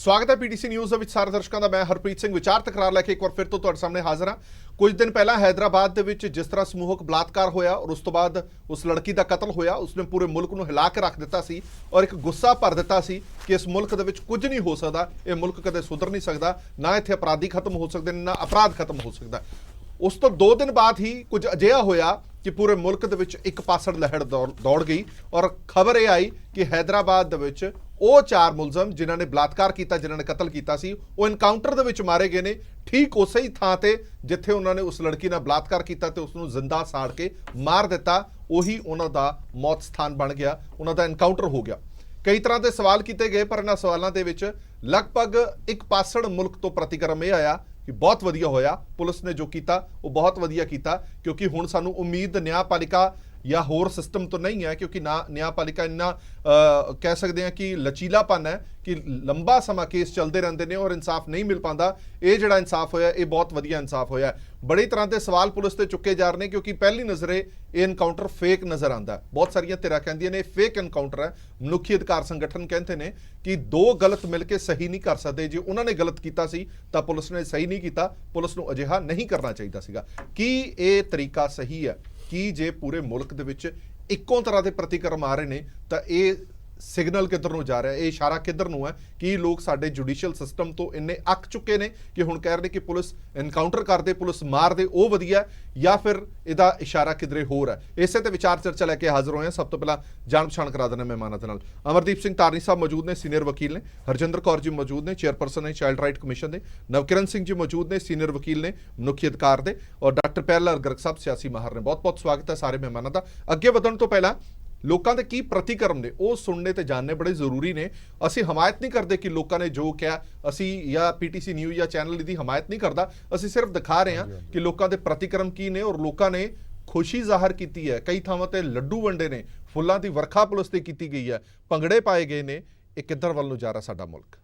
स्वागत है PTC news ਵਿੱਚ ਸਾਰੇ ਦਰਸ਼ਕਾਂ ਦਾ। ਮੈਂ ਹਰਪ੍ਰੀਤ ਸਿੰਘ ਵਿਚਾਰ ਤਕਰਾਰ ਲੈ ਕੇ ਇੱਕ ਵਾਰ ਫਿਰ ਤੋਂ ਤੁਹਾਡੇ ਸਾਹਮਣੇ ਹਾਜ਼ਰ ਹਾਂ। ਕੁਝ ਦਿਨ ਪਹਿਲਾਂ हैदराबाद ਦੇ ਵਿੱਚ ਜਿਸ ਤਰ੍ਹਾਂ ਸਮੂਹਕ ਬਲਾਤਕਾਰ ਹੋਇਆ ਔਰ ਉਸ ਤੋਂ ਬਾਅਦ ਉਸ ਲੜਕੀ ਦਾ ਕਤਲ ਹੋਇਆ, ਉਸਨੇ ਪੂਰੇ ਮੁਲਕ ਨੂੰ ਹਿਲਾ ਕੇ ਰੱਖ ਦਿੱਤਾ ਸੀ ਔਰ ਇੱਕ ਗੁੱਸਾ ਭਰ ਦਿੱਤਾ ਸੀ ਕਿ ਇਸ ਮੁਲਕ ਦੇ ਵਿੱਚ ਕੁਝ ਨਹੀਂ ਹੋ ਸਕਦਾ, ਇਹ ਮੁਲਕ ਕਦੇ ਸੁਧਰ ਨਹੀਂ ਸਕਦਾ, ਨਾ ਇੱਥੇ ਅਪਰਾਧੀ ਖਤਮ ਹੋ ਸਕਦੇ ਨੇ, ਨਾ ਅਪਰਾਧ ਖਤਮ ਹੋ ਸਕਦਾ। ਉਸ ਤੋਂ 2 ਦਿਨ ਬਾਅਦ ਹੀ ਕੁਝ ਅਜਿਹਾ ਹੋਇਆ ਕਿ ਪੂਰੇ ਮੁਲਕ ਦੇ ਵਿੱਚ ਇੱਕ ਪਾਸੜ ਲਹਿਰ ਦੌੜ ਗਈ ਔਰ ਖਬਰ ਇਹ ਆਈ ਕਿ हैदराबाद ਦੇ ਵਿੱਚ ਉਹ 4 ਮੁਲਜ਼ਮ ਜਿਨ੍ਹਾਂ ਨੇ ਬਲਾਤਕਾਰ ਕੀਤਾ, ਜਿਨ੍ਹਾਂ ਨੇ ਕਤਲ ਕੀਤਾ ਸੀ, ਉਹ ਐਨਕਾਊਂਟਰ ਦੇ ਵਿੱਚ ਮਾਰੇ ਗਏ ਨੇ, ਠੀਕ ਉਸੇ ਹੀ ਥਾਂ ਤੇ ਜਿੱਥੇ ਉਹਨਾਂ ਨੇ ਉਸ ਲੜਕੀ ਨਾਲ ਬਲਾਤਕਾਰ ਕੀਤਾ ਤੇ ਉਸ ਨੂੰ ਜ਼ਿੰਦਾ ਸਾੜ ਕੇ ਮਾਰ ਦਿੱਤਾ। ਉਹੀ ਉਹਨਾਂ ਦਾ ਮੌਤ ਸਥਾਨ ਬਣ ਗਿਆ, ਉਹਨਾਂ ਦਾ ਐਨਕਾਊਂਟਰ ਹੋ ਗਿਆ। ਕਈ ਤਰ੍ਹਾਂ ਦੇ ਸਵਾਲ ਕੀਤੇ ਗਏ ਪਰ ਇਹਨਾਂ ਸਵਾਲਾਂ ਦੇ ਵਿੱਚ ਲਗਭਗ ਇੱਕ ਪਾਸੜ ਮੁਲਕ ਤੋਂ ਪ੍ਰਤੀਕਰਮ ਇਹ ਆਇਆ ਕਿ ਬਹੁਤ ਵਧੀਆ ਹੋਇਆ, ਪੁਲਿਸ ਨੇ ਜੋ ਕੀਤਾ ਉਹ ਬਹੁਤ ਵਧੀਆ ਕੀਤਾ, ਕਿਉਂਕਿ ਹੁਣ ਸਾਨੂੰ ਉਮੀਦ ਨਿਆਂਪਾਲਿਕਾ या होर सिस्टम तो नहीं है, क्योंकि ना न्यायपालिका इन्ना कह सकते हैं कि लचीलापन है कि लंबा समा केस चलते रहते हैं और इंसाफ नहीं मिल पाता। ये जो इंसाफ होया ये बहुत वधिया इंसाफ होया। बड़ी तरह के सवाल पुलिस से चुके जा रहे हैं क्योंकि पहली नज़रे ये एनकाउंटर फेक नज़र आता है। बहुत सारिया धिरां कहंदियां ने फेक एनकाउंटर है। मनुखी अधिकार संगठन कहते हैं कि 2 गलत मिल के सही नहीं कर सकते, जो उन्होंने गलत किया सी तां पुलिस ने सही नहीं किया, पुलिस नूं अजिहा नहीं करना चाहिए सीगा। कि ये तरीका सही है कि जे पूरे मुल्क दे विच इक्को तरह के प्रतिक्रम आ रहे हैं तो ये सिग्नल किधर नूं जा रहा है, ये इशारा किधर नूं है कि लोग साडे जुडिशियल सिस्टम तो इन्ने अक चुके हैं कि हुण कह रहे कि पुलिस एनकाउंटर कर दे, पुलिस मार दे, वो वधिया, या फिर इहदा इशारा किधरे होर है। इसे ते विचार चर्चा लैके हाजिर होए हैं। सब तो पहला जान पछाण करा देना मेहमानां दे नाल। अमरदीप सिंह तारनी साहब मौजूद ने, सीनियर वकील ने। हरजिंदर कौर जी मौजूद ने, चेयरपर्सन ने चाइल्ड राइट कमीशन के। नवकिरण सिंह जी मौजूद ने, सीनियर वकील ने, मनुखी अधिकार के। और डॉक्टर पहललाल गर्ग साहब सियासी माहर ने। बहुत बहुत स्वागत है सारे मेहमानों का। अगे वधण तो पहला लोगों के की प्रतिक्रम ने वो सुनने ते जानने बड़े जरूरी ने। असी हमायत नहीं करते कि लोगों ने जो कहा, असी या पीटीसी न्यूज़ या चैनल की हमायत नहीं करता, असी सिर्फ दिखा रहे हैं कि लोगों के प्रतिक्रम की ने और लोगों ने खुशी जाहिर की है। कई थावां ते लड्डू वंडे ने, फुलों की वर्खा पुलिस ते की गई है, भंगड़े पाए गए ने। ये किधर वाल नूं जा रहा साडा मुल्क?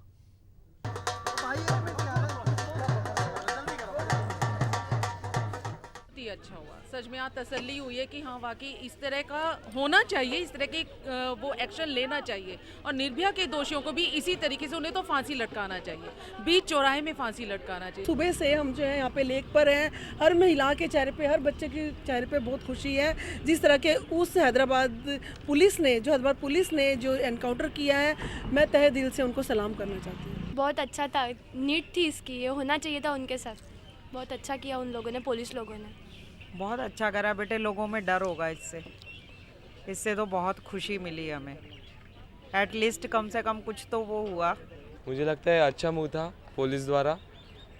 अच्छा हुआ, सच में यहाँ तसल्ली हुई है कि हाँ वाकई इस तरह का होना चाहिए, इस तरह के वो एक्शन लेना चाहिए और निर्भया के दोषियों को भी इसी तरीके से उन्हें तो फांसी लटकाना चाहिए, बीच चौराहे में फांसी लटकाना चाहिए। सुबह से हम जो है यहाँ पे लेक पर हैं, हर महिला के चेहरे पे, हर बच्चे के चेहरे पे बहुत खुशी है। जिस तरह के उस हैदराबाद पुलिस ने जो एनकाउंटर किया है, मैं तहे दिल से उनको सलाम करना चाहती हूँ। बहुत अच्छा था, नीट थी इसकी, ये होना चाहिए था उनके साथ। बहुत अच्छा किया उन लोगों ने, पुलिस लोगों ने बहुत अच्छा करा बेटे। लोगों में डर होगा इससे तो बहुत खुशी मिली हमें। एटलीस्ट कम से कम कुछ तो वो हुआ। मुझे लगता है अच्छा मूव था पुलिस द्वारा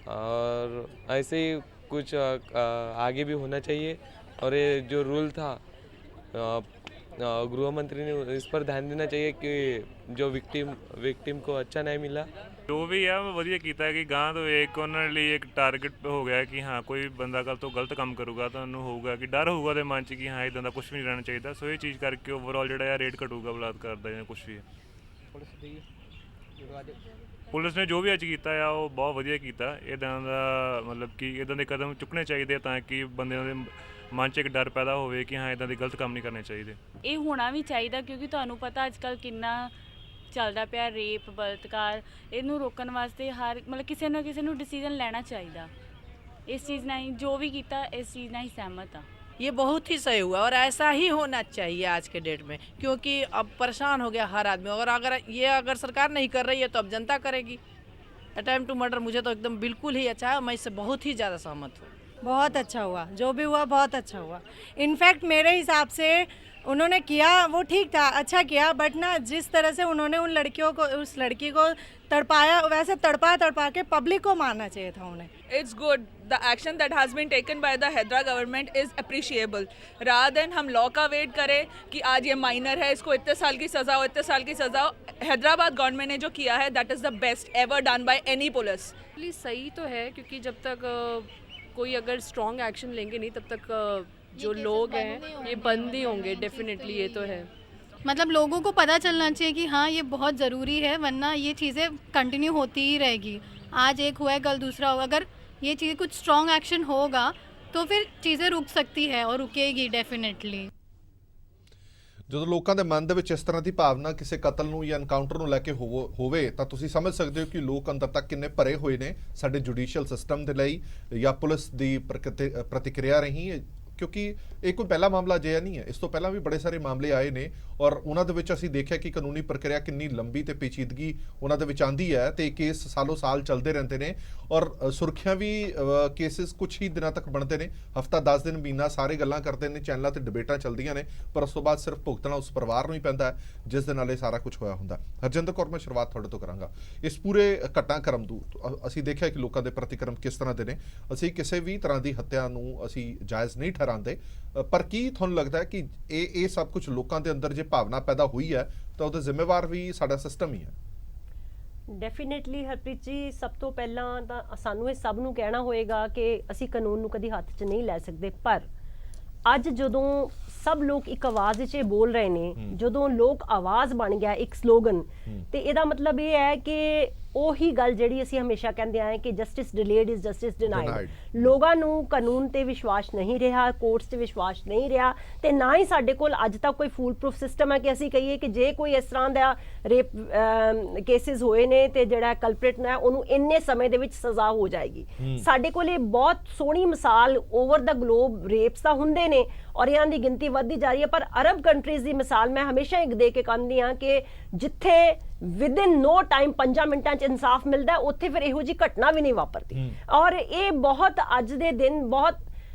और ऐसे ही कुछ आगे भी होना चाहिए। और ये जो रूल था गृह मंत्री ने इस पर ध्यान देना चाहिए कि जो विक्टिम को अच्छा नहीं मिला। जो भी है वो वधिया कीता है कि गां तो एक उन्होंने लिए एक टारगेट हो गया कि हाँ कोई बंदा कल तो गलत काम करूगा तो उन्होंने होगा कि डर होगा तो मन च कि हाँ इदा कुछ भी नहीं रहना चाहिए। सो ये चीज़ करके ओवरऑल जो रेट घटूगा बलात्कार का या कुछ भी है। पुलिस ने जो भी अज किया है वो बहुत वधिया किया। इदा का मतलब कि इदा के कदम चुकने चाहिए ताकि बंदे मन च एक डर पैदा हो कि हाँ इदा के गलत काम नहीं करने चाहिए। ये होना भी चाहिए क्योंकि तुहानू पता अजकल किन्ना ਚੱਲਦਾ ਪਿਆ ਰੇਪ ਬਲਾਤਕਾਰ, ਇਹਨੂੰ ਰੋਕਣ ਵਾਸਤੇ ਹਰ मतलब किसी ना किसी ਨੂੰ डिसीजन लेना चाहिए। इस चीज़ नहीं जो भी किया इस चीज़ नहीं सहमत हाँ। ये बहुत ही सही हुआ और ऐसा ही होना चाहिए आज के डेट में, क्योंकि अब परेशान हो गया हर आदमी। और अगर सरकार नहीं कर रही है तो अब जनता करेगी। अटेम्प्ट टू मर्डर मुझे तो एकदम बिल्कुल ही अच्छा है, मैं इससे बहुत ही ज़्यादा सहमत हूँ। बहुत अच्छा हुआ, जो भी हुआ बहुत अच्छा हुआ। इनफैक्ट मेरे हिसाब से उन्होंने किया वो ठीक था, अच्छा किया, बट ना जिस तरह से उन्होंने उस लड़की को तड़पाया, वैसे तड़पा के पब्लिक को मारना चाहिए था उन्हें। It's good. The action that has been taken by the Hydra government is appreciable. rather than हम लॉ का वेट करें कि आज ये माइनर है, इसको इतने साल की सज़ा हो, इतने साल की सज़ा हो, हैदराबाद गवर्नमेंट ने जो किया है that is the best ever done by any police. सही तो है क्योंकि जब तक कोई अगर स्ट्रॉन्ग एक्शन लेंगे नहीं तब तक जो लोग हैं ये बंद नहीं होंगे। डेफिनेटली ये तो है, मतलब लोगों को पता चलना चाहिए कि हाँ ये बहुत ज़रूरी है, वरना ये चीज़ें कंटिन्यू होती ही रहेगी। आज एक हुआ है कल दूसरा होगा। अगर ये चीज़ कुछ स्ट्रॉन्ग एक्शन होगा तो फिर चीज़ें रुक सकती है और रुकेगी डेफिनेटली। ਜਦੋਂ ਲੋਕਾਂ ਦੇ ਮਨ ਦੇ ਵਿੱਚ ਇਸ ਤਰ੍ਹਾਂ ਦੀ ਭਾਵਨਾ ਕਿਸੇ ਕਤਲ ਨੂੰ ਜਾਂ ਐਨਕਾਊਂਟਰ ਨੂੰ ਲੈ ਕੇ ਹੋਵੇ ਤਾਂ ਤੁਸੀਂ ਸਮਝ ਸਕਦੇ ਹੋ ਕਿ ਲੋਕ ਅੰਦਰ ਤੱਕ ਕਿੰਨੇ ਭਰੇ ਹੋਏ ਨੇ ਸਾਡੇ ਜੁਡੀਸ਼ੀਅਲ ਸਿਸਟਮ ਦੇ ਲਈ ਜਾਂ ਪੁਲਿਸ ਦੀ ਪ੍ਰਤੀਕਿਰਿਆ ਰਹੀ ਹੈ, ਕਿਉਂਕਿ ਇਹ ਕੋਈ ਪਹਿਲਾ ਮਾਮਲਾ ਅਜਿਹਾ ਨਹੀਂ ਹੈ। ਇਸ ਤੋਂ ਪਹਿਲਾਂ ਵੀ ਬੜੇ ਸਾਰੇ ਮਾਮਲੇ ਆਏ ਨੇ ਔਰ ਉਹਨਾਂ ਦੇ ਵਿੱਚ ਅਸੀਂ ਦੇਖਿਆ ਕਿ ਕਾਨੂੰਨੀ ਪ੍ਰਕਿਰਿਆ ਕਿੰਨੀ ਲੰਬੀ ਤੇ ਪੇਚੀਦਗੀ ਉਹਨਾਂ ਦੇ ਵਿੱਚ ਆਂਦੀ ਹੈ ਤੇ ਕੇਸ ਸਾਲੋਂ ਸਾਲ ਚੱਲਦੇ ਰਹਿੰਦੇ ਨੇ ਔਰ ਸੁਰੱਖਿਆ ਵੀ ਕੇਸਿਸ ਕੁਝ ਹੀ ਦਿਨਾਂ ਤੱਕ ਬਣਦੇ ਨੇ, ਹਫਤਾ 10 ਦਿਨ ਮਹੀਨਾ ਸਾਰੇ ਗੱਲਾਂ ਕਰਦੇ ਨੇ, ਚੈਨਲਾਂ ਤੇ ਡਿਬੇਟਾਂ ਚੱਲਦੀਆਂ ਨੇ, ਪਰ ਉਸ ਤੋਂ ਬਾਅਦ ਸਿਰਫ ਭੁਗਤਣਾ ਉਸ ਪਰਿਵਾਰ ਨੂੰ ਹੀ ਪੈਂਦਾ ਜਿਸ ਦੇ ਨਾਲ ਇਹ ਸਾਰਾ ਕੁਝ ਹੋਇਆ ਹੁੰਦਾ। ਹਰਜਿੰਦਰ ਕੌਰ, ਮੈਂ ਸ਼ੁਰੂਆਤ ਤੁਹਾਡੇ ਤੋਂ ਕਰਾਂਗਾ। ਇਸ ਪੂਰੇ ਘਟਨਾਕ੍ਰਮ ਤੋਂ ਅਸੀਂ ਦੇਖਿਆ ਕਿ ਲੋਕਾਂ ਦੇ ਪ੍ਰਤੀਕਰਮ ਕਿਸ ਤਰ੍ਹਾਂ ਦੇ ਨੇ। ਅਸੀਂ ਕਿਸੇ ਵੀ ਤਰ੍ਹਾਂ ਦੀ ਹੱਤਿਆ ਨੂੰ ਅਸੀਂ ਜਾਇਜ਼ ਨਹੀਂ ਠਹਿਰਾਉਂਦੇ, ਪਰ ਕੀ ਤੁਹਾਨੂੰ ਲੱਗਦਾ ਹੈ ਕਿ ਇਹ ਸਭ ਕੁਝ ਲੋਕਾਂ ਦੇ ਅੰਦਰ ਜੇ ਭਾਵਨਾ ਪੈਦਾ ਹੋਈ ਹੈ ਤਾਂ ਉਹਦਾ ਜ਼ਿੰਮੇਵਾਰ ਵੀ ਸਾਡਾ ਸਿਸਟਮ ਹੀ ਹੈ? ਡੈਫੀਨੇਟਲੀ ਹਰਪ੍ਰੀਤ ਜੀ, ਸਭ ਤੋਂ ਪਹਿਲਾਂ ਤਾਂ ਸਾਨੂੰ ਇਹ ਸਭ ਨੂੰ ਕਹਿਣਾ ਹੋਏਗਾ ਕਿ ਅਸੀਂ ਕਾਨੂੰਨ ਨੂੰ ਕਦੀ ਹੱਥ 'ਚ ਨਹੀਂ ਲੈ ਸਕਦੇ, ਪਰ ਅੱਜ ਜਦੋਂ ਸਭ ਲੋਕ ਇੱਕ ਆਵਾਜ਼ 'ਚ ਬੋਲ ਰਹੇ ਨੇ, ਜਦੋਂ ਲੋਕ ਆਵਾਜ਼ ਬਣ ਗਿਆ ਇੱਕ ਸਲੋਗਨ, ਤੇ ਇਹਦਾ ਮਤਲਬ ਇਹ ਹੈ ਕਿ ਉਹੀ ਗੱਲ ਜਿਹੜੀ ਅਸੀਂ ਹਮੇਸ਼ਾ ਕਹਿੰਦੇ ਆਏ ਕਿ justice delayed is justice denied. ਲੋਕਾਂ ਨੂੰ ਕਾਨੂੰਨ ਤੇ ਵਿਸ਼ਵਾਸ ਨਹੀਂ ਰਿਹਾ, ਕੋਰਟਸ ਤੇ ਵਿਸ਼ਵਾਸ ਨਹੀਂ ਰਿਹਾ, ਤੇ ਨਾ ਹੀ ਸਾਡੇ ਕੋਲ ਅੱਜ ਤੱਕ ਕੋਈ ਫੂਲ ਪ੍ਰੂਫ ਸਿਸਟਮ ਹੈ ਕਿ ਅਸੀਂ ਕਹੀਏ ਕਿ ਜੇ ਕੋਈ ਇਸ ਤਰ੍ਹਾਂ ਦਾ ਰੇਪ ਕੇਸਿਸ ਹੋਏ ਨੇ ਤੇ ਜਿਹੜਾ ਕਲਪ੍ਰਿਟ ਹੈ ਉਹਨੂੰ ਇੰਨੇ ਸਮੇਂ ਦੇ ਵਿੱਚ ਸਜ਼ਾ ਹੋ ਜਾਏਗੀ। ਸਾਡੇ ਕੋਲ ਇਹ ਬਹੁਤ ਸੋਹਣੀ ਮਿਸਾਲ ਓਵਰ ਦਾ ਗਲੋਬ ਰੇਪਸ ਤਾਂ ਹੁੰਦੇ ਨੇ ਔਰ ਇਹਨਾਂ ਦੀ ਗਿਣਤੀ ਵੱਧਦੀ ਜਾ ਰਹੀ ਹੈ, ਪਰ ਅਰਬ ਕੰਟਰੀਜ਼ ਦੀ ਮਿਸਾਲ ਮੈਂ ਹਮੇਸ਼ਾ ਇੱਕ ਦੇ ਕੇ ਕਹਿੰਦੀ ਹਾਂ ਕਿ ਜਿੱਥੇ ਵਿਦਿਨ ਨੋ ਟਾਈਮ 5 ਮਿੰਟਾਂ 'ਚ ਇਨਸਾਫ ਮਿਲਦਾ, ਉੱਥੇ ਫਿਰ ਇਹੋ ਜਿਹੀ ਘਟਨਾ ਵੀ ਨਹੀਂ ਵਾਪਰਦੀ। ਔਰ ਇਹ ਬਹੁਤ ਅੱਜ ਦੇ ਦਿਨ ਬਹੁਤ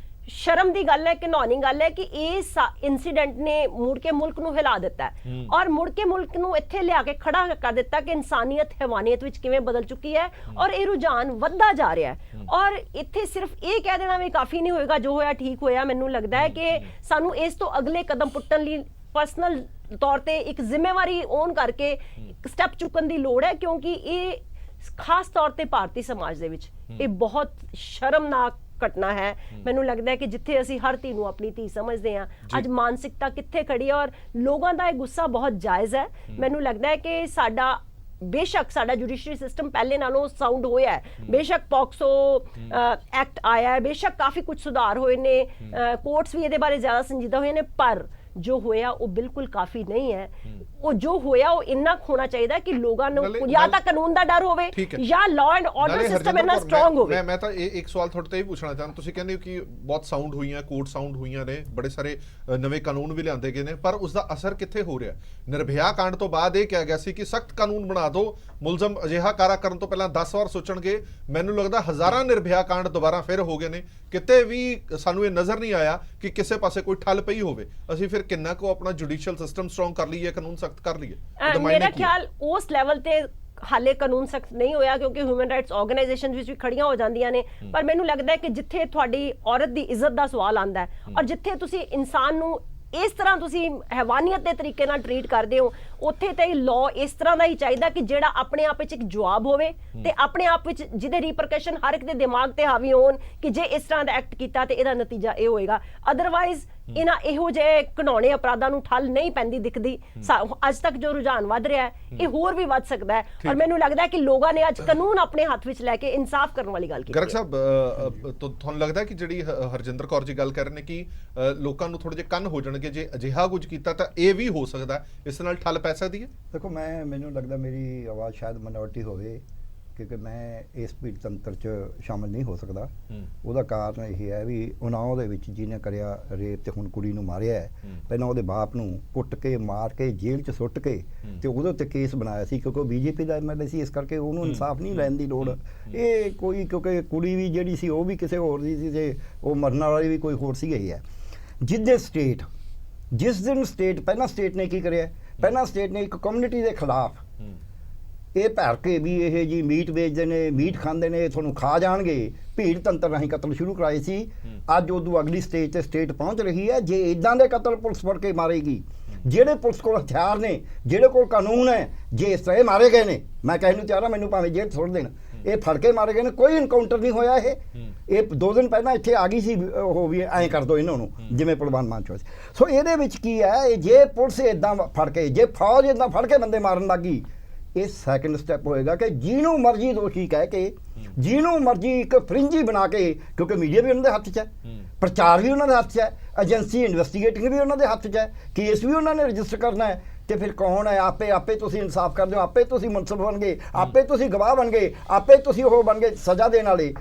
ਸ਼ਰਮ ਦੀ ਗੱਲ ਹੈ, ਘਿਨੌਣੀ ਗੱਲ ਹੈ ਕਿ ਇਸ ਇਨਸੀਡੈਂਟ ਨੇ ਮੁੜ ਕੇ ਮੁਲਕ ਨੂੰ ਹਿਲਾ ਦਿੱਤਾ ਔਰ ਮੁੜ ਕੇ ਮੁਲਕ ਨੂੰ ਇੱਥੇ ਲਿਆ ਕੇ ਖੜਾ ਕਰ ਦਿੱਤਾ ਕਿ ਇਨਸਾਨੀਅਤ ਹੈਵਾਨੀਅਤ ਵਿੱਚ ਕਿਵੇਂ ਬਦਲ ਚੁੱਕੀ ਹੈ ਔਰ ਇਹ ਰੁਝਾਨ ਵੱਧਦਾ ਜਾ ਰਿਹਾ ਹੈ। ਔਰ ਇੱਥੇ ਸਿਰਫ ਇਹ ਕਹਿ ਦੇਣਾ ਵੀ ਕਾਫੀ ਨਹੀਂ ਹੋਏਗਾ, ਜੋ ਹੋਇਆ ਠੀਕ ਹੋਇਆ। ਮੈਨੂੰ ਲੱਗਦਾ ਹੈ ਕਿ ਸਾਨੂੰ ਇਸ ਤੋਂ ਅਗਲੇ ਕਦਮ ਪੁੱਟਣ ਲਈ ਪਰਸਨਲ ਤੌਰ ਤੇ ਇੱਕ ਜ਼ਿੰਮੇਵਾਰੀ ਓਨ ਕਰਕੇ ਇੱਕ ਸਟੈਪ ਚੁੱਕਣ ਦੀ ਲੋੜ ਹੈ, ਕਿਉਂਕਿ ਇਹ ਖਾਸ ਤੌਰ ਤੇ ਭਾਰਤੀ ਸਮਾਜ ਦੇ ਵਿੱਚ ਇਹ ਬਹੁਤ ਸ਼ਰਮਨਾਕ ਘਟਨਾ ਹੈ। ਮੈਨੂੰ ਲੱਗਦਾ ਹੈ ਕਿ ਜਿੱਥੇ ਅਸੀਂ ਹਰ ਧੀ ਨੂੰ ਆਪਣੀ ਧੀ ਸਮਝਦੇ ਹਾਂ, ਅੱਜ ਮਾਨਸਿਕਤਾ ਕਿੱਥੇ ਖੜੀ ਹੈ ਔਰ ਲੋਕਾਂ ਦਾ ਇਹ ਗੁੱਸਾ ਬਹੁਤ ਜਾਇਜ਼ ਹੈ। ਮੈਨੂੰ ਲੱਗਦਾ ਹੈ ਕਿ ਸਾਡਾ ਬੇਸ਼ੱਕ ਸਾਡਾ ਜੁਡੀਸ਼ਰੀ ਸਿਸਟਮ ਪਹਿਲੇ ਨਾਲੋਂ ਸਾਊਂਡ ਹੋਇਆ ਹੈ, ਬੇਸ਼ੱਕ ਪੌਕਸੋ ਐਕਟ ਆਇਆ ਹੈ, ਬੇਸ਼ੱਕ ਕਾਫੀ ਕੁਝ ਸੁਧਾਰ ਹੋਏ ਨੇ, ਕੋਰਟਸ ਵੀ ਇਹਦੇ ਬਾਰੇ ਜ਼ਿਆਦਾ ਸੰਜੀਦਾ ਹੋਏ ਨੇ, ਪਰ ਜੋ ਹੋਇਆ ਉਹ ਬਿਲਕੁਲ ਕਾਫੀ ਨਹੀਂ ਹੈ। ਉਹ ਜੋ ਹੋਇਆ ਉਹ ਇੰਨਾ ਹੋਣਾ ਚਾਹੀਦਾ ਕਿ ਲੋਕਾਂ ਨੂੰ ਜਾਂ ਤਾਂ ਕਾਨੂੰਨ ਦਾ ਡਰ ਹੋਵੇ ਜਾਂ ਲਾਅ ਐਂਡ ਆਰਡਰ ਸਿਸਟਮ ਇੰਨਾ ਸਟਰੋਂਗ ਹੋਵੇ। ਮੈਂ ਤਾਂ ਇਹ ਇੱਕ ਸਵਾਲ ਤੁਹਾਡੇ ਤੋਂ ਇਹ ਪੁੱਛਣਾ ਚਾਹੁੰਦਾ, ਤੁਸੀਂ ਕਹਿੰਦੇ ਹੋ ਕਿ ਬਹੁਤ ਸਾਊਂਡ ਹੋਈਆਂ, ਕੋਰਟ ਸਾਊਂਡ ਹੋਈਆਂ ਨੇ, ਬੜੇ ਸਾਰੇ ਨਵੇਂ ਕਾਨੂੰਨ ਵੀ ਲਿਆਂਦੇ ਗਏ ਨੇ, ਪਰ ਉਸ ਦਾ ਅਸਰ ਕਿੱਥੇ ਹੋ ਰਿਹਾ? ਨਿਰਭਇਆ ਕਾਂਡ ਤੋਂ ਬਾਅਦ ਇਹ ਕਿਹਾ ਗਿਆ ਸੀ ਕਿ ਸਖਤ ਕਾਨੂੰਨ ਬਣਾ ਦਿਓ, ਮੁਲਜ਼ਮ ਅਜਿਹਾ ਕਾਰਾ ਕਰਨ ਤੋਂ ਪਹਿਲਾਂ 10 ਵਾਰ ਸੋਚਣਗੇ। ਮੈਨੂੰ ਲੱਗਦਾ ਹਜ਼ਾਰਾਂ ਨਿਰਭਇਆ ਕਾਂਡ ਦੁਬਾਰਾ ਫਿਰ ਹੋ ਗਏ ਨੇ, ਕਿਤੇ ਵੀ ਸਾਨੂੰ ਇਹ ਨਜ਼ਰ ਨਹੀਂ ਆਇਆ ਕਿ ਕਿਸੇ ਪਾਸੇ ਕੋਈ ਠੱਲ ਪਈ ਹੋਵੇ। ਅਸੀਂ ਫਿਰ ਕਿੰਨਾ ਕੋ ਆਪਣਾ ਜੁਡੀਸ਼ੀਅਲ ਸਿਸਟਮ ਸਟਰੋਂਗ ਕਰ ਲਈਏ, ਕਾਨੂੰਨ ਸਖਤ ਕਰ ਲਈਏ? ਮੇਰਾ ਖਿਆਲ ਉਸ ਲੈਵਲ ਤੇ ਹਾਲੇ ਕਾਨੂੰਨ ਸਖਤ ਨਹੀਂ ਹੋਇਆ, ਕਿਉਂਕਿ ਹਿਊਮਨ ਰਾਈਟਸ ਆਰਗੇਨਾਈਜੇਸ਼ਨ ਵਿੱਚ ਵੀ ਖੜੀਆਂ ਹੋ ਜਾਂਦੀਆਂ ਨੇ, ਪਰ ਮੈਨੂੰ ਲੱਗਦਾ ਹੈ ਕਿ ਜਿੱਥੇ ਤੁਹਾਡੀ ਔਰਤ ਦੀ ਇੱਜ਼ਤ ਦਾ ਸਵਾਲ ਆਉਂਦਾ ਹੈ ਔਰ ਜਿੱਥੇ ਤੁਸੀਂ ਇਨਸਾਨ ਨੂੰ ਇਸ ਤਰ੍ਹਾਂ ਤੁਸੀਂ ਹੈਵਾਨੀਅਤ ਦੇ ਤਰੀਕੇ ਨਾਲ ਟਰੀਟ ਕਰਦੇ ਹੋ, ਉੱਥੇ ਤੇ ਲਾਅ ਇਸ ਤਰ੍ਹਾਂ ਦਾ ਹੀ ਚਾਹੀਦਾ ਕਿ ਜਿਹੜਾ ਆਪਣੇ ਆਪ ਵਿੱਚ ਇੱਕ ਜਵਾਬ ਹੋਵੇ ਤੇ ਆਪਣੇ ਆਪ ਵਿੱਚ ਜਿਹਦੇ ਰੀਪਰਕਸ਼ਨ ਹਰ ਇੱਕ ਦੇ ਦਿਮਾਗ ਤੇ ਹਾਵੀ ਹੋਣ ਕਿ ਜੇ ਇਸ ਤਰ੍ਹਾਂ ਦਾ ਐਕਟ ਕੀਤਾ ਤੇ ਇਹਦਾ ਨਤੀਜਾ ਇਹ ਹੋਏਗਾ। ਅਦਰਵਾਈਜ਼ ਇਹਨਾਂ ਇਹੋ ਜਿਹੇ ਘਿਨੌਣੇ ਅਪਰਾਧਾਂ ਨੂੰ ਠੱਲ ਨਹੀਂ ਪੈਂਦੀ ਦਿਖਦੀ। ਅੱਜ ਤੱਕ ਜੋ ਰੁਝਾਨ ਵੱਧ ਰਿਹਾ ਹੈ ਇਹ ਹੋਰ ਵੀ ਵੱਧ ਸਕਦਾ ਹੈ ਔਰ ਮੈਨੂੰ ਲੱਗਦਾ ਹੈ ਕਿ ਲੋਕਾਂ ਨੇ ਅੱਜ ਕਾਨੂੰਨ ਆਪਣੇ ਹੱਥ ਵਿੱਚ ਲੈ ਕੇ ਇਨਸਾਫ ਕਰਨ ਵਾਲੀ ਗੱਲ ਕੀਤੀ। ਗਰਗ ਸਾਹਿਬ, ਤੁਹਾਨੂੰ ਲੱਗਦਾ ਹੈ ਕਿ ਜਿਹੜੀ ਹਰਜਿੰਦਰ ਕੌਰ ਜੀ ਗੱਲ ਕਰ ਰਹੇ ਨੇ ਕਿ ਲੋਕਾਂ ਨੂੰ ਥੋੜੇ ਜਿਹੇ ਕੰਨ ਹੋ ਜਾਣਗੇ ਜੇ ਅਜਿਹਾ ਕੁਝ ਕੀਤਾ ਤਾਂ ਇਹ ਵੀ ਹੋ ਸਕਦਾ, ਇਸ ਨਾਲ ਠੱਲ ਪੈ ਸਕਦੀ ਹੈ? ਦੇਖੋ, ਮੈਨੂੰ ਲੱਗਦਾ ਮੇਰੀ ਆਵਾਜ਼ ਸ਼ਾਇਦ ਮਿਨੋਰਟੀ ਹੋਵੇ ਕਿਉਂਕਿ ਮੈਂ ਇਸ ਭੀੜ ਤੰਤਰ 'ਚ ਸ਼ਾਮਲ ਨਹੀਂ ਹੋ ਸਕਦਾ। ਉਹਦਾ ਕਾਰਨ ਇਹ ਹੈ ਵੀ ਉਨਾਓ ਦੇ ਵਿੱਚ ਜਿਹਨੇ ਕਰਿਆ ਰੇਪ ਤੇ ਹੁਣ ਕੁੜੀ ਨੂੰ ਮਾਰਿਆ ਹੈ, ਪਹਿਲਾਂ ਉਹਦੇ ਬਾਪ ਨੂੰ ਕੁੱਟ ਕੇ ਮਾਰ ਕੇ ਜੇਲ੍ਹ 'ਚ ਸੁੱਟ ਕੇ ਤੇ ਉਹਦੇ ਉੱਤੇ ਕੇਸ ਬਣਾਇਆ ਸੀ ਕਿਉਂਕਿ ਉਹ ਬੀਜੇਪੀ ਦਾ ਐਮਐਲਏ ਸੀ, ਇਸ ਕਰਕੇ ਉਹਨੂੰ ਇਨਸਾਫ ਨਹੀਂ ਲੈਣ ਦੀ ਲੋੜ। ਇਹ ਕੋਈ ਕਿਉਂਕਿ ਕੁੜੀ ਵੀ ਜਿਹੜੀ ਸੀ ਉਹ ਵੀ ਕਿਸੇ ਹੋਰ ਦੀ ਸੀ ਤੇ ਉਹ ਮਰਨ ਵਾਲੀ ਵੀ ਕੋਈ ਹੋਰ ਸੀ। ਗਈ ਹੈ ਜਿਸ ਦਿਨ ਸਟੇਟ ਪਹਿਲਾਂ ਸਟੇਟ ਨੇ ਕੀ ਕਰਿਆ, ਪਹਿਲਾਂ ਸਟੇਟ ਨੇ ਇੱਕ ਕਮਿਊਨਿਟੀ ਦੇ ਖਿਲਾਫ ਇਹ ਭਰ ਕੇ ਵੀ ਇਹ ਜੀ ਮੀਟ ਵੇਚਦੇ ਨੇ, ਮੀਟ ਖਾਂਦੇ ਨੇ, ਤੁਹਾਨੂੰ ਖਾ ਜਾਣਗੇ, ਭੀੜ ਤੰਤਰ ਰਾਹੀਂ ਕਤਲ ਸ਼ੁਰੂ ਕਰਾਏ ਸੀ। ਅੱਜ ਉਦੋਂ ਅਗਲੀ ਸਟੇਜ ਤੇ ਸਟੇਟ ਪਹੁੰਚ ਰਹੀ ਹੈ। ਜੇ ਇਦਾਂ ਦੇ ਕਤਲ ਪੁਲਿਸ ਫੜ ਕੇ ਮਾਰੇਗੀ, ਜਿਹੜੇ ਪੁਲਿਸ ਕੋਲ ਹਥਿਆਰ ਨੇ, ਜਿਹੜੇ ਕੋਲ ਕਾਨੂੰਨ ਹੈ, ਜੇ ਇਸ ਤਰ੍ਹਾਂ ਮਾਰੇ ਗਏ ਨੇ, ਮੈਂ ਕਹਿਣ ਨੂੰ ਚਾਹ ਰਿਹਾ ਮੈਨੂੰ ਭਾਵੇਂ ਜੇਲ੍ਹ ਛੋੜ ਦੇਣ, ਇਹ ਫੜ ਕੇ ਮਾਰੇ ਗਏ ਨੇ, ਕੋਈ ਇਨਕਾਊਂਟਰ ਨਹੀਂ ਹੋਇਆ। ਇਹ 2 ਦਿਨ ਪਹਿਲਾਂ ਇੱਥੇ ਆ ਗਈ ਸੀ, ਉਹ ਵੀ ਐਂ ਕਰ ਦਿਓ ਇਹਨਾਂ ਨੂੰ ਜਿਵੇਂ ਭਗਵਾਨ ਮਾਨ ਚੋਂ। ਸੋ ਇਹਦੇ ਵਿੱਚ ਕੀ ਹੈ, ਜੇ ਪੁਲਿਸ ਇੱਦਾਂ ਫੜ ਕੇ, ਜੇ ਫੌਜ ਇੱਦਾਂ ਫੜ ਕੇ ਬੰਦੇ ਮਾਰਨ ਲੱਗ ਗਈ ਇਹ ਸੈਕੰਡ ਸਟੈਪ ਹੋਏਗਾ ਕਿ ਜਿਹਨੂੰ ਮਰਜ਼ੀ ਦੋਸ਼ੀ ਕਹਿ ਕੇ, ਜਿਹਨੂੰ ਮਰਜ਼ੀ ਇੱਕ ਫਰਿੰਜੀ ਬਣਾ ਕੇ, ਕਿਉਂਕਿ ਮੀਡੀਆ ਵੀ ਉਹਨਾਂ ਦੇ ਹੱਥ 'ਚ ਹੈ, ਪ੍ਰਚਾਰ ਵੀ ਉਹਨਾਂ ਦੇ ਹੱਥ 'ਚ ਹੈ, ਏਜੰਸੀ ਇਨਵੈਸਟੀਗੇਟਿੰਗ ਵੀ ਉਹਨਾਂ ਦੇ ਹੱਥ 'ਚ ਹੈ, ਕੇਸ ਵੀ ਉਹਨਾਂ ਨੇ ਰਜਿਸਟਰ ਕਰਨਾ ਹੈ। ਤੇ ਫਿਰ ਕੌਣ ਹੈ? ਆਪੇ ਤੁਸੀਂ ਇਨਸਾਫ ਕਰਦੇ ਹੋ, ਆਪੇ ਤੁਸੀਂ ਮੁਨਸਫ ਬਣ ਗਏ, ਆਪੇ ਤੁਸੀਂ ਗਵਾਹ ਬਣ ਗਏ, ਆਪੇ ਤੁਸੀਂ ਉਹ ਬਣ ਗਏ ਸਜ਼ਾ ਦੇਣ ਵਾਲੇ।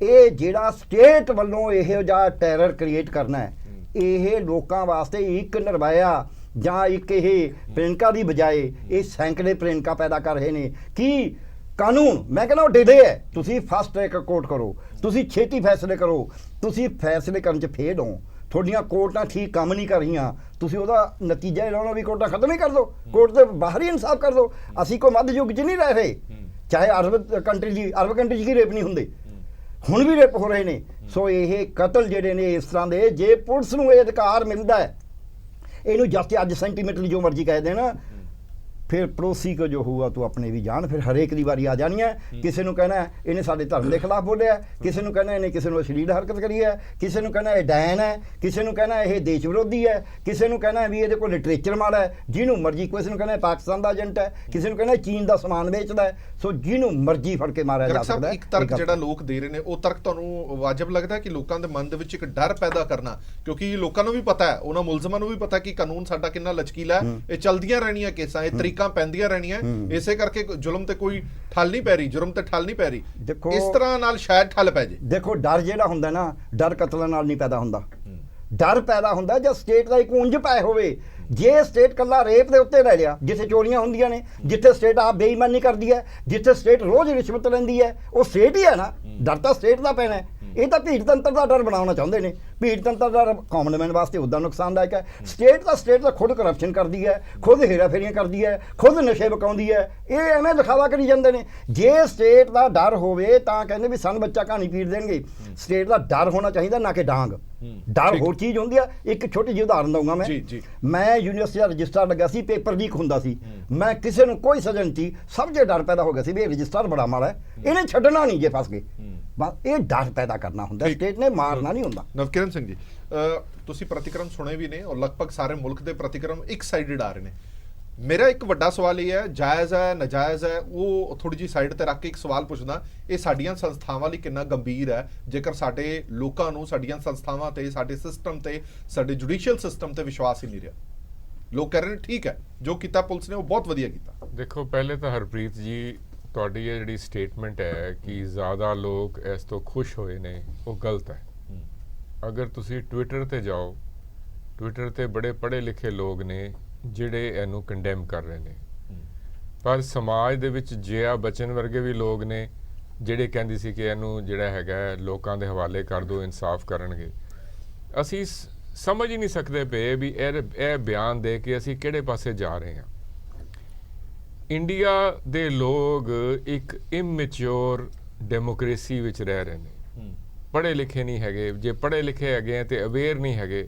ਇਹ ਜਿਹੜਾ ਸਟੇਟ ਵੱਲੋਂ ਇਹੋ ਜਿਹਾ ਟੈਰਰ ਕ੍ਰੀਏਟ ਕਰਨਾ ਹੈ, ਇਹ ਲੋਕਾਂ ਵਾਸਤੇ ਇੱਕ ਨਿਰਭਇਆ ਜਾਂ ਇੱਕ ਇਹ ਪ੍ਰਿੰਕਾ ਦੀ ਬਜਾਏ ਇਹ ਸੈਂਕੜੇ ਪ੍ਰਿੰਕਾ ਪੈਦਾ ਕਰ ਰਹੇ ਨੇ। ਕਿ ਕਾਨੂੰਨ ਮੈਂ ਕਹਿੰਦਾ ਉਹ ਡਿਲੇ ਹੈ। ਤੁਸੀਂ ਫਸਟ ਟਰੈਕ ਕੋਰਟ ਕਰੋ, ਤੁਸੀਂ ਛੇਤੀ ਫੈਸਲੇ ਕਰੋ, ਤੁਸੀਂ ਫੈਸਲੇ ਕਰਨ 'ਚ ਫੇਲ ਹੋ। ਤੁਹਾਡੀਆਂ ਕੋਰਟਾਂ ਠੀਕ ਕੰਮ ਨਹੀਂ ਕਰ ਰਹੀਆਂ, ਤੁਸੀਂ ਉਹਦਾ ਨਤੀਜਾ ਇਹ ਲਾਉਣਾ ਵੀ ਕੋਰਟਾਂ ਖਤਮ ਹੀ ਕਰ ਦਿਓ, ਕੋਰਟ ਦੇ ਬਾਹਰ ਹੀ ਇਨਸਾਫ ਕਰ ਦਿਓ। ਅਸੀਂ ਕੋਈ ਮੱਧ ਯੁੱਗ 'ਚ ਨਹੀਂ ਰਹਿ ਰਹੇ। ਚਾਹੇ ਅਰਬ ਕੰਟਰੀ 'ਚ ਹੀ ਰੇਪ ਨਹੀਂ ਹੁੰਦੇ, ਹੁਣ ਵੀ ਰੇਪ ਹੋ ਰਹੇ ਨੇ। ਸੋ ਇਹ ਕਤਲ ਜਿਹੜੇ ਨੇ ਇਸ ਤਰ੍ਹਾਂ ਦੇ, ਜੇ ਪੁਲਿਸ ਨੂੰ ਇਹ ਅਧਿਕਾਰ ਮਿਲਦਾ ਹੈ, ਇਹਨੂੰ ਜਸਟ ਅੱਜ ਸੈਂਟੀਮੀਟਰ ਜੋ ਮਰਜ਼ੀ ਕਹਿ ਦੇਣਾ, ਫਿਰ ਪੜੋਸੀ ਕੋ ਜੋ ਹੋਊਗਾ ਤੂੰ ਆਪਣੇ ਵੀ ਜਾਣ। ਫਿਰ ਹਰੇਕ ਦੀ ਵਾਰੀ ਆ ਜਾਣੀ ਹੈ। ਕਿਸੇ ਨੂੰ ਕਹਿਣਾ ਇਹਨੇ ਸਾਡੇ ਧਰਮ ਦੇ ਖਿਲਾਫ ਬੋਲਿਆ, ਕਿਸੇ ਨੂੰ ਕਹਿਣਾ ਇਹਨੇ ਕਿਸੇ ਨੂੰ ਅਸ਼ਲੀਲ ਹਰਕਤ ਕਰੀ ਹੈ, ਕਿਸੇ ਨੂੰ ਕਹਿਣਾ ਇਹ ਡੈਨ ਹੈ, ਕਿਸੇ ਨੂੰ ਕਹਿਣਾ ਇਹ ਦੇਸ਼ ਵਿਰੋਧੀ ਹੈ, ਕਿਸੇ ਨੂੰ ਕਹਿਣਾ ਵੀ ਇਹਦੇ ਕੋਲ ਲਿਟਰੇਚਰ ਮਾੜਾ ਹੈ, ਜਿਹਨੂੰ ਮਰਜ਼ੀ। ਕਿਸੇ ਨੂੰ ਕਹਿਣਾ ਪਾਕਿਸਤਾਨ ਦਾ ਏਜੰਟ ਹੈ, ਕਿਸੇ ਨੂੰ ਕਹਿਣਾ ਚੀਨ ਦਾ ਸਮਾਨ ਵੇਚਦਾ ਹੈ। ਸੋ ਜਿਹਨੂੰ ਮਰਜ਼ੀ ਫੜ ਕੇ ਮਾਰਿਆ ਜਾ ਸਕਦਾ ਹੈ। ਇੱਕ ਤਰਕ ਜਿਹੜਾ ਲੋਕ ਦੇ ਰਹੇ ਨੇ, ਉਹ ਤਰਕ ਤੁਹਾਨੂੰ ਵਾਜਬ ਲੱਗਦਾ ਕਿ ਲੋਕਾਂ ਦੇ ਮਨ ਦੇ ਵਿੱਚ ਇੱਕ ਡਰ ਪੈਦਾ ਕਰਨਾ? ਕਿਉਂਕਿ ਲੋਕਾਂ ਨੂੰ ਵੀ ਪਤਾ ਹੈ, ਉਹਨਾਂ ਮੁਲਜ਼ਮਾਂ ਨੂੰ ਵੀ ਪਤਾ ਕਿ ਕਾਨੂੰਨ ਸਾਡਾ ਕਿੰਨਾ ਲਚਕੀਲਾ ਹੈ, ਇਹ ਚਲਦੀਆਂ ਰਹਿਣੀਆਂ ਕੇਸਾਂ, ਇਹ ਤਰੀਕਾਂ ਪੈਂਦੀਆਂ ਰਹਿਣੀਆਂ। ਇਸੇ ਕਰਕੇ ਜ਼ੁਲਮ ਤੇ ਕੋਈ ਠੱਲ ਨਹੀਂ ਪੈ ਰਹੀ, ਜੁਰਮ ਤੇ ਠੱਲ ਨਹੀਂ ਪੈ ਰਹੀ। ਇਸ ਤਰ੍ਹਾਂ ਨਾਲ ਸ਼ਾਇਦ ਠੱਲ ਪੈ ਜੇ। ਦੇਖੋ ਡਰ ਜਿਹੜਾ ਹੁੰਦਾ ਨਾ, ਡਰ ਕਤਲਾਂ ਨਾਲ ਨਹੀਂ ਪੈਦਾ ਹੁੰਦਾ। ਡਰ ਪੈਦਾ ਹੁੰਦਾ ਜਦ ਸਟੇਟ ਦਾ ਇੱਕ ਉਂਝ ਪੈ ਹੋਵੇ। ਜੇ ਸਟੇਟ ਕੱਲਾ ਰੇਪ ਦੇ ਉੱਤੇ ਰਹਿ ਲਿਆ, ਜਿੱਥੇ ਚੋਰੀਆਂ ਹੁੰਦੀਆਂ ਨੇ, ਜਿੱਥੇ ਸਟੇਟ ਆਪ ਬੇਈਮਾਨੀ ਕਰਦੀ ਹੈ, ਜਿੱਥੇ ਸਟੇਟ ਰੋਜ਼ ਰਿਸ਼ਵਤ ਲੈਂਦੀ ਹੈ, ਉਹ ਸਟੇਟ ਹੀ ਹੈ ਨਾ। ਡਰ ਤਾਂ ਸਟੇਟ ਦਾ ਪੈਣਾ ਹੈ। ਇਹ ਤਾਂ ਭੀੜ ਤੰਤਰ ਦਾ ਡਰ ਬਣਾਉਣਾ ਚਾਹੁੰਦੇ ਨੇ। ਭੀੜ ਤੰਤਰ ਦਾ ਕਾਮਨ ਮੈਨ ਵਾਸਤੇ ਉੱਦਾਂ ਨੁਕਸਾਨਦਾਇਕ ਹੈ। ਸਟੇਟ ਦਾ ਖੁਦ ਕਰਪਸ਼ਨ ਕਰਦੀ ਹੈ, ਖੁਦ ਹੇਰਾਫੇਰੀਆਂ ਕਰਦੀ ਹੈ, ਖੁਦ ਨਸ਼ੇ ਵਿਕਾਉਂਦੀ ਹੈ। ਇਹ ਐਵੇਂ ਦਿਖਾਵਾ ਕਰੀ ਜਾਂਦੇ ਨੇ। ਜੇ ਸਟੇਟ ਦਾ ਡਰ ਹੋਵੇ ਤਾਂ ਕਹਿੰਦੇ ਵੀ ਸਾਨੂੰ ਬੱਚਾ ਕਹਾਣੀ ਪੀੜ ਦੇਣਗੇ। ਸਟੇਟ ਦਾ ਡਰ ਹੋਣਾ ਚਾਹੀਦਾ, ਨਾ ਕਿ ਡਾਂਗ। ਡਰ ਹੋਰ ਚੀਜ਼ ਹੁੰਦੀ ਆ। ਇੱਕ ਛੋਟੀ ਜਿਹੀ ਉਦਾਹਰਨ ਦਊਂਗਾ ਮੈਂ ਯੂਨੀਵਰਸਿਟੀ ਦਾ ਰਜਿਸਟਰ ਲੱਗਾ ਸੀ, ਪੇਪਰ ਲੀਕ ਹੁੰਦਾ ਸੀ। ਮੈਂ ਕਿਸੇ ਨੂੰ ਕੋਈ ਸਜ਼ਾ ਨਹੀਂ ਸੀ, ਸਭ ਜੇ ਡਰ ਪੈਦਾ ਹੋ ਗਿਆ ਸੀ ਵੀ ਇਹ ਰਜਿਸਟਰ ਬੜਾ ਮਾੜਾ ਹੈ, ਇਹਨੇ ਛੱਡਣਾ ਨਹੀਂ ਜੇ ਫਸ ਗਏ। ਬਸ ਇਹ ਡਰ ਪੈਦਾ ਕਰਨਾ ਹੁੰਦਾ, ਸਟੇਟ ਨੇ ਮਾਰਨਾ ਨਹੀਂ ਹੁੰਦਾ। ਨਵਕਿਰਨ ਸਿੰਘ ਜੀ, ਤੁਸੀਂ ਪ੍ਰਤੀਕਰਮ ਸੁਣੇ ਵੀ ਨੇ ਔਰ ਲਗਭਗ ਸਾਰੇ ਮੁਲਕ ਦੇ ਪ੍ਰਤੀਕਰਮ ਇੱਕ ਸਾਈਡਡ ਆ ਰਹੇ ਨੇ। ਮੇਰਾ ਇੱਕ ਵੱਡਾ ਸਵਾਲ ਇਹ ਹੈ, ਜਾਇਜ਼ ਹੈ ਨਾਜਾਇਜ਼ ਹੈ, ਉਹ ਥੋੜੀ ਜਿਹੀ ਸਾਈਡ ਤੇ ਰੱਖ ਕੇ ਇੱਕ ਸਵਾਲ ਪੁੱਛਦਾ, ਇਹ ਸਾਡੀਆਂ ਸੰਸਥਾਵਾਂ ਲਈ ਕਿੰਨਾ ਗੰਭੀਰ ਹੈ ਜੇਕਰ ਸਾਡੇ ਲੋਕਾਂ ਨੂੰ ਸਾਡੀਆਂ ਸੰਸਥਾਵਾਂ ਤੇ, ਸਾਡੇ ਸਿਸਟਮ ਤੇ, ਸਾਡੇ ਜੁਡੀਸ਼ੀਅਲ ਸਿਸਟਮ ਤੇ ਵਿਸ਼ਵਾਸ ਹੀ ਨਹੀਂ ਰਿਹਾ। ਲੋਕ ਕਹਿ ਰਹੇ ਨੇ ਠੀਕ ਹੈ ਜੋ ਕੀਤਾ ਪੁਲਿਸ ਨੇ ਉਹ ਬਹੁਤ ਵਧੀਆ ਕੀਤਾ। ਦੇਖੋ ਪਹਿਲੇ ਤਾਂ ਹਰਪ੍ਰੀਤ ਜੀ, ਤੁਹਾਡੀ ਇਹ ਜਿਹੜੀ ਸਟੇਟਮੈਂਟ ਹੈ ਕਿ ਜ਼ਿਆਦਾ ਲੋਕ ਇਸ ਤੋਂ ਖੁਸ਼ ਹੋਏ ਨੇ, ਉਹ ਗਲਤ ਹੈ। ਅਗਰ ਤੁਸੀਂ ਟਵਿੱਟਰ ਤੇ ਜਾਓ, ਟਵਿੱਟਰ ਤੇ ਬੜੇ ਪੜ੍ਹੇ ਲਿਖੇ ਲੋਕ ਨੇ ਜਿਹੜੇ ਇਹਨੂੰ ਕੰਡੈਮ ਕਰ ਰਹੇ ਨੇ, ਪਰ ਸਮਾਜ ਦੇ ਵਿੱਚ ਜਯਾ ਬਚਨ ਵਰਗੇ ਵੀ ਲੋਕ ਨੇ ਜਿਹੜੇ ਕਹਿੰਦੇ ਸੀ ਕਿ ਇਹਨੂੰ ਜਿਹੜਾ ਹੈਗਾ ਲੋਕਾਂ ਦੇ ਹਵਾਲੇ ਕਰ ਦਿਓ, ਇਨਸਾਫ ਕਰਨਗੇ। ਅਸੀਂ ਸਮਝ ਹੀ ਨਹੀਂ ਸਕਦੇ ਪਏ ਵੀ ਇਹ ਬਿਆਨ ਦੇ ਕੇ ਅਸੀਂ ਕਿਹੜੇ ਪਾਸੇ ਜਾ ਰਹੇ ਹਾਂ। ਇੰਡੀਆ ਦੇ ਲੋਕ ਇੱਕ ਇਮੈਚੁਰ ਡੈਮੋਕ੍ਰੇਸੀ ਵਿੱਚ ਰਹਿ ਰਹੇ ਨੇ, ਪੜ੍ਹੇ ਲਿਖੇ ਨਹੀਂ ਹੈਗੇ। ਜੇ ਪੜ੍ਹੇ ਲਿਖੇ ਹੈਗੇ ਤੇ ਅਵੇਅਰ ਨਹੀਂ ਹੈਗੇ।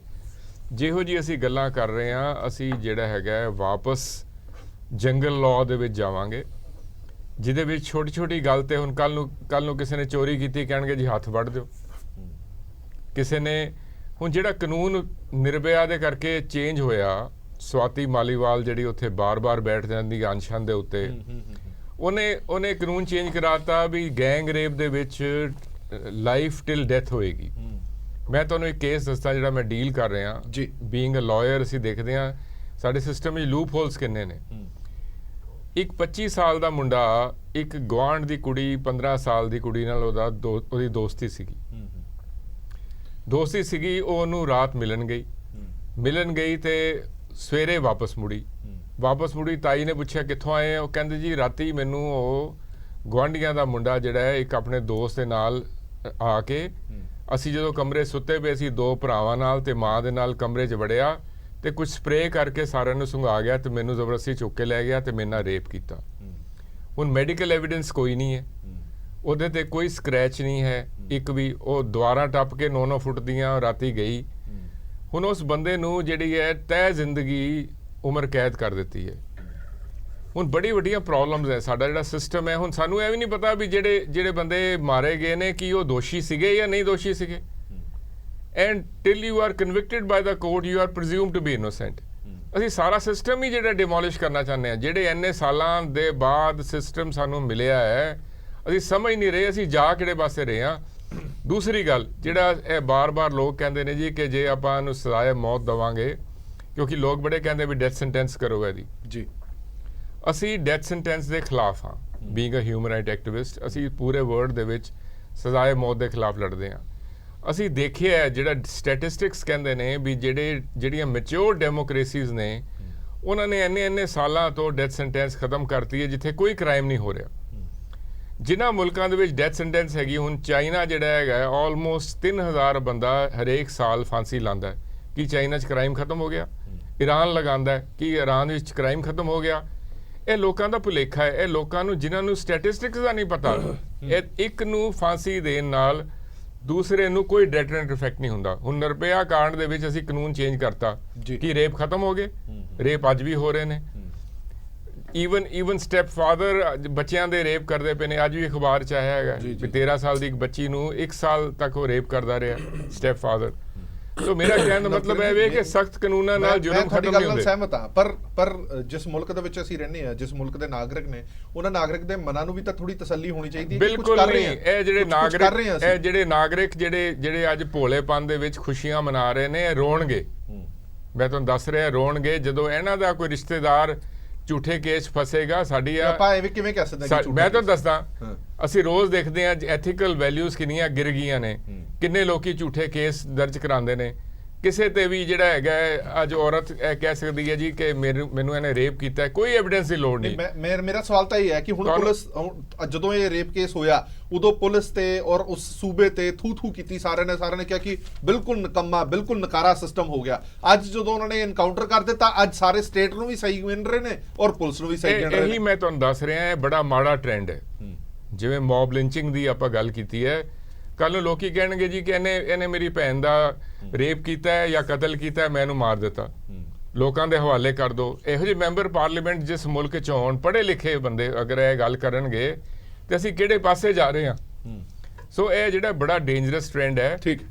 ਜਿਹੋ ਜੀ ਅਸੀਂ ਗੱਲਾਂ ਕਰ ਰਹੇ ਹਾਂ, ਅਸੀਂ ਜਿਹੜਾ ਹੈਗਾ ਵਾਪਸ ਜੰਗਲ ਲਾਅ ਦੇ ਵਿੱਚ ਜਾਵਾਂਗੇ, ਜਿਹਦੇ ਵਿੱਚ ਛੋਟੀ ਛੋਟੀ ਗੱਲ ਤੇ ਹੁਣ ਕੱਲ ਨੂੰ ਕਿਸੇ ਨੇ ਚੋਰੀ ਕੀਤੀ ਕਹਿਣਗੇ ਜੀ ਹੱਥ ਵੱਢ ਦਿਓ। ਕਿਸੇ ਨੇ ਹੁਣ ਜਿਹੜਾ ਕਾਨੂੰਨ ਨਿਰਭਇਆ ਦੇ ਕਰਕੇ ਚੇਂਜ ਹੋਇਆ, ਸਵਾਤੀ ਮਾਲੀਵਾਲ ਜਿਹੜੀ ਉੱਥੇ ਬਾਰ-ਬਾਰ ਬੈਠ ਜਾਂਦੀ ਅਨਸ਼ਨ ਦੇ ਉੱਤੇ, ਉਹਨੇ ਕਾਨੂੰਨ ਚੇਂਜ ਕਰਾਤਾ ਵੀ ਗੈਂਗ ਰੇਪ ਦੇ ਵਿੱਚ ਲਾਈਫ ਟਿਲ ਡੈਥ ਹੋਏਗੀ। ਮੈਂ ਤੁਹਾਨੂੰ ਇੱਕ ਕੇਸ ਦੱਸਦਾ ਜਿਹੜਾ ਮੈਂ ਡੀਲ ਕਰ ਰਿਹਾ ਜੀ। ਬੀਇੰਗ ਅ ਲਾਇਰ ਅਸੀਂ ਦੇਖਦੇ ਹਾਂ ਸਾਡੇ ਸਿਸਟਮ ਵਿੱਚ ਲੂਪ ਹੋਲਸ ਕਿੰਨੇ ਨੇ। ਇੱਕ 25 ਸਾਲ ਦਾ ਮੁੰਡਾ ਇੱਕ ਗੁਆਂਢ ਦੀ ਕੁੜੀ 15 ਸਾਲ ਦੀ ਕੁੜੀ ਨਾਲ ਉਹਦੀ ਦੋਸਤੀ ਸੀਗੀ। ਉਹ ਉਹਨੂੰ ਰਾਤ ਮਿਲਣ ਗਈ ਤੇ ਸਵੇਰੇ ਵਾਪਸ ਮੁੜੀ। ਤਾਈ ਨੇ ਪੁੱਛਿਆ ਕਿੱਥੋਂ ਆਏ? ਉਹ ਕਹਿੰਦੇ ਜੀ ਰਾਤੀ ਮੈਨੂੰ ਉਹ ਗੁਆਂਢੀਆਂ ਦਾ ਮੁੰਡਾ ਜਿਹੜਾ ਹੈ ਇੱਕ ਆਪਣੇ ਦੋਸਤ ਦੇ ਨਾਲ ਆ ਕੇ, ਅਸੀਂ ਜਦੋਂ ਕਮਰੇ ਸੁੱਤੇ ਪਏ ਸੀ 2 ਭਰਾਵਾਂ ਨਾਲ ਤੇ ਮਾਂ ਦੇ ਨਾਲ ਕਮਰੇ 'ਚ ਵੜਿਆ ਤੇ ਕੁਝ ਸਪਰੇਅ ਕਰਕੇ ਸਾਰਿਆਂ ਨੂੰ ਸੁੰਘਾ ਗਿਆ ਤੇ ਮੈਨੂੰ ਜ਼ਬਰਦਸਤੀ ਚੁੱਕ ਕੇ ਲੈ ਗਿਆ ਤੇ ਮੇਰੇ ਨਾਲ ਰੇਪ ਕੀਤਾ। ਹੁਣ ਮੈਡੀਕਲ ਐਵੀਡੈਂਸ ਕੋਈ ਨਹੀਂ ਹੈ, ਉਹਦੇ ਤੇ ਕੋਈ ਸਕ੍ਰੈਚ ਨਹੀਂ ਹੈ ਇੱਕ ਵੀ। ਉਹ ਦੁਆਰਾ ਟੱਪ ਕੇ 9 ਫੁੱਟ ਦੀਆਂ ਰਾਤੀ ਗਈ। ਹੁਣ ਉਸ ਬੰਦੇ ਨੂੰ ਜਿਹੜੀ ਹੈ ਤੈਅ ਜ਼ਿੰਦਗੀ ਉਮਰ ਕੈਦ ਕਰ ਦਿੱਤੀ ਹੈ। ਹੁਣ ਬੜੀ ਵੱਡੀਆਂ ਪ੍ਰੋਬਲਮਸ ਹੈ ਸਾਡਾ ਜਿਹੜਾ ਸਿਸਟਮ ਹੈ। ਹੁਣ ਸਾਨੂੰ ਇਹ ਵੀ ਨਹੀਂ ਪਤਾ ਵੀ ਜਿਹੜੇ ਬੰਦੇ ਮਾਰੇ ਗਏ ਨੇ ਕੀ ਉਹ ਦੋਸ਼ੀ ਸੀਗੇ ਜਾਂ ਨਹੀਂ ਦੋਸ਼ੀ ਸੀਗੇ। And till you are convicted by the court you are presumed to be innocent. ਅਸੀਂ ਸਾਰਾ ਸਿਸਟਮ ਹੀ ਜਿਹੜਾ ਡਿਮੋਲਿਸ਼ ਕਰਨਾ ਚਾਹੁੰਦੇ ਹਾਂ। ਜਿਹੜੇ ਇੰਨੇ ਸਾਲਾਂ ਦੇ ਬਾਅਦ ਸਿਸਟਮ ਸਾਨੂੰ ਮਿਲਿਆ ਹੈ, ਅਸੀਂ ਸਮਝ ਨਹੀਂ ਰਹੇ ਅਸੀਂ ਜਾ ਕਿਹੜੇ ਪਾਸੇ ਰਹੇ ਹਾਂ। ਦੂਸਰੀ ਗੱਲ, ਜਿਹੜਾ ਇਹ ਬਾਰ-ਬਾਰ ਲੋਕ ਕਹਿੰਦੇ ਨੇ ਜੀ ਕਿ ਜੇ ਆਪਾਂ ਇਹਨੂੰ ਸਜ਼ਾਏ ਮੌਤ ਦੇਵਾਂਗੇ, ਕਿਉਂਕਿ ਲੋਕ ਬੜੇ ਕਹਿੰਦੇ ਵੀ ਡੈਥ ਸੈਂਟੈਂਸ ਕਰੋ ਇਹਦੀ ਜੀ। ਅਸੀਂ ਡੈਥ ਸੈਂਟੈਂਸ ਦੇ ਖਿਲਾਫ ਹਾਂ। Being a human right activist, ਅਸੀਂ ਪੂਰੇ ਵਰਲਡ ਦੇ ਵਿੱਚ ਸਜ਼ਾਏ ਮੌਤ ਦੇ ਖਿਲਾਫ ਲੜਦੇ ਹਾਂ। ਅਸੀਂ ਦੇਖਿਆ ਜਿਹੜਾ ਸਟੈਟਿਸਟਿਕਸ ਕਹਿੰਦੇ ਨੇ ਵੀ ਜਿਹੜੀਆਂ ਮੈਚਿਓਰ ਡੈਮੋਕ੍ਰੇਸੀਜ਼ ਨੇ ਉਹਨਾਂ ਨੇ ਇੰਨੇ ਸਾਲਾਂ ਤੋਂ ਡੈਥ ਸੈਂਟੈਂਸ ਖਤਮ ਕਰਤੀ ਹੈ ਜਿੱਥੇ ਕੋਈ ਕ੍ਰਾਈਮ ਨਹੀਂ ਹੋ ਰਿਹਾ। ਜਿਨ੍ਹਾਂ ਮੁਲਕਾਂ ਦੇ ਵਿੱਚ ਡੈਥ ਸੈਂਟੈਂਸ ਹੈਗੀ, ਹੁਣ ਚਾਈਨਾ ਜਿਹੜਾ ਹੈਗਾ ਆਲਮੋਸਟ 3000 ਬੰਦਾ ਹਰੇਕ ਸਾਲ ਫਾਂਸੀ ਲਾਉਂਦਾ ਹੈ। ਕੀ ਚਾਈਨਾ 'ਚ ਕ੍ਰਾਈਮ ਖਤਮ ਹੋ ਗਿਆ? ਈਰਾਨ ਲਗਾਉਂਦਾ ਹੈ, ਕੀ ਈਰਾਨ ਵਿੱਚ ਕ੍ਰਾਈਮ ਖਤਮ ਹੋ ਗਿਆ? ਇਹ ਲੋਕਾਂ ਦਾ ਭੁਲੇਖਾ ਹੈ। ਇਹ ਲੋਕਾਂ ਨੂੰ ਜਿਨ੍ਹਾਂ ਨੂੰ ਸਟੈਟਿਸਟਿਕਸ ਦਾ ਨਹੀਂ ਪਤਾ, ਇਹ ਇੱਕ ਨੂੰ ਫਾਂਸੀ ਦੇਣ ਨਾਲ ਦੂਸਰੇ ਨੂੰ ਕੋਈ ਡੈਟਰੈਂਟ ਇਫੈਕਟ ਨਹੀਂ ਹੁੰਦਾ। ਹੁਣ ਨਿਰਭਇਆ ਕਾਂਡ ਦੇ ਵਿੱਚ ਅਸੀਂ ਕਾਨੂੰਨ ਚੇਂਜ ਕਰਤਾ ਕਿ ਰੇਪ ਖਤਮ ਹੋ ਗਏ, ਰੇਪ ਅੱਜ ਵੀ ਹੋ ਰਹੇ ਨੇ। ਈਵਨ ਸਟੈਪ ਫਾਦਰ ਬੱਚਿਆਂ ਦੇ ਰੇਪ ਕਰਦੇ ਪਏ ਨੇ। ਅੱਜ ਵੀ ਅਖਬਾਰ 'ਚ ਆਇਆ ਹੈਗਾ ਵੀ 13 ਸਾਲ ਦੀ ਇੱਕ ਬੱਚੀ ਨੂੰ 1 ਸਾਲ ਤੱਕ ਉਹ ਰੇਪ ਕਰਦਾ ਰਿਹਾ ਸਟੈਪ ਫਾਦਰ। ਸੋ ਮੇਰਾ ਕਹਿਣ ਦਾ ਮਤਲਬ ਇਹ ਵੇ ਕਿ ਸਖਤ ਕਾਨੂੰਨਾਂ ਨਾਲ ਜੁਰਮ ਖਤਮ ਨਹੀਂ ਹੁੰਦੇ। ਸਹਿਮਤ ਹਾਂ, ਪਰ ਜਿਸ ਮੁਲਕ ਦੇ ਵਿੱਚ ਅਸੀਂ ਰਹਿੰਦੇ ਹਾਂ, ਜਿਸ ਮੁਲਕ ਦੇ ਨਾਗਰਿਕ ਨੇ, ਉਹਨਾਂ ਨਾਗਰਿਕ ਦੇ ਮਨਾਂ ਨੂੰ ਵੀ ਤਾਂ ਥੋੜੀ ਤਸੱਲੀ ਹੋਣੀ ਚਾਹੀਦੀ ਹੈ। ਬਿਲਕੁਲ ਨਹੀਂ। ਇਹ ਜਿਹੜੇ ਨਾਗਰਿਕ ਜਿਹੜੇ ਅੱਜ ਭੋਲੇਪਨ ਦੇ ਵਿੱਚ ਖੁਸ਼ੀਆਂ ਮਨਾ ਰਹੇ ਨੇ, ਇਹ ਰੋਣਗੇ। ਮੈਂ ਤੁਹਾਨੂੰ ਦੱਸ ਰਿਹਾ, ਰੋਣਗੇ ਜਦੋਂ ਇਹਨਾਂ ਦਾ ਕੋਈ ਰਿਸ਼ਤੇਦਾਰ ਝੂਠੇ ਕੇਸ ਫਸੇਗਾ। ਸਾਡੀ ਆਪਾਂ ਐਵੇਂ ਕਿਵੇਂ ਕਹਿ ਸਕਦੇ ਹਾਂ? ਮੈਂ ਤੁਹਾਨੂੰ ਦੱਸਦਾ, ਅਸੀਂ ਰੋਜ਼ ਦੇਖਦੇ ਹਾਂ ਐਥੀਕਲ ਵੈਲਿਊਜ਼ ਕਿੰਨੀਆਂ ਗਿਰ ਗਈਆਂ ਨੇ, ਕਿੰਨੇ ਲੋਕੀ ਝੂਠੇ ਕੇਸ ਦਰਜ ਕਰਾਉਂਦੇ ਨੇ। ਕਿਸੇ ਤੇ ਵੀ ਜਿਹੜਾ ਹੈਗਾ ਅੱਜ ਔਰਤ ਇਹ ਕਹਿ ਸਕਦੀ ਹੈ ਜੀ ਕਿ ਮੈਨੂੰ ਇਹਨੇ ਰੇਪ ਕੀਤਾ, ਕੋਈ ਐਵੀਡੈਂਸ ਦੀ ਲੋੜ ਨਹੀਂ। ਮੇਰਾ ਸਵਾਲ ਤਾਂ ਇਹ ਹੈ ਕਿ ਹੁਣ ਪੁਲਿਸ, ਜਦੋਂ ਇਹ ਰੇਪ ਕੇਸ ਹੋਇਆ ਉਦੋਂ ਪੁਲਿਸ ਤੇ ਔਰ ਉਸ ਸੂਬੇ ਤੇ ਥੂ ਕੀਤੀ ਸਾਰਿਆਂ ਨੇ ਕਿਹਾ ਕਿ ਬਿਲਕੁਲ ਨਿਕੰਮਾ, ਬਿਲਕੁਲ ਨਕਾਰਾ ਸਿਸਟਮ ਹੋ ਗਿਆ। ਅੱਜ ਜਦੋਂ ਉਹਨਾਂ ਨੇ ਐਨਕਾਊਂਟਰ ਕਰ ਦਿੱਤਾ, ਅੱਜ ਸਾਰੇ ਸਟੇਟ ਨੂੰ ਵੀ ਸਹੀ ਗਿਣ ਰਹੇ ਨੇ ਔਰ ਪੁਲਿਸ ਨੂੰ ਵੀ ਸਹੀ ਗਿਣ ਰਹੇ ਨੇ। ਇਹੀ ਮੈਂ ਤੁਹਾਨੂੰ ਦੱਸ ਰਿਹਾ, ਇਹ ਬੜਾ ਮਾੜਾ ਟ੍ਰੈਂਡ ਹੈ। ਜਿਵੇਂ ਮੌਬ ਲਿੰਚਿੰਗ ਦੀ ਆਪਾਂ ਗੱਲ ਕੀਤੀ ਹੈ, ਕੱਲ ਨੂੰ ਲੋਕੀ ਕਹਿਣਗੇ ਜੀ ਕਿ ਇਹਨੇ ਮੇਰੀ ਭੈਣ ਦਾ ਰੇਪ ਕੀਤਾ ਹੈ ਜਾਂ ਕਤਲ ਕੀਤਾ ਹੈ, ਮੈਂ ਇਹਨੂੰ ਮਾਰ ਦਿੱਤਾ। ਲੋਕਾਂ ਦੇ ਹਵਾਲੇ ਕਰ ਦਿਓ। ਇਹੋ ਜਿਹੇ ਮੈਂਬਰ ਪਾਰਲੀਮੈਂਟ ਜਿਸ ਮੁਲਕ 'ਚ ਹੋਣ, ਪੜ੍ਹੇ ਲਿਖੇ ਬੰਦੇ ਅਗਰ ਇਹ ਗੱਲ ਕਰਨਗੇ ਤੇ ਅਸੀਂ ਕਿਹੜੇ ਪਾਸੇ ਜਾ ਰਹੇ ਹਾਂ? ਸੋ ਇਹ ਜਿਹੜਾ ਬੜਾ ਡੇਂਜਰਸ ਟ੍ਰੈਂਡ ਹੈ, ਠੀਕ,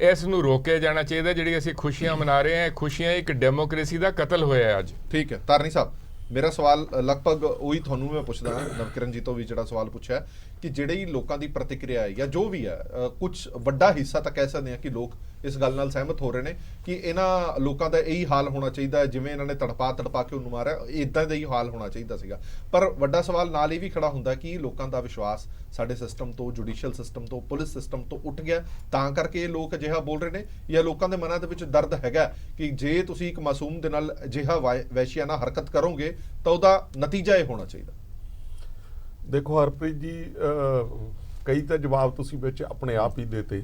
ਇਸ ਨੂੰ ਰੋਕਿਆ ਜਾਣਾ ਚਾਹੀਦਾ। ਜਿਹੜੀ ਅਸੀਂ ਖੁਸ਼ੀਆਂ ਮਨਾ ਰਹੇ ਹਾਂ, ਖੁਸ਼ੀਆਂ ਇੱਕ ਡੈਮੋਕ੍ਰੇਸੀ ਦਾ ਕਤਲ ਹੋਇਆ ਅੱਜ। ਠੀਕ ਹੈ ਤਾਰਨੀ ਸਾਹਿਬ, ਮੇਰਾ ਸਵਾਲ ਲਗਭਗ ਉਹੀ ਤੁਹਾਨੂੰ ਮੈਂ ਪੁੱਛਦਾ ਹਾਂ, ਨਵਕਿਰਨ ਜੀ ਤੋਂ ਵੀ ਜਿਹੜਾ ਸਵਾਲ ਪੁੱਛਿਆ ਕਿ ਜਿਹੜੀ ਲੋਕਾਂ ਦੀ ਪ੍ਰਤੀਕਿਰਿਆ ਹੈ ਜਾਂ ਜੋ ਵੀ ਹੈ, ਕੁਝ ਵੱਡਾ ਹਿੱਸਾ ਤਾਂ ਕਹਿ ਸਕਦੇ ਹਾਂ ਕਿ ਲੋਕ ਇਸ ਗੱਲ ਨਾਲ ਸਹਿਮਤ ਹੋ ਰਹੇ ਨੇ ਕਿ ਇਹਨਾਂ ਲੋਕਾਂ ਦਾ ਇਹੀ ਹਾਲ ਹੋਣਾ ਚਾਹੀਦਾ ਹੈ, ਜਿਵੇਂ ਇਹਨਾਂ ਨੇ ਤੜਪਾ ਕੇ ਉਹਨੂੰ ਮਾਰਿਆ, ਇਦਾਂ ਦਾ ਹੀ ਹਾਲ ਹੋਣਾ ਚਾਹੀਦਾ ਸੀਗਾ। ਪਰ ਵੱਡਾ ਸਵਾਲ ਨਾਲ ਇਹ ਵੀ ਖੜਾ ਹੁੰਦਾ ਕਿ ਲੋਕਾਂ ਦਾ ਵਿਸ਼ਵਾਸ ਸਾਡੇ ਸਿਸਟਮ ਤੋਂ, ਜੁਡੀਸ਼ੀਅਲ ਸਿਸਟਮ ਤੋਂ, ਪੁਲਿਸ ਸਿਸਟਮ ਤੋਂ ਉੱਠ ਗਿਆ, ਤਾਂ ਕਰਕੇ ਇਹ ਲੋਕ ਅਜਿਹਾ ਬੋਲ ਰਹੇ ਨੇ, ਜਾਂ ਲੋਕਾਂ ਦੇ ਮਨਾਂ ਦੇ ਵਿੱਚ ਦਰਦ ਹੈਗਾ ਕਿ ਜੇ ਤੁਸੀਂ ਇੱਕ ਮਾਸੂਮ ਦੇ ਨਾਲ ਅਜਿਹਾ ਵਹਿਸ਼ੀਆਨਾ ਹਰਕਤ ਕਰੋਗੇ ਤਾਂ ਉਹਦਾ ਨਤੀਜਾ ਇਹ ਹੋਣਾ ਚਾਹੀਦਾ। ਦੇਖੋ ਹਰਪ੍ਰੀਤ ਜੀ, ਕਈ ਤਾਂ ਜਵਾਬ ਤੁਸੀਂ ਵਿੱਚ ਆਪਣੇ ਆਪ ਹੀ ਦੇਤੇ।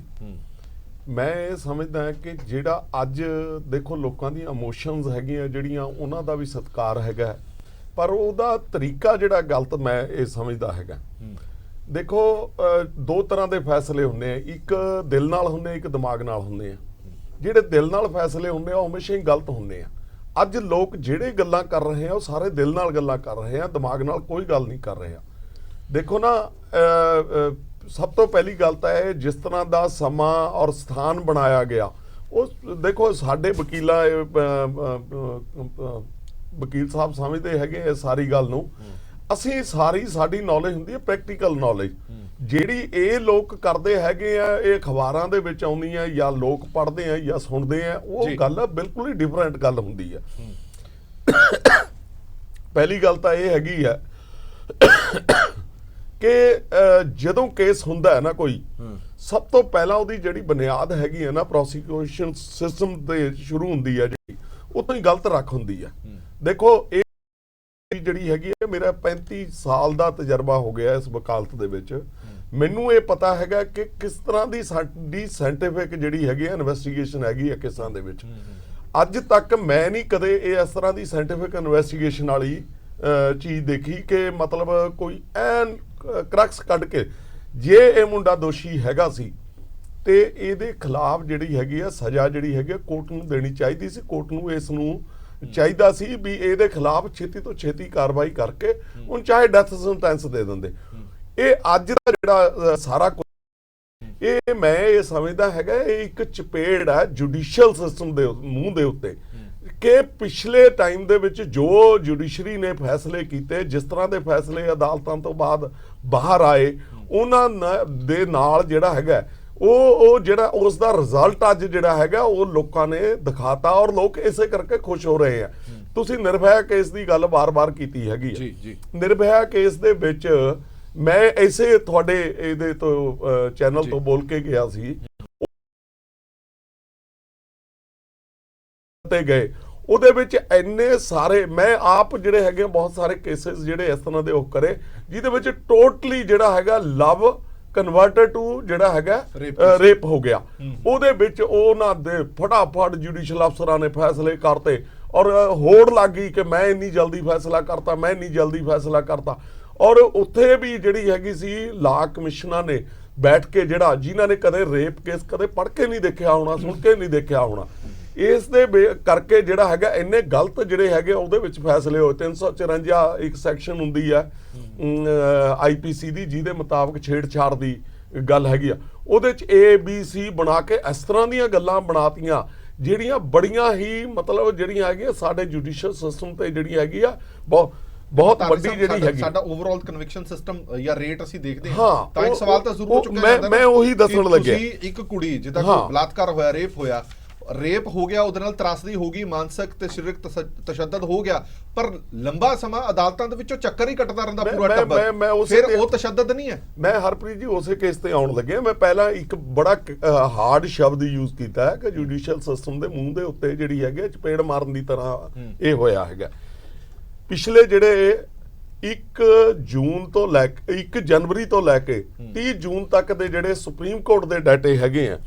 ਮੈਂ ਇਹ ਸਮਝਦਾ ਕਿ ਜਿਹੜਾ ਅੱਜ ਦੇਖੋ ਲੋਕਾਂ ਦੀਆਂ ਇਮੋਸ਼ਨਸ ਹੈਗੀਆਂ ਜਿਹੜੀਆਂ, ਉਹਨਾਂ ਦਾ ਵੀ ਸਤਿਕਾਰ ਹੈਗਾ, ਪਰ ਉਹਦਾ ਤਰੀਕਾ ਜਿਹੜਾ ਗਲਤ ਮੈਂ ਇਹ ਸਮਝਦਾ ਹੈਗਾ। ਦੇਖੋ ਦੋ ਤਰ੍ਹਾਂ ਦੇ ਫੈਸਲੇ ਹੁੰਦੇ ਆ, ਇੱਕ ਦਿਲ ਨਾਲ ਹੁੰਦੇ, ਇੱਕ ਦਿਮਾਗ ਨਾਲ ਹੁੰਦੇ ਆ। ਜਿਹੜੇ ਦਿਲ ਨਾਲ ਫੈਸਲੇ ਹੁੰਦੇ ਆ ਉਹ ਹਮੇਸ਼ਾ ਹੀ ਗਲਤ ਹੁੰਦੇ ਆ। ਅੱਜ ਲੋਕ ਜਿਹੜੇ ਗੱਲਾਂ ਕਰ ਰਹੇ ਆ ਉਹ ਸਾਰੇ ਦਿਲ ਨਾਲ ਗੱਲਾਂ ਕਰ ਰਹੇ ਆ, ਦਿਮਾਗ ਨਾਲ ਕੋਈ ਗੱਲ ਨਹੀਂ ਕਰ ਰਹੇ ਆ। ਦੇਖੋ ਨਾ, ਸਭ ਤੋਂ ਪਹਿਲੀ ਗੱਲ ਤਾਂ ਇਹ, ਜਿਸ ਤਰ੍ਹਾਂ ਦਾ ਸਮਾਂ ਔਰ ਸਥਾਨ ਬਣਾਇਆ ਗਿਆ, ਉਹ ਦੇਖੋ ਸਾਡੇ ਵਕੀਲ ਸਾਹਿਬ ਸਮਝਦੇ ਹੈਗੇ ਇਹ ਸਾਰੀ ਗੱਲ ਨੂੰ। ਅਸੀਂ ਸਾਡੀ ਨੌਲੇਜ ਹੁੰਦੀ ਹੈ ਪ੍ਰੈਕਟੀਕਲ ਨੌਲੇਜ, ਜਿਹੜੀ ਇਹ ਲੋਕ ਕਰਦੇ ਹੈਗੇ ਆ, ਇਹ ਅਖਬਾਰਾਂ ਦੇ ਵਿੱਚ ਆਉਂਦੀ ਆ ਜਾਂ ਲੋਕ ਪੜ੍ਹਦੇ ਆ ਜਾਂ ਸੁਣਦੇ ਆ, ਉਹ ਗੱਲ ਬਿਲਕੁਲ ਹੀ ਡਿਫਰੈਂਟ ਗੱਲ ਹੁੰਦੀ ਹੈ। ਪਹਿਲੀ ਗੱਲ ਤਾਂ ਇਹ ਹੈਗੀ ਆ ਕਿ ਜਦੋਂ ਕੇਸ ਹੁੰਦਾ ਹੈ ਨਾ ਕੋਈ, ਸਭ ਤੋਂ ਪਹਿਲਾਂ ਉਹਦੀ ਜਿਹੜੀ ਬੁਨਿਆਦ ਹੈਗੀ ਹੈ ਨਾ, ਪ੍ਰੋਸੀਕਿਊਸ਼ਨ ਸਿਸਟਮ ਦੇ ਸ਼ੁਰੂ ਹੁੰਦੀ ਹੈ ਜਿਹੜੀ, ਉਹ ਤੋਂ ਹੀ ਗਲਤ ਰੱਖ ਹੁੰਦੀ ਹੈ। ਦੇਖੋ ਇਹ ਜਿਹੜੀ ਹੈਗੀ ਹੈ, ਮੇਰਾ 35 ਸਾਲ ਦਾ ਤਜਰਬਾ ਹੋ ਗਿਆ ਇਸ ਵਕਾਲਤ ਦੇ ਵਿੱਚ। ਮੈਨੂੰ ਇਹ ਪਤਾ ਹੈਗਾ ਕਿ ਕਿਸ ਤਰ੍ਹਾਂ ਦੀ ਸਾਡੀ ਸਾਇੰਟੀਫਿਕ ਜਿਹੜੀ ਹੈਗੀ ਹੈ ਇਨਵੈਸਟੀਗੇਸ਼ਨ ਹੈਗੀ ਹੈ ਕੇਸਾਂ ਦੇ ਵਿੱਚ। ਅੱਜ ਤੱਕ ਮੈਂ ਨਹੀਂ ਕਦੇ ਇਹ ਇਸ ਤਰ੍ਹਾਂ ਦੀ ਸਾਇੰਟੀਫਿਕ ਇਨਵੈਸਟੀਗੇਸ਼ਨ ਵਾਲੀ ਚੀਜ਼ ਦੇਖੀ ਕਿ ਮਤਲਬ ਕੋਈ ਐਨ ਕਰਕਸ ਕੱਢ ਕੇ, ਜੇ ਇਹ ਮੁੰਡਾ ਦੋਸ਼ੀ ਹੈਗਾ ਸੀ ਤੇ ਇਹਦੇ ਖਿਲਾਫ ਜਿਹੜੀ ਹੈਗੀ ਆ ਸਜ਼ਾ ਜਿਹੜੀ ਹੈਗੀ ਕੋਰਟ ਨੂੰ ਦੇਣੀ ਚਾਹੀਦੀ ਸੀ। ਕੋਰਟ ਨੂੰ ਇਸ ਨੂੰ ਚਾਹੀਦਾ ਸੀ ਵੀ ਇਹਦੇ ਖਿਲਾਫ ਛੇਤੀ ਤੋਂ ਛੇਤੀ ਕਾਰਵਾਈ ਕਰਕੇ ਉਹਨੂੰ ਚਾਹੇ ਡੈਥ ਸੈਂਟੈਂਸ ਦੇ ਦਿੰਦੇ। ਇਹ ਅੱਜ ਦਾ ਜਿਹੜਾ ਸਾਰਾ ਕੁਝ, ਇਹ ਮੈਂ ਇਹ ਸਮਝਦਾ ਹੈਗਾ ਇਹ ਇੱਕ ਚਪੇੜ ਹੈ ਜੁਡੀਸ਼ੀਅਲ ਸਿਸਟਮ ਦੇ ਮੂੰਹ ਦੇ ਉੱਤੇ। ਕਿ ਪਿਛਲੇ ਟਾਈਮ ਦੇ ਵਿੱਚ ਜੋ ਜੁਡੀਸ਼ਰੀ ਨੇ ਫੈਸਲੇ ਕੀਤੇ, ਜਿਸ ਤਰ੍ਹਾਂ ਦੇ ਫੈਸਲੇ ਅਦਾਲਤਾਂ ਤੋਂ ਬਾਅਦ ਬਾਹਰ ਆਏ, ਉਹਨਾਂ ਦੇ ਨਾਲ ਜਿਹੜਾ ਹੈਗਾ ਉਹ ਜਿਹੜਾ ਉਸ ਦਾ ਰਿਜ਼ਲਟ ਅੱਜ ਜਿਹੜਾ ਹੈਗਾ ਉਹ ਲੋਕਾਂ ਨੇ ਦਿਖਾਤਾ, ਔਰ ਲੋਕ ਇਸੇ ਕਰਕੇ ਖੁਸ਼ ਹੋ ਰਹੇ ਆ। ਤੁਸੀਂ ਨਿਰਭਇਆ ਕੇਸ ਦੀ ਗੱਲ ਬਾਰ-ਬਾਰ ਕੀਤੀ ਹੈਗੀ ਜੀ। ਨਿਰਭਇਆ ਕੇਸ ਦੇ ਵਿੱਚ ਮੈਂ ਇਸੇ ਤੁਹਾਡੇ ਇਹਦੇ ਤੋਂ ਚੈਨਲ ਤੋਂ ਬੋਲ ਕੇ ਗਿਆ ਸੀ ਤੇ ਗਏ, ਉਹਦੇ ਵਿੱਚ ਇੰਨੇ ਸਾਰੇ, ਮੈਂ ਆਪ ਜਿਹੜੇ ਹੈਗੇ ਬਹੁਤ ਸਾਰੇ ਕੇਸਿਸ ਜਿਹੜੇ ਇਸ ਤਰ੍ਹਾਂ ਦੇ ਉਹ ਕਰੇ ਜਿਹਦੇ ਵਿੱਚ ਟੋਟਲੀ ਜਿਹੜਾ ਹੈਗਾ ਲਵ ਕਨਵਰਟਡ ਟੂ ਜਿਹੜਾ ਹੈਗਾ ਰੇਪ ਹੋ ਗਿਆ। ਉਹਦੇ ਵਿੱਚ ਉਹਨਾਂ ਦੇ ਫਟਾਫਟ ਜੁਡੀਸ਼ੀਅਲ ਅਫਸਰਾਂ ਨੇ ਫੈਸਲੇ ਕਰਤੇ, ਔਰ ਹੋੜ ਲੱਗ ਗਈ ਕਿ ਮੈਂ ਇੰਨੀ ਜਲਦੀ ਫੈਸਲਾ ਕਰਤਾ, ਮੈਂ ਇੰਨੀ ਜਲਦੀ ਫੈਸਲਾ ਕਰਤਾ। ਔਰ ਉੱਥੇ ਵੀ ਜਿਹੜੀ ਹੈਗੀ ਸੀ ਲਾ ਕਮਿਸ਼ਨਾਂ ਨੇ ਬੈਠ ਕੇ, ਜਿਹੜਾ ਜਿਨ੍ਹਾਂ ਨੇ ਕਦੇ ਰੇਪ ਕੇਸ ਕਦੇ ਪੜ੍ਹ ਕੇ ਨਹੀਂ ਦੇਖਿਆ ਹੋਣਾ, ਸੁਣ ਕੇ ਨਹੀਂ ਦੇਖਿਆ ਹੋਣਾ, ਇਸ ਦੇ ਕਰਕੇ ਜਿਹੜਾ ਹੈਗਾ ਇੰਨੇ ਗਲਤ ਜਿਹੜੇ ਹੈਗੇ ਉਹਦੇ ਵਿੱਚ ਫੈਸਲੇ ਹੋਏ। 354 ਇੱਕ ਸੈਕਸ਼ਨ ਹੁੰਦੀ ਹੈ IPC ਦੀ, ਜਿਹਦੇ ਮੁਤਾਬਕ ਛੇੜਛਾੜ ਦੀ ਗੱਲ ਹੈਗੀ ਆ, ਉਹਦੇ ਚ ABC ਬਣਾ ਕੇ ਇਸ ਤਰ੍ਹਾਂ ਦੀਆਂ ਗੱਲਾਂ ਬਣਾਤੀਆਂ ਜਿਹੜੀਆਂ ਬੜੀਆਂ ਹੀ ਮਤਲਬ ਜਿਹੜੀਆਂ ਹੈਗੀਆਂ ਸਾਡੇ ਜੁਡੀਸ਼ੀਅਲ ਸਿਸਟਮ ਤੇ ਜਿਹੜੀ ਹੈਗੀ ਆ ਬਹੁਤ ਵੱਡੀ ਜਿਹੜੀ ਹੈਗੀ ਸਾਡਾ ਓਵਰਆਲ ਕਨਵਿਕਸ਼ਨ ਸਿਸਟਮ ਜਾਂ ਰੇਟ ਅਸੀਂ ਦੇਖਦੇ ਹਾਂ ਤਾਂ ਇੱਕ ਸਵਾਲ ਤਾਂ ਜ਼ਰੂਰ ਚੁੱਕਿਆ ਜਾਂਦਾ। ਮੈਂ ਉਹੀ ਦੱਸਣ ਲੱਗਿਆ, ਤੁਸੀਂ ਇੱਕ ਕੁੜੀ ਜਿਹਦਾ ਕੋਈ ਬਲਾਤਕਾਰ ਹੋਇਆ, ਰੇਪ ਹੋ ਗਿਆ, ਉਹਦੇ ਨਾਲ ਤਰਾਸਦੀ ਹੋ ਗਈ, ਮਾਨਸਿਕ ਤੇ ਸਰੀਰਕ ਤਸ਼ੱਦਦ ਹੋ ਗਿਆ, ਪਰ ਲੰਬਾ ਸਮਾਂ ਅਦਾਲਤਾਂ ਦੇ ਵਿੱਚੋਂ ਚੱਕਰ ਹੀ ਕੱਟਦਾ ਰਹਿੰਦਾ ਪੂਰਾ ਟੱਬਰ, ਫਿਰ ਉਹ ਤਸ਼ੱਦਦ ਨਹੀਂ ਹੈ। ਮੈਂ ਹਰਪ੍ਰੀਤ ਜੀ ਉਸੇ ਕੇਸ ਤੇ ਆਉਣ ਲੱਗਿਆ। ਮੈਂ ਪਹਿਲਾਂ ਇੱਕ ਬੜਾ ਹਾਰਡ ਸ਼ਬਦ ਯੂਜ਼ ਕੀਤਾ ਹੈ ਕਿ ਜੁਡੀਸ਼ੀਅਲ ਸਿਸਟਮ ਦੇ ਮੂੰਹ ਦੇ ਉੱਤੇ ਜਿਹੜੀ ਹੈਗੀ ਚਪੇੜ ਮਾਰਨ ਦੀ ਤਰ੍ਹਾਂ ਇਹ ਹੋਇਆ ਹੈਗਾ। ਪਿਛਲੇ ਜਿਹੜੇ 1 ਜਨਵਰੀ ਤੋਂ ਲੈ ਕੇ 30 ਜੂਨ ਤੱਕ ਦੇ ਜਿਹੜੇ ਸੁਪਰੀਮ ਕੋਰਟ ਦੇ ਡਾਟੇ ਹੈਗੇ ਆ,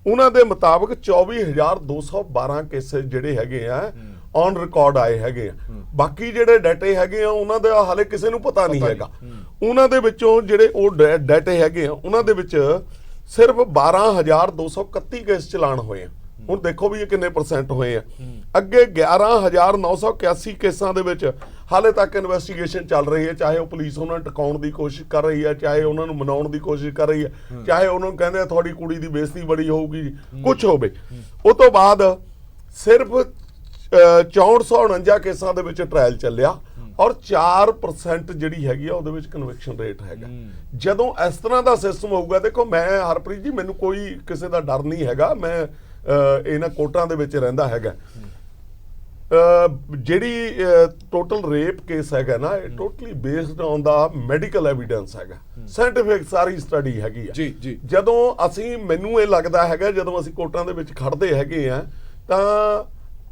ਉਹਨਾਂ ਦੇ ਮੁਤਾਬਕ 24,212 ਕੇਸਿਸ ਜਿਹੜੇ ਹੈਗੇ ਆ ਔਨ ਰਿਕਾਰਡ ਆਏ ਹੈਗੇ ਆ। ਬਾਕੀ ਜਿਹੜੇ ਡਾਟੇ ਹੈਗੇ ਆ ਉਹਨਾਂ ਦਾ ਹਾਲੇ ਕਿਸੇ ਨੂੰ ਪਤਾ ਨਹੀਂ ਹੈਗਾ। ਉਹਨਾਂ ਦੇ ਵਿੱਚੋਂ ਜਿਹੜੇ ਉਹ ਡਾਟੇ ਹੈਗੇ ਆ ਉਹਨਾਂ ਦੇ ਵਿੱਚ ਸਿਰਫ 12,231 ਕੇਸ ਚਲਾਨ ਹੋਏ ਆ। ਹੁਣ ਦੇਖੋ ਵੀ ਇਹ ਕਿੰਨੇ % ਹੋਏ ਆ। ਅੱਗੇ 11,981 ਕੇਸਾਂ ਦੇ ਵਿੱਚ ਹਾਲੇ ਤੱਕ ਇਨਵੈਸਟੀਗੇਸ਼ਨ ਚੱਲ ਰਹੀ ਹੈ, ਚਾਹੇ ਉਹ ਪੁਲਿਸ ਉਹਨਾਂ ਨੂੰ ਟਿਕਾਉਣ ਦੀ ਕੋਸ਼ਿਸ਼ ਕਰ ਰਹੀ ਹੈ, ਚਾਹੇ ਉਹਨਾਂ ਨੂੰ ਮਨਾਉਣ ਦੀ ਕੋਸ਼ਿਸ਼ ਕਰ ਰਹੀ ਹੈ, ਚਾਹੇ ਉਹਨਾਂ ਨੂੰ ਕਹਿੰਦੇ ਤੁਹਾਡੀ ਕੁੜੀ ਦੀ ਬੇਇੱਜ਼ਤੀ ਬੜੀ ਹੋਊਗੀ, ਕੁਝ ਹੋਵੇ। ਉਹ ਤੋਂ ਬਾਅਦ ਸਿਰਫ 6449 ਕੇਸਾਂ ਦੇ ਵਿੱਚ ਟ੍ਰਾਇਲ ਚੱਲਿਆ ਔਰ 4% ਜਿਹੜੀ ਹੈਗੀ ਆ ਉਹਦੇ ਵਿੱਚ ਕਨਵਿਕਸ਼ਨ ਰੇਟ ਹੈਗਾ। ਜਦੋਂ ਇਸ ਤਰ੍ਹਾਂ ਦਾ ਸਿਸਟਮ ਹੋਊਗਾ, ਦੇਖੋ ਮੈਂ ਹਰਪ੍ਰੀਤ ਜੀ ਮੈਨੂੰ ਕੋਈ ਕਿਸੇ ਦਾ ਡਰ ਨਹੀਂ ਹੈਗਾ, ਮੈਂ ਇਹਨਾਂ ਕੋਰਟਾਂ ਦੇ ਵਿੱਚ ਰਹਿੰਦਾ ਹੈਗਾ। ਜਿਹੜੀ ਟੋਟਲ ਰੇਪ ਕੇਸ ਹੈਗਾ ਨਾ, ਇਹ totally based on the medical evidence ਹੈਗਾ, ਸਾਇੰਟੀਫਿਕ ਸਾਰੀ ਸਟੱਡੀ ਹੈਗੀ ਆ। ਜਦੋਂ ਮੈਨੂੰ ਇਹ ਲੱਗਦਾ ਹੈਗਾ ਜਦੋਂ ਅਸੀਂ ਕੋਰਟਾਂ ਦੇ ਵਿੱਚ ਖੜਦੇ ਹੈਗੇ ਆ ਤਾਂ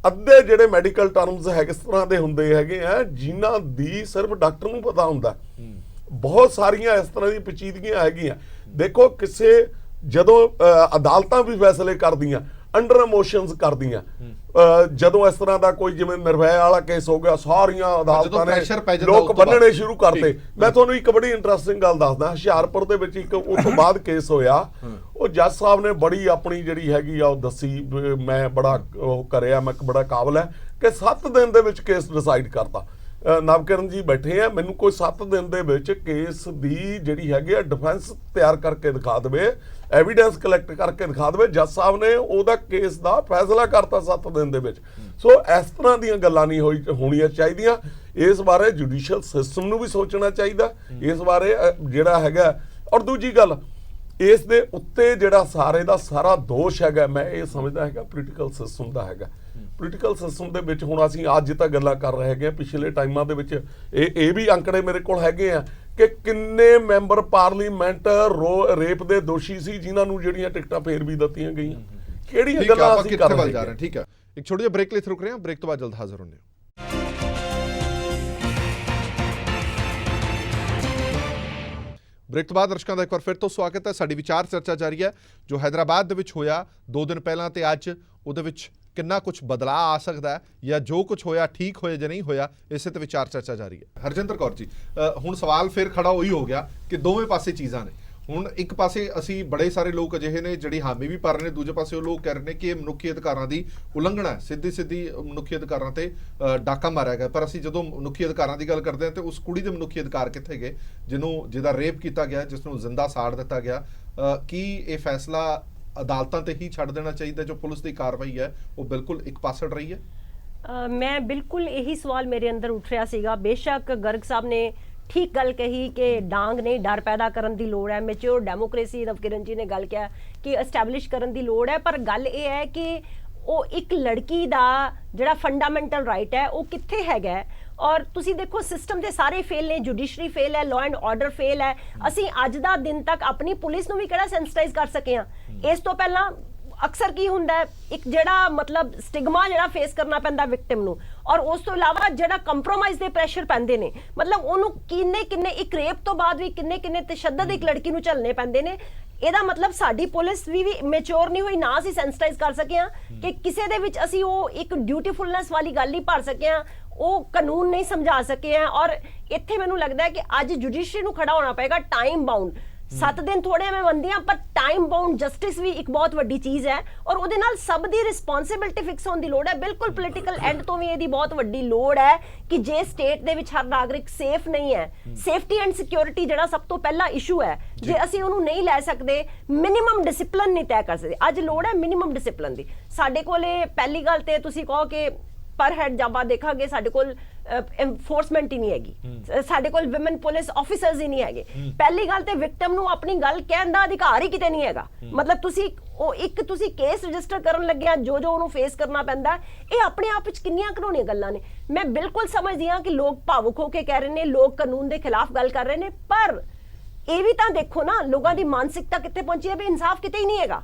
ਅੱਧੇ ਜਿਹੜੇ ਮੈਡੀਕਲ ਟਰਮਸ ਹੈਗੇ ਇਸ ਤਰ੍ਹਾਂ ਦੇ ਹੁੰਦੇ ਹੈਗੇ ਆ ਜਿਨ੍ਹਾਂ ਦੀ ਸਿਰਫ ਡਾਕਟਰ ਨੂੰ ਪਤਾ ਹੁੰਦਾ। ਬਹੁਤ ਸਾਰੀਆਂ ਇਸ ਤਰ੍ਹਾਂ ਦੀਆਂ ਪੇਚੀਦਗੀਆਂ ਹੈਗੀਆਂ। ਦੇਖੋ ਜਦੋਂ ਅਦਾਲਤਾਂ ਵੀ ਫੈਸਲੇ ਕਰਦੀਆਂ ਅੰਡਰ ਇਮੋਸ਼ਨਸ ਕਰਦੀਆਂ, ਜਦੋਂ ਇਸ ਤਰ੍ਹਾਂ ਦਾ ਕੋਈ ਜਿਵੇਂ ਨਿਰਭਇਆ ਵਾਲਾ ਕੇਸ ਹੋ ਗਿਆ, ਸਾਰੀਆਂ ਅਦਾਲਤਾਂ ਨੇ ਲੋਕ ਬੰਨਣੇ ਸ਼ੁਰੂ ਕਰਤੇ। ਮੈਂ ਤੁਹਾਨੂੰ ਇੱਕ ਬੜੀ ਇੰਟਰਸਟਿੰਗ ਗੱਲ ਦੱਸਦਾ, ਹੁਸ਼ਿਆਰਪੁਰ ਦੇ ਵਿੱਚ ਇੱਕ ਉਸ ਤੋਂ ਬਾਅਦ ਕੇਸ ਹੋਇਆ, ਉਹ ਜੱਜ ਸਾਹਿਬ ਨੇ ਬੜੀ ਆਪਣੀ ਜਿਹੜੀ ਹੈਗੀ ਆ ਉਹ ਦੱਸੀ, ਮੈਂ ਬੜਾ ਉਹ ਕਰਿਆ, ਮੈਂ ਬੜਾ ਕਾਬਲ ਹੈ ਕਿ 7 ਦਿਨ ਦੇ ਵਿੱਚ ਕੇਸ ਡਿਸਾਈਡ ਕਰਤਾ। ਨਵਕਿਰਨ ਜੀ ਬੈਠੇ ਆ, ਮੈਨੂੰ ਕੋਈ 7 ਦਿਨ ਦੇ ਵਿੱਚ ਕੇਸ ਦੀ ਜਿਹੜੀ ਹੈਗੀ ਆ ਡਿਫੈਂਸ ਤਿਆਰ ਕਰਕੇ ਦਿਖਾ ਦੇਵੇ, ਐਵੀਡੈਂਸ ਕਲੈਕਟ ਕਰਕੇ ਦਿਖਾ ਦੇਵੇ, ਜੱਜ ਸਾਹਿਬ ਨੇ ਉਹਦਾ ਕੇਸ ਦਾ ਫੈਸਲਾ ਕਰਤਾ 7 ਦਿਨ ਦੇ ਵਿੱਚ। ਸੋ ਇਸ ਤਰ੍ਹਾਂ ਦੀਆਂ ਗੱਲਾਂ ਨਹੀਂ ਹੋਣੀਆਂ ਚਾਹੀਦੀਆਂ। ਇਸ ਬਾਰੇ ਜੁਡੀਸ਼ੀਅਲ ਸਿਸਟਮ ਨੂੰ ਵੀ ਸੋਚਣਾ ਚਾਹੀਦਾ ਇਸ ਬਾਰੇ ਜਿਹੜਾ ਹੈਗਾ। ਔਰ ਦੂਜੀ ਗੱਲ, ਇਸ ਦੇ ਉੱਤੇ ਜਿਹੜਾ ਸਾਰੇ ਦਾ ਸਾਰਾ ਦੋਸ਼ ਹੈਗਾ, ਮੈਂ ਇਹ ਸਮਝਦਾ ਹੈਗਾ ਪੋਲੀਟੀਕਲ ਸਿਸਟਮ ਦਾ ਹੈਗਾ। ਪੋਲੀਟੀਕਲ ਸਿਸਟਮ ਦੇ ਵਿੱਚ ਹੁਣ ਅਸੀਂ ਅੱਜ ਤਾਂ ਗੱਲਾਂ ਕਰ ਰਹੇ ਹੈਗੇ, ਪਿਛਲੇ ਟਾਈਮਾਂ ਦੇ ਵਿੱਚ ਇਹ ਵੀ ਅੰਕੜੇ ਮੇਰੇ ਕੋਲ ਹੈਗੇ ਆ ਕਿ ਕਿੰਨੇ ਮੈਂਬਰ ਪਾਰਲੀਮੈਂਟ ਰੇਪ ਦੇ ਦੋਸ਼ੀ ਸੀ ਜਿਨ੍ਹਾਂ ਨੂੰ ਜਿਹੜੀਆਂ ਟਿਕਟਾਂ ਫੇਰ ਵੀ ਦਿੱਤੀਆਂ ਗਈਆਂ। ਕਿਹੜੀਆਂ ਗੱਲਾਂ ਅਸੀਂ ਕਰ ਰਹੇ ਹਾਂ। ਠੀਕ ਹੈ, ਇੱਕ ਛੋਟੀ ਜਿਹੀ ਬ੍ਰੇਕ ਲਈ ਰੁਕ ਰਹੇ ਹਾਂ, ਬ੍ਰੇਕ ਤੋਂ ਬਾਅਦ ਜਲਦ ਹਾਜ਼ਰ ਹੁੰਦੇ ਹਾਂ। ਬ੍ਰੇਕ ਤੋਂ ਬਾਅਦ ਦਰਸ਼ਕਾਂ ਦਾ ਇੱਕ ਵਾਰ ਫਿਰ ਤੋਂ ਸਵਾਗਤ ਹੈ। ਸਾਡੀ ਵਿਚਾਰ ਚਰਚਾ ਜਾਰੀ ਹੈ ਜੋ ਹੈਦਰਾਬਾਦ ਦੇ ਵਿੱਚ ਹੋਇਆ 2 ਦਿਨ ਪਹਿਲਾਂ ਤੇ ਅੱਜ, ਉਹਦੇ ਵਿੱਚ ਕਿੰਨਾ ਕੁਝ ਬਦਲਾਅ ਆ ਸਕਦਾ ਹੈ ਜਾਂ ਜੋ ਕੁਝ ਹੋਇਆ ਠੀਕ ਹੋਇਆ ਜਾਂ ਨਹੀਂ ਹੋਇਆ, ਇਸੇ ਤੇ ਵਿਚਾਰ ਚਰਚਾ ਜਾਰੀ ਹੈ। ਹਰਜਿੰਦਰ ਕੌਰ ਜੀ, ਹੁਣ ਸਵਾਲ ਫਿਰ ਖੜਾ ਉਹੀ ਹੋ ਗਿਆ ਕਿ ਦੋਵੇਂ ਪਾਸੇ ਚੀਜ਼ਾਂ ਨੇ। ਹੁਣ ਇੱਕ ਪਾਸੇ ਅਸੀਂ ਬੜੇ ਸਾਰੇ ਲੋਕ ਅਜਿਹੇ ਨੇ ਜਿਹੜੀ ਹਾਮੀ ਵੀ ਭਰ ਰਹੇ ਨੇ, ਦੂਜੇ ਪਾਸੇ ਉਹ ਲੋਕ ਕਹਿ ਰਹੇ ਨੇ ਕਿ ਇਹ ਮਨੁੱਖੀ ਅਧਿਕਾਰਾਂ ਦੀ ਉਲੰਘਣਾ ਹੈ, ਸਿੱਧੀ ਮਨੁੱਖੀ ਅਧਿਕਾਰਾਂ ਤੇ ਡਾਕਾ ਮਾਰਿਆ ਗਿਆ। ਪਰ ਅਸੀਂ ਜਦੋਂ ਮਨੁੱਖੀ ਅਧਿਕਾਰਾਂ ਦੀ ਗੱਲ ਕਰਦੇ ਹਾਂ ਤੇ ਉਸ ਕੁੜੀ ਦੇ ਮਨੁੱਖੀ ਅਧਿਕਾਰ ਕਿੱਥੇ ਗਏ ਜਿਹਦਾ ਰੇਪ ਕੀਤਾ ਗਿਆ, ਜਿਸ ਨੂੰ ਜ਼ਿੰਦਾ ਸਾੜ ਦਿੱਤਾ ਗਿਆ? ਕੀ ਇਹ ਫੈਸਲਾ ਅਦਾਲਤਾਂ ਤੇ ਹੀ ਛੱਡ ਦੇਣਾ ਚਾਹੀਦਾ? ਜੋ ਪੁਲਿਸ ਦੀ ਕਾਰਵਾਈ ਹੈ ਉਹ ਬਿਲਕੁਲ ਇੱਕ ਪਾਸੜ ਰਹੀ ਹੈ। ਮੈਂ ਬਿਲਕੁਲ ਇਹੀ ਸਵਾਲ ਮੇਰੇ ਅੰਦਰ ਉੱਠ ਰਿਹਾ ਸੀਗਾ। ਬੇਸ਼ੱਕ ਗਰਗ ਸਾਹਿਬ ਨੇ ਠੀਕ ਗੱਲ ਕਹੀ ਕਿ ਡਾਂਗ ਨਹੀਂ ਡਰ ਪੈਦਾ ਕਰਨ ਦੀ ਲੋੜ ਹੈ, ਮੈਚਿਓਰ ਡੈਮੋਕ੍ਰੇਸੀ ਨਵਕਿਰਨ ਜੀ ਨੇ ਗੱਲ ਕਿਹਾ ਕਿ ਐਸਟੈਬਲਿਸ਼ ਕਰਨ ਦੀ ਲੋੜ ਹੈ, ਪਰ ਗੱਲ ਇਹ ਹੈ ਕਿ ਉਹ ਇੱਕ ਲੜਕੀ ਦਾ ਜਿਹੜਾ ਫੰਡਾਮੈਂਟਲ ਰਾਈਟ ਹੈ ਉਹ ਕਿੱਥੇ ਹੈਗਾ ਹੈ। ਔਰ ਤੁਸੀਂ ਦੇਖੋ ਸਿਸਟਮ ਦੇ ਸਾਰੇ ਫੇਲ ਨੇ, ਜੁਡੀਸ਼ਰੀ ਫੇਲ ਹੈ, ਲਾਅ ਐਂਡ ਆਰਡਰ ਫੇਲ ਹੈ। ਅਸੀਂ ਅੱਜ ਦਾ ਦਿਨ ਤੱਕ ਆਪਣੀ ਪੁਲਿਸ ਨੂੰ ਵੀ ਕਿਹੜਾ ਸੈਂਸਿਟਾਈਜ਼ ਕਰ ਸਕੇ ਹਾਂ। ਇਸ ਤੋਂ ਪਹਿਲਾਂ ਅਕਸਰ ਕੀ ਹੁੰਦਾ ਹੈ, ਇੱਕ ਜਿਹੜਾ ਮਤਲਬ ਸਟਿਗਮਾ ਜਿਹੜਾ ਫੇਸ ਕਰਨਾ ਪੈਂਦਾ ਵਿਕਟਿਮ ਨੂੰ, ਔਰ ਉਸ ਤੋਂ ਇਲਾਵਾ ਜਿਹੜਾ ਕੰਪਰੋਮਾਈਜ਼ ਦੇ ਪ੍ਰੈਸ਼ਰ ਪੈਂਦੇ ਨੇ, ਮਤਲਬ ਉਹਨੂੰ ਕਿੰਨੇ ਇੱਕ ਰੇਪ ਤੋਂ ਬਾਅਦ ਵੀ ਕਿੰਨੇ ਤਸ਼ੱਦਦ ਇੱਕ ਲੜਕੀ ਨੂੰ ਝੱਲਣੇ ਪੈਂਦੇ ਨੇ। ਇਹਦਾ ਮਤਲਬ ਸਾਡੀ ਪੁਲਿਸ ਵੀ ਮੈਚੁਰ ਨਹੀਂ ਹੋਈ, ਨਾ ਅਸੀਂ ਸੈਂਸਿਟਾਈਜ਼ ਕਰ ਸਕੇ ਹਾਂ ਕਿ ਕਿਸੇ ਦੇ ਵਿੱਚ ਅਸੀਂ ਉਹ ਇੱਕ ਡਿਊਟੀਫੁਲਨੈਸ ਵਾਲੀ ਗੱਲ ਨਹੀਂ ਭਰ ਸਕੇ ਹਾਂ, ਉਹ ਕਾਨੂੰਨ ਨਹੀਂ ਸਮਝਾ ਸਕੇ ਹਾਂ। ਔਰ ਇੱਥੇ ਮੈਨੂੰ ਲੱਗਦਾ ਹੈ ਕਿ ਅੱਜ ਜੁਡੀਸ਼ਰੀ ਨੂੰ ਖੜਾ ਹੋਣਾ ਪਏਗਾ ਟਾਈਮ ਬਾਉਂਡ। 7 ਦਿਨ ਥੋੜੇ ਮੈਂ ਮੰਨਦੀ ਹਾਂ, ਪਰ ਟਾਈਮ ਬਾਉਂਡ ਜਸਟਿਸ ਵੀ ਇੱਕ ਬਹੁਤ ਵੱਡੀ ਚੀਜ਼ ਹੈ, ਔਰ ਉਹਦੇ ਨਾਲ ਸਭ ਦੀ ਰਿਸਪੌਂਸਿਬਿਲਿਟੀ ਫਿਕਸ ਹੋਣ ਦੀ ਲੋੜ ਹੈ। ਬਿਲਕੁਲ ਪੋਲੀਟੀਕਲ ਐਂਡ ਤੋਂ ਵੀ ਇਹਦੀ ਬਹੁਤ ਵੱਡੀ ਲੋੜ ਹੈ ਕਿ ਜੇ ਸਟੇਟ ਦੇ ਵਿੱਚ ਹਰ ਨਾਗਰਿਕ ਸੇਫ ਨਹੀਂ ਹੈ, ਸੇਫਟੀ ਐਂਡ ਸਿਕਿਉਰਿਟੀ ਜਿਹੜਾ ਸਭ ਤੋਂ ਪਹਿਲਾ ਇਸ਼ੂ ਹੈ, ਜੇ ਅਸੀਂ ਉਹਨੂੰ ਨਹੀਂ ਲੈ ਸਕਦੇ, ਮਿਨੀਮਮ ਡਿਸਪਲਿਨ ਨਹੀਂ ਤੈਅ ਕਰ ਸਕਦੇ। ਅੱਜ ਲੋੜ ਹੈ ਮਿਨੀਮਮ ਡਿਸਪਲਿਨ ਦੀ। ਸਾਡੇ ਕੋਲੇ ਪਹਿਲੀ ਗੱਲ ਤੇ ਤੁਸੀਂ ਕਹੋ ਕਿ ਪਰ ਹੈਡ ਜਾਬਾ ਦੇਖਾਂਗੇ, ਸਾਡੇ ਕੋਲ ਐਨਫੋਰਸਮੈਂਟ ਹੀ ਨਹੀਂ ਹੈਗੀ, ਸਾਡੇ ਕੋਲ ਵਿਮਨ ਪੁਲਿਸ ਆਫੀਸਰਸ ਹੀ ਨਹੀਂ ਹੈਗੇ। ਪਹਿਲੀ ਗੱਲ ਤੇ ਵਿਕਟਮ ਨੂੰ ਆਪਣੀ ਗੱਲ ਕਹਿਣ ਦਾ ਅਧਿਕਾਰ ਹੀ ਕਿਤੇ ਨਹੀਂ ਹੈਗਾ। ਮਤਲਬ ਤੁਸੀਂ ਕੇਸ ਰਜਿਸਟਰ ਕਰਨ ਲੱਗਿਆ ਜੋ ਉਹਨੂੰ ਫੇਸ ਕਰਨਾ ਪੈਂਦਾ, ਇਹ ਆਪਣੇ ਆਪ ਵਿੱਚ ਕਿੰਨੀਆਂ ਘਿਨੌਣੀਆਂ ਗੱਲਾਂ ਨੇ। ਮੈਂ ਬਿਲਕੁਲ ਸਮਝਦੀ ਹਾਂ ਕਿ ਲੋਕ ਭਾਵੁਕ ਹੋ ਕੇ ਕਹਿ ਰਹੇ ਨੇ, ਲੋਕ ਕਾਨੂੰਨ ਦੇ ਖਿਲਾਫ ਗੱਲ ਕਰ ਰਹੇ ਨੇ, ਪਰ ਇਹ ਵੀ ਤਾਂ ਦੇਖੋ ਨਾ ਲੋਕਾਂ ਦੀ ਮਾਨਸਿਕਤਾ ਕਿੱਥੇ ਪਹੁੰਚੀ ਹੈ ਵੀ ਇਨਸਾਫ ਕਿਤੇ ਹੀ ਨਹੀਂ ਹੈਗਾ,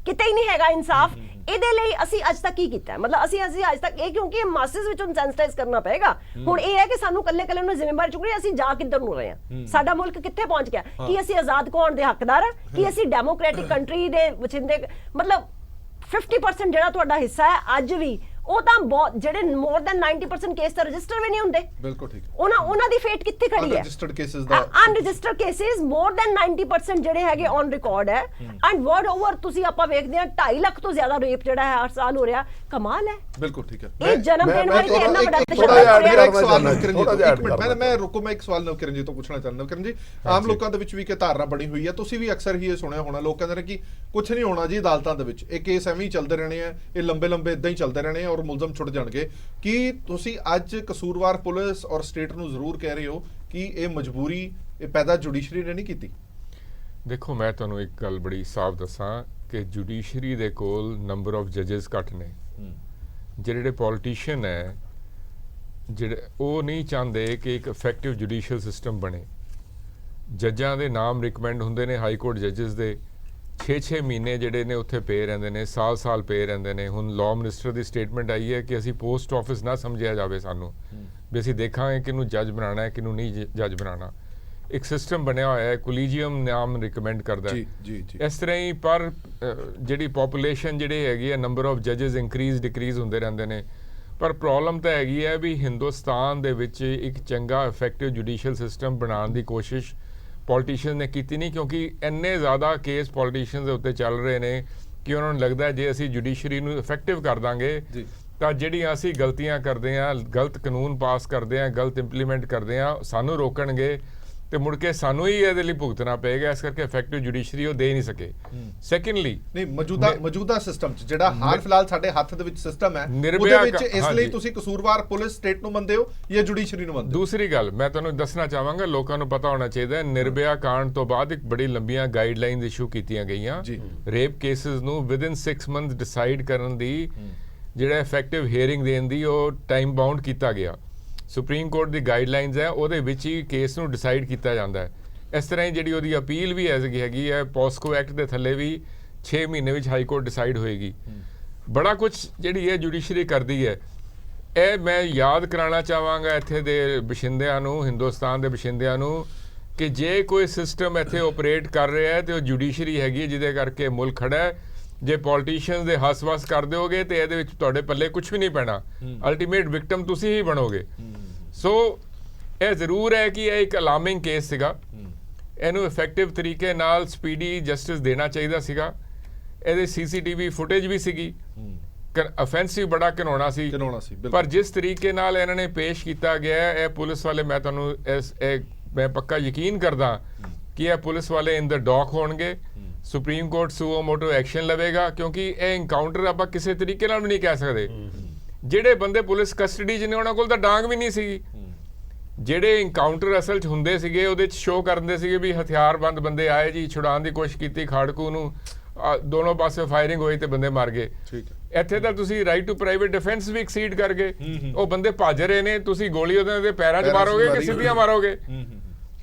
ਕਿਤੇ ਹੀ ਨਹੀਂ ਹੈਗਾ ਇਨਸਾਫ। ਇਹਦੇ ਲਈ ਅਸੀਂ ਅੱਜ ਤੱਕ ਕੀ ਕੀਤਾ, ਮਤਲਬ ਅਸੀਂ ਅੱਜ ਤੱਕ ਇਹ, ਕਿਉਂਕਿ ਮਾਸਸ ਵਿੱਚ ਹੁਣ ਸੈਂਸਿਟਾਈਜ਼ ਕਰਨਾ ਪਏਗਾ। ਹੁਣ ਇਹ ਹੈ ਕਿ ਸਾਨੂੰ ਕੱਲੇ ਨੂੰ ਜ਼ਿੰਮੇਵਾਰੀ ਚੁੱਕਣੀ, ਅਸੀਂ ਜਾ ਕਿੱਧਰ ਨੂੰ ਰਹੇ ਹਾਂ, ਸਾਡਾ ਮੁਲਕ ਕਿੱਥੇ ਪਹੁੰਚ ਗਿਆ, ਕੀ ਅਸੀਂ ਆਜ਼ਾਦ ਕੌਣ ਦੇ ਹੱਕਦਾਰ ਹਾਂ, ਕੀ ਅਸੀਂ ਡੈਮੋਕ੍ਰੈਟਿਕ ਕੰਟਰੀ ਦੇ ਵਸਿੰਦੇ। ਮਤਲਬ 50% ਜਿਹੜਾ ਤੁਹਾਡਾ ਹਿੱਸਾ ਹੈ ਅੱਜ ਵੀ, ਉਹ ਤਾਂ ਬਹੁਤ ਜਿਹੜੇ ਮੋਰ ਦੈਨ 90% ਕੇਸ ਤਾਂ ਰਜਿਸਟਰ ਵੀ ਨਹੀਂ ਹੁੰਦੇ। ਬਿਲਕੁਲ ਠੀਕ। ਉਹਨਾਂ ਦੀ ਫੇਟ ਕਿੱਥੇ ਖੜੀ ਹੈ? ਅਨਰਜਿਸਟਰਡ ਕੇसेस ਦਾ ਅਨਰਜਿਸਟਰਡ ਕੇसेस ਮੋਰ ਦੈਨ 90% ਜਿਹੜੇ ਹੈਗੇ ਔਨ ਰਿਕਾਰਡ ਹੈ। ਐਂਡ ਵਰਡ ਓਵਰ ਤੁਸੀਂ ਆਪਾਂ ਵੇਖਦੇ ਹਾਂ 2.5 ਲੱਖ ਤੋਂ ਜ਼ਿਆਦਾ ਰੇਪ ਜਿਹੜਾ ਹੈ ਹਰ ਸਾਲ ਹੋ ਰਿਹਾ। ਕਮਾਲ ਹੈ। ਬਿਲਕੁਲ ਠੀਕ ਹੈ। ਇਹ ਜਨਮ ਦੇਣ ਵਾਲੀ ਤੇ ਇੰਨਾ ਵੱਡਾ ਮੈਂ ਰੁਕੋ, ਮੈਂ ਇੱਕ ਸਵਾਲ ਨਵਕਿਰਨ ਜੀ ਤੋਂ ਪੁੱਛਣਾ ਚਾਹੁੰਦਾ। ਨਵਕਿਰਨ ਜੀ, ਆਮ ਲੋਕਾਂ ਦੇ ਵਿੱਚ ਵੀ ਇੱਕ ਧਾਰਨਾ ਬਣੀ ਹੋਈ ਹੈ, ਤੁਸੀਂ ਵੀ ਅਕਸਰ ਹੀ ਇਹ ਸੁਣਿਆ ਹੋਣਾ, ਲੋਕ ਕਹਿੰਦੇ ਨੇ ਕਿ ਕੁਝ ਨਹੀਂ ਹੋਣਾ ਜੀ ਅਦਾਲਤਾਂ ਦੇ ਵਿੱਚ, ਇਹ ਕੇਸ ਐਵੇਂ ਹੀ ਚੱਲਦੇ ਰਹਿਣੇ ਆ, ਇਹ ਲੰਬੇ ਇਦਾਂ ਹੀ ਚੱਲਦੇ ਰਹਿਣੇ ਆ ਔਰ ਮੁਲਜ਼ਮ ਛੁੱਟ ਜਾਣਗੇ। ਕੀ ਤੁਸੀਂ ਅੱਜ ਕਸੂਰਵਾਰ ਪੁਲਿਸ ਔਰ ਸਟੇਟ ਨੂੰ ਜ਼ਰੂਰ ਕਹਿ ਰਹੇ ਹੋ ਕਿ ਇਹ ਮਜਬੂਰੀ ਇਹ ਪੈਦਾ ਜੁਡੀਸ਼ਰੀ ਨੇ ਨਹੀਂ ਕੀਤੀ? ਦੇਖੋ, ਮੈਂ ਤੁਹਾਨੂੰ ਇੱਕ ਗੱਲ ਬੜੀ ਸਾਫ਼ ਦੱਸਾਂ ਕਿ ਜੁਡੀਸ਼ਰੀ ਦੇ ਕੋਲ ਨੰਬਰ ਆਫ ਜੱਜਸ ਘੱਟ ਨੇ। ਜਿਹੜੇ ਪੋਲੀਟੀਸ਼ੀਅਨ ਹੈ, ਜਿਹੜੇ ਉਹ ਨਹੀਂ ਚਾਹੁੰਦੇ ਕਿ ਇੱਕ ਇਫੈਕਟਿਵ ਜੁਡੀਸ਼ੀਅਲ ਸਿਸਟਮ ਬਣੇ। ਜੱਜਾਂ ਦੇ ਨਾਮ ਰਿਕਮੈਂਡ ਹੁੰਦੇ ਨੇ ਹਾਈ ਕੋਰਟ ਜੱਜਸ ਦੇ, 6-6 ਮਹੀਨੇ ਜਿਹੜੇ ਨੇ ਉੱਥੇ ਪਏ ਰਹਿੰਦੇ ਨੇ, ਸਾਲ ਪਏ ਰਹਿੰਦੇ ਨੇ। ਹੁਣ ਲਾਅ ਮਿਨਿਸਟਰ ਦੀ ਸਟੇਟਮੈਂਟ ਆਈ ਹੈ ਕਿ ਅਸੀਂ ਪੋਸਟ ਆਫਿਸ ਨਾ ਸਮਝਿਆ ਜਾਵੇ ਸਾਨੂੰ, ਵੀ ਅਸੀਂ ਦੇਖਾਂਗੇ ਕਿਹਨੂੰ ਜੱਜ ਬਣਾਉਣਾ ਹੈ ਕਿਹਨੂੰ ਨਹੀਂ ਜੱਜ ਬਣਾਉਣਾ। ਇੱਕ ਸਿਸਟਮ ਬਣਿਆ ਹੋਇਆ ਹੈ, ਕੋਲੀਜੀਅਮ ਨਾਮ ਰਿਕਮੈਂਡ ਕਰਦਾ ਹੈ। ਇਸ ਤਰ੍ਹਾਂ ਹੀ ਪਰ ਜਿਹੜੀ ਪੋਪੂਲੇਸ਼ਨ ਜਿਹੜੀ ਹੈਗੀ ਹੈ, ਨੰਬਰ ਆਫ ਜੱਜਸ ਇਨਕਰੀਜ਼ ਡਿਕਰੀਜ਼ ਹੁੰਦੇ ਰਹਿੰਦੇ ਨੇ। ਪਰ ਪ੍ਰੋਬਲਮ ਤਾਂ ਹੈਗੀ ਹੈ ਵੀ ਹਿੰਦੁਸਤਾਨ ਦੇ ਵਿੱਚ ਇੱਕ ਚੰਗਾ ਇਫੈਕਟਿਵ ਜੁਡੀਸ਼ੀਅਲ ਸਿਸਟਮ ਬਣਾਉਣ ਦੀ ਕੋਸ਼ਿਸ਼ ਪੋਲੀਟੀਸ਼ੀਅਨ ਨੇ ਕੀਤੀ ਨਹੀਂ, ਕਿਉਂਕਿ ਇੰਨੇ ਜ਼ਿਆਦਾ ਕੇਸ ਪੋਲੀਟੀਸ਼ੀਅਨ ਦੇ ਉੱਤੇ ਚੱਲ ਰਹੇ ਨੇ ਕਿ ਉਹਨਾਂ ਨੂੰ ਲੱਗਦਾ ਜੇ ਅਸੀਂ ਜੁਡੀਸ਼ਰੀ ਨੂੰ ਇਫੈਕਟਿਵ ਕਰ ਦਾਂਗੇ ਤਾਂ ਜਿਹੜੀਆਂ ਅਸੀਂ ਗਲਤੀਆਂ ਕਰਦੇ ਹਾਂ, ਗਲਤ ਕਾਨੂੰਨ ਪਾਸ ਕਰਦੇ ਹਾਂ, ਗਲਤ ਇੰਪਲੀਮੈਂਟ ਕਰਦੇ ਹਾਂ, ਸਾਨੂੰ ਰੋਕਣਗੇ ਤੇ ਮੁੜ ਕੇ ਸਾਨੂੰ ਹੀ ਇਹਦੇ ਲਈ ਭੁਗਤਣਾ ਪਏਗਾ। ਇਸ ਕਰਕੇ ਇਫੈਕਟਿਵ ਜੁਡੀਸ਼ਰੀ ਉਹ ਦੇ ਨਹੀਂ ਸਕੇ। ਸੈਕੰਡਲੀ, ਨਹੀਂ ਮੌਜੂਦਾ ਸਿਸਟਮ ਚ ਜਿਹੜਾ ਹਾਲ ਫਿਲਹਾਲ ਸਾਡੇ ਹੱਥ ਦੇ ਵਿੱਚ ਸਿਸਟਮ ਹੈ, ਉਹਦੇ ਵਿੱਚ ਇਸ ਲਈ ਤੁਸੀਂ ਕਸੂਰਵਾਰ ਪੁਲਿਸ ਸਟੇਟ ਨੂੰ ਮੰਨਦੇ ਹੋ ਜਾਂ ਜੁਡੀਸ਼ਰੀ ਨੂੰ ਮੰਨਦੇ ਹੋ? ਦੂਸਰੀ ਗੱਲ ਮੈਂ ਤੁਹਾਨੂੰ ਦੱਸਣਾ ਚਾਹਾਂਗਾ, ਲੋਕਾਂ ਨੂੰ ਪਤਾ ਹੋਣਾ ਚਾਹੀਦਾ ਹੈ, ਨਿਰਭਇਆ ਕਾਂਡ ਤੋਂ ਬਾਅਦ ਇੱਕ ਬੜੀ ਲੰਬੀਆਂ ਗਾਈਡਲਾਈਨਸ ਇਸ਼ੂ ਕੀਤੀਆਂ ਗਈਆਂ ਰੇਪ ਕੇਸਿਸ ਨੂੰ ਵਿਦਿਨ 6 ਮੰਥ ਡਿਸਾਈਡ ਕਰਨ ਦੀ, ਜਿਹੜਾ ਇਫੈਕਟਿਵ ਹੀਅਰਿੰਗ ਦੇਣ ਦੀ, ਉਹ ਟਾਈਮ ਬਾਉਂਡ ਕੀਤਾ ਗਿਆ। ਸੁਪਰੀਮ ਕੋਰਟ ਦੀ ਗਾਈਡਲਾਈਨਸ ਹੈ, ਉਹਦੇ ਵਿੱਚ ਹੀ ਕੇਸ ਨੂੰ ਡਿਸਾਈਡ ਕੀਤਾ ਜਾਂਦਾ ਹੈ। ਇਸ ਤਰ੍ਹਾਂ ਹੀ ਜਿਹੜੀ ਉਹਦੀ ਅਪੀਲ ਵੀ ਹੈਗੀ ਹੈ, ਪੋਸਕੋ ਐਕਟ ਦੇ ਥੱਲੇ ਵੀ 6 ਮਹੀਨੇ ਵਿੱਚ ਹਾਈ ਕੋਰਟ ਡਿਸਾਈਡ ਹੋਏਗੀ। ਬੜਾ ਕੁਝ ਜਿਹੜੀ ਹੈ ਜੁਡੀਸ਼ਰੀ ਕਰਦੀ ਹੈ। ਇਹ ਮੈਂ ਯਾਦ ਕਰਾਉਣਾ ਚਾਹਾਂਗਾ ਇੱਥੇ ਦੇ ਬਸ਼ਿੰਦਿਆਂ ਨੂੰ, ਹਿੰਦੁਸਤਾਨ ਦੇ ਬਸ਼ਿੰਦਿਆਂ ਨੂੰ, ਕਿ ਜੇ ਕੋਈ ਸਿਸਟਮ ਇੱਥੇ ਆਪਰੇਟ ਕਰ ਰਿਹਾ ਹੈ ਤੇ ਉਹ ਜੁਡੀਸ਼ਰੀ ਹੈਗੀ, ਜਿਹਦੇ ਕਰਕੇ ਮੁਲਕ ਖੜਾ ਹੈ। ਜੇ ਪੋਲੀਟੀਸ਼ੀਅਨਸ ਦੇ ਹੱਸ-ਵਸ ਕਰ ਦਿਓਗੇ ਤੇ ਇਹਦੇ ਵਿੱਚ ਤੁਹਾਡੇ ਪੱਲੇ ਕੁਝ ਵੀ ਨਹੀਂ ਪੈਣਾ, ਅਲਟੀਮੇਟ ਵਿਕਟਮ ਤੁਸੀਂ ਹੀ ਬਣੋਗੇ। ਸੋ ਇਹ ਜ਼ਰੂਰ ਹੈ ਕਿ ਇਹ ਇੱਕ ਅਲਾਰਮਿੰਗ ਕੇਸ ਸੀਗਾ, ਇਹਨੂੰ ਇਫੈਕਟਿਵ ਤਰੀਕੇ ਨਾਲ ਸਪੀਡੀ ਜਸਟਿਸ ਦੇਣਾ ਚਾਹੀਦਾ ਸੀਗਾ। ਇਹਦੇ CCTV ਫੁਟੇਜ ਵੀ ਸੀਗੀ, ਅਫੈਂਸਿਵ ਬੜਾ ਘਿਨਾਉਣਾ ਸੀ, ਪਰ ਜਿਸ ਤਰੀਕੇ ਨਾਲ ਇਹਨਾਂ ਨੇ ਪੇਸ਼ ਕੀਤਾ ਗਿਆ, ਇਹ ਪੁਲਿਸ ਵਾਲੇ, ਮੈਂ ਤੁਹਾਨੂੰ ਮੈਂ ਪੱਕਾ ਯਕੀਨ ਕਰਦਾ ਕਿ ਇਹ ਪੁਲਿਸ ਵਾਲੇ ਇਨ ਦ ਡੌਕ ਹੋਣਗੇ। ਸੁਪਰੀਮ ਕੋਰਟ ਸੂਓ ਮੋਟੋ ਐਕਸ਼ਨ ਲਵੇਗਾ, ਕਿਉਂਕਿ ਇਹ ਇਨਕਾਊਂਟਰ ਆਪਾਂ ਕਿਸੇ ਤਰੀਕੇ ਨਾਲ ਵੀ ਨਹੀਂ ਕਹਿ ਸਕਦੇ। ਜਿਹੜੇ ਬੰਦੇ ਪੁਲਿਸ ਕਸਟਡੀ 'ਚ ਨੇ ਉਹਨਾਂ ਕੋਲ ਤਾਂ ਡਾਂਗ ਵੀ ਨਹੀਂ ਸੀਗੀ। ਜਿਹੜੇ ਇਨਕਾਊਂਟਰ ਅਸਲ 'ਚ ਹੁੰਦੇ ਸੀਗੇ ਉਹਦੇ 'ਚ ਸ਼ੋਅ ਕਰਦੇ ਸੀਗੇ ਵੀ ਹਥਿਆਰਬੰਦ ਬੰਦੇ ਆਏ ਜੀ, ਛੁਡਾਉਣ ਦੀ ਕੋਸ਼ਿਸ਼ ਕੀਤੀ, ਖਾੜਕੂ ਨੂੰ ਦੋਨੋਂ ਪਾਸੇ ਫਾਇਰਿੰਗ ਹੋਈ ਤੇ ਬੰਦੇ ਮਰ ਗਏ। ਇੱਥੇ ਤਾਂ ਤੁਸੀਂ ਰਾਈਟ ਟੂ ਪ੍ਰਾਈਵੇਟ ਡਿਫੈਂਸ ਵੀ ਐਕਸੀਡ ਕਰ ਗਏ। ਉਹ ਬੰਦੇ ਭੱਜ ਰਹੇ ਨੇ, ਤੁਸੀਂ ਗੋਲੀ ਉਹਨਾਂ ਦੇ ਪੈਰਾਂ 'ਚ ਮਾਰੋਗੇ ਕਿ ਸਿੱਧੀਆਂ ਮਾਰੋਗੇ?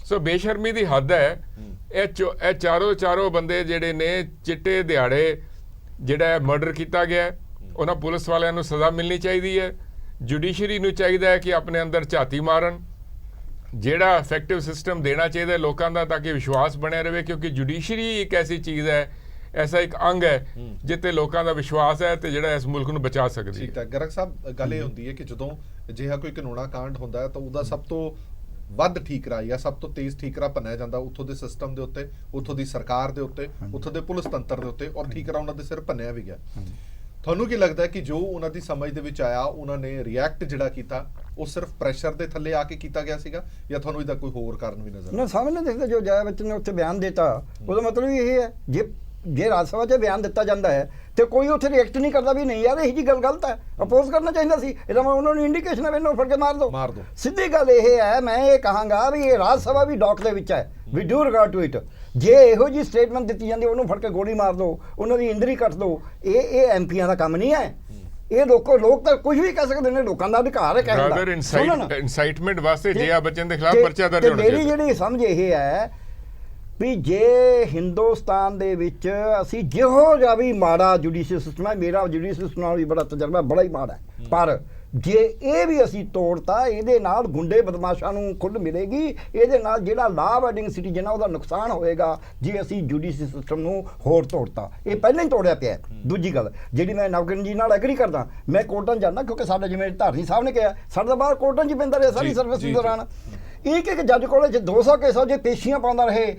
ਸੋ ਬੇਸ਼ਰਮੀ ਦੀ ਹੱਦ ਹੈ। ਇਹ ਚਾਰੋਂ ਬੰਦੇ ਜਿਹੜੇ ਨੇ ਚਿੱਟੇ ਦਿਹਾੜੇ ਜਿਹੜਾ ਮਰਡਰ ਕੀਤਾ ਗਿਆ, ਉਹਨਾਂ ਪੁਲਿਸ ਵਾਲਿਆਂ ਨੂੰ ਸਜ਼ਾ ਮਿਲਣੀ ਚਾਹੀਦੀ ਹੈ। ਜੁਡੀਸ਼ਰੀ ਨੂੰ ਚਾਹੀਦਾ ਹੈ ਕਿ ਆਪਣੇ ਅੰਦਰ ਝਾਤੀ ਮਾਰਨ, ਜਿਹੜਾ ਇਫੈਕਟਿਵ ਸਿਸਟਮ ਦੇਣਾ ਚਾਹੀਦਾ ਲੋਕਾਂ ਦਾ, ਤਾਂ ਕਿ ਵਿਸ਼ਵਾਸ ਬਣਿਆ ਰਹੇ, ਕਿਉਂਕਿ ਜੁਡੀਸ਼ਰੀ ਇੱਕ ਐਸੀ ਚੀਜ਼ ਹੈ, ਐਸਾ ਇੱਕ ਅੰਗ ਹੈ ਜਿੱਤੇ ਲੋਕਾਂ ਦਾ ਵਿਸ਼ਵਾਸ ਹੈ ਤੇ ਜਿਹੜਾ ਇਸ ਮੁਲਕ ਨੂੰ ਬਚਾ ਸਕਦੀ ਹੈ। ਠੀਕ ਹੈ ਗਰਗ ਸਾਹਿਬ, ਗੱਲ ਇਹ ਹੁੰਦੀ ਹੈ ਕਿ ਜਦੋਂ ਅਜਿਹਾ ਕੋਈ ਕਾਨੂੰਨਾ ਕਾਂਡ ਹੁੰਦਾ ਹੈ ਤਾਂ ਉਹਦਾ ਸਭ ਤੋਂ ਵੱਧ ਠੀਕਰਾ ਜਾਂ ਸਭ ਤੋਂ ਤੇਜ਼ ਠੀਕਰਾ ਭੰਨਿਆ ਜਾਂਦਾ ਉੱਥੋਂ ਦੇ ਸਿਸਟਮ ਦੇ ਉੱਤੇ, ਉੱਥੋਂ ਦੀ ਸਰਕਾਰ ਦੇ ਉੱਤੇ, ਉੱਥੋਂ ਦੇ ਪੁਲਿਸ ਤੰਤਰ ਦੇ ਉੱਤੇ, ਔਰ ਠੀਕਰਾ ਉਹਨਾਂ ਦੇ ਸਿਰ ਭੰਨਿਆ ਵੀ ਗਿਆ। ਤੁਹਾਨੂੰ ਕੀ ਲੱਗਦਾ ਹੈ ਕਿ ਜੋ ਉਹਨਾਂ ਦੀ ਸਮਝ ਦੇ ਵਿੱਚ ਆਇਆ, ਉਹਨਾਂ ਨੇ ਰਿਐਕਟ ਜਿਹੜਾ ਕੀਤਾ ਉਹ ਸਿਰਫ ਪ੍ਰੈਸ਼ਰ ਦੇ ਥੱਲੇ ਆ ਕੇ ਕੀਤਾ ਗਿਆ ਸੀਗਾ, ਜਾਂ ਤੁਹਾਨੂੰ ਇਹਦਾ ਕੋਈ ਹੋਰ ਕਾਰਨ ਵੀ ਨਜ਼ਰ ਨਾ ਸਾਹਮਣੇ ਦੇਖਦੇ? ਜੋ ਜया बच्चन ने ਉੱਥੇ ਬਿਆਨ ਦਿੱਤਾ ਉਹਦਾ ਮਤਲਬ ਇਹ ਹੈ, ਜੇ ਰਾਜ ਸਭਾ 'ਚ ਬਿਆਨ ਦਿੱਤਾ ਜਾਂਦਾ ਹੈ ਤੇ ਕੋਈ ਉੱਥੇ ਰਿਐਕਟ ਨਹੀਂ ਕਰਦਾ ਵੀ ਨਹੀਂ ਯਾਰ ਇਹੀ ਜੀ ਗੱਲ ਗਲਤ ਹੈ, ਅਪੋਜ਼ ਕਰਨਾ ਚਾਹੀਦਾ ਸੀ। ਇਹਦਾ ਮੈਂ ਉਹਨਾਂ ਨੂੰ ਇੰਡੀਕੇਸ਼ਨ ਹੈ, ਮੈਨੂੰ ਫੜ ਕੇ ਮਾਰ ਦਿਓ। ਸਿੱਧੀ ਗੱਲ ਇਹ ਹੈ, ਮੈਂ ਇਹ ਕਹਾਂਗਾ ਵੀ ਇਹ ਰਾਜ ਸਭਾ ਵੀ ਡੌਕ ਦੇ ਵਿੱਚ ਹੈ, we do regard to it. ਜੇ ਇਹੋ ਜੀ ਸਟੇਟਮੈਂਟ ਦਿੱਤੀ ਜਾਂਦੀ ਉਹਨੂੰ ਫੜ ਕੇ ਗੋਲੀ ਮਾਰ ਦਿਓ, ਉਹਨਾਂ ਦੀ ਇੰਦਰੀ ਕੱਟ ਦਿਓ, ਇਹ ਐਮਪੀਆਂ ਦਾ ਕੰਮ ਨਹੀਂ ਹੈ। ਇਹ ਲੋਕ ਤਾਂ ਕੁਝ ਵੀ ਕਹਿ ਸਕਦੇ ਨੇ, ਲੋਕਾਂ ਦਾ ਅਧਿਕਾਰ ਹੈ ਕਹਿਣ ਦਾ। ਇਨਸਾਈਟਮੈਂਟ ਵਾਸਤੇ ਜया बच्चन ਦੇ ਖਿਲਾਫ ਪਰਚਾ ਦਰਜ ਹੋਣਾ ਚਾਹੀਦਾ। ਮੇਰੀ ਜਿਹੜੀ ਸਮਝ ਇਹ ਹੈ ਵੀ ਜੇ ਹਿੰਦੁਸਤਾਨ ਦੇ ਵਿੱਚ ਅਸੀਂ ਜਿਹੋ ਜਿਹਾ ਵੀ ਮਾੜਾ ਜੁਡੀਸ਼ੀਅਲ ਸਿਸਟਮ ਹੈ, ਮੇਰਾ ਜੁਡੀਸ਼ੀਅਲ ਸਿਸਟਮ ਨਾਲ ਵੀ ਬੜਾ ਤਜਰਬਾ, ਬੜਾ ਹੀ ਮਾੜਾ ਹੈ, ਪਰ ਜੇ ਇਹ ਵੀ ਅਸੀਂ ਤੋੜਤਾ, ਇਹਦੇ ਨਾਲ ਗੁੰਡੇ ਬਦਮਾਸ਼ਾਂ ਨੂੰ ਖੁੱਲ੍ਹ ਮਿਲੇਗੀ, ਇਹਦੇ ਨਾਲ ਜਿਹੜਾ ਲਾਅ ਅਬਾਈਡਿੰਗ ਸਿਟੀਜ਼ਨ ਆ ਉਹਦਾ ਨੁਕਸਾਨ ਹੋਏਗਾ ਜੇ ਅਸੀਂ ਜੁਡੀਸ਼ੀਅਲ ਸਿਸਟਮ ਨੂੰ ਹੋਰ ਤੋੜਤਾ। ਇਹ ਪਹਿਲਾਂ ਹੀ ਤੋੜਿਆ ਪਿਆ। ਦੂਜੀ ਗੱਲ ਜਿਹੜੀ ਮੈਂ ਨਵਗਨ ਜੀ ਨਾਲ ਐਗਰੀ ਕਰਦਾ, ਮੈਂ ਕੋਰਟਾਂ ਜਾਂਦਾ ਕਿਉਂਕਿ ਸਾਡੇ ਜਿਵੇਂ ਧਾਰਨੀ ਸਾਹਿਬ ਨੇ ਕਿਹਾ, ਸਾਡਾ ਬਾਹਰ ਕੋਰਟਾਂ 'ਚ ਪੈਂਦਾ ਰਿਹਾ ਸਾਰੀ ਸਰਵਿਸ ਦੇ ਦੌਰਾਨ। ਇੱਕ ਜੱਜ ਕੋਲ 200 ਕੇਸ ਜੇ ਪੇਸ਼ੀਆਂ ਪਾਉਂਦਾ ਰਹੇ,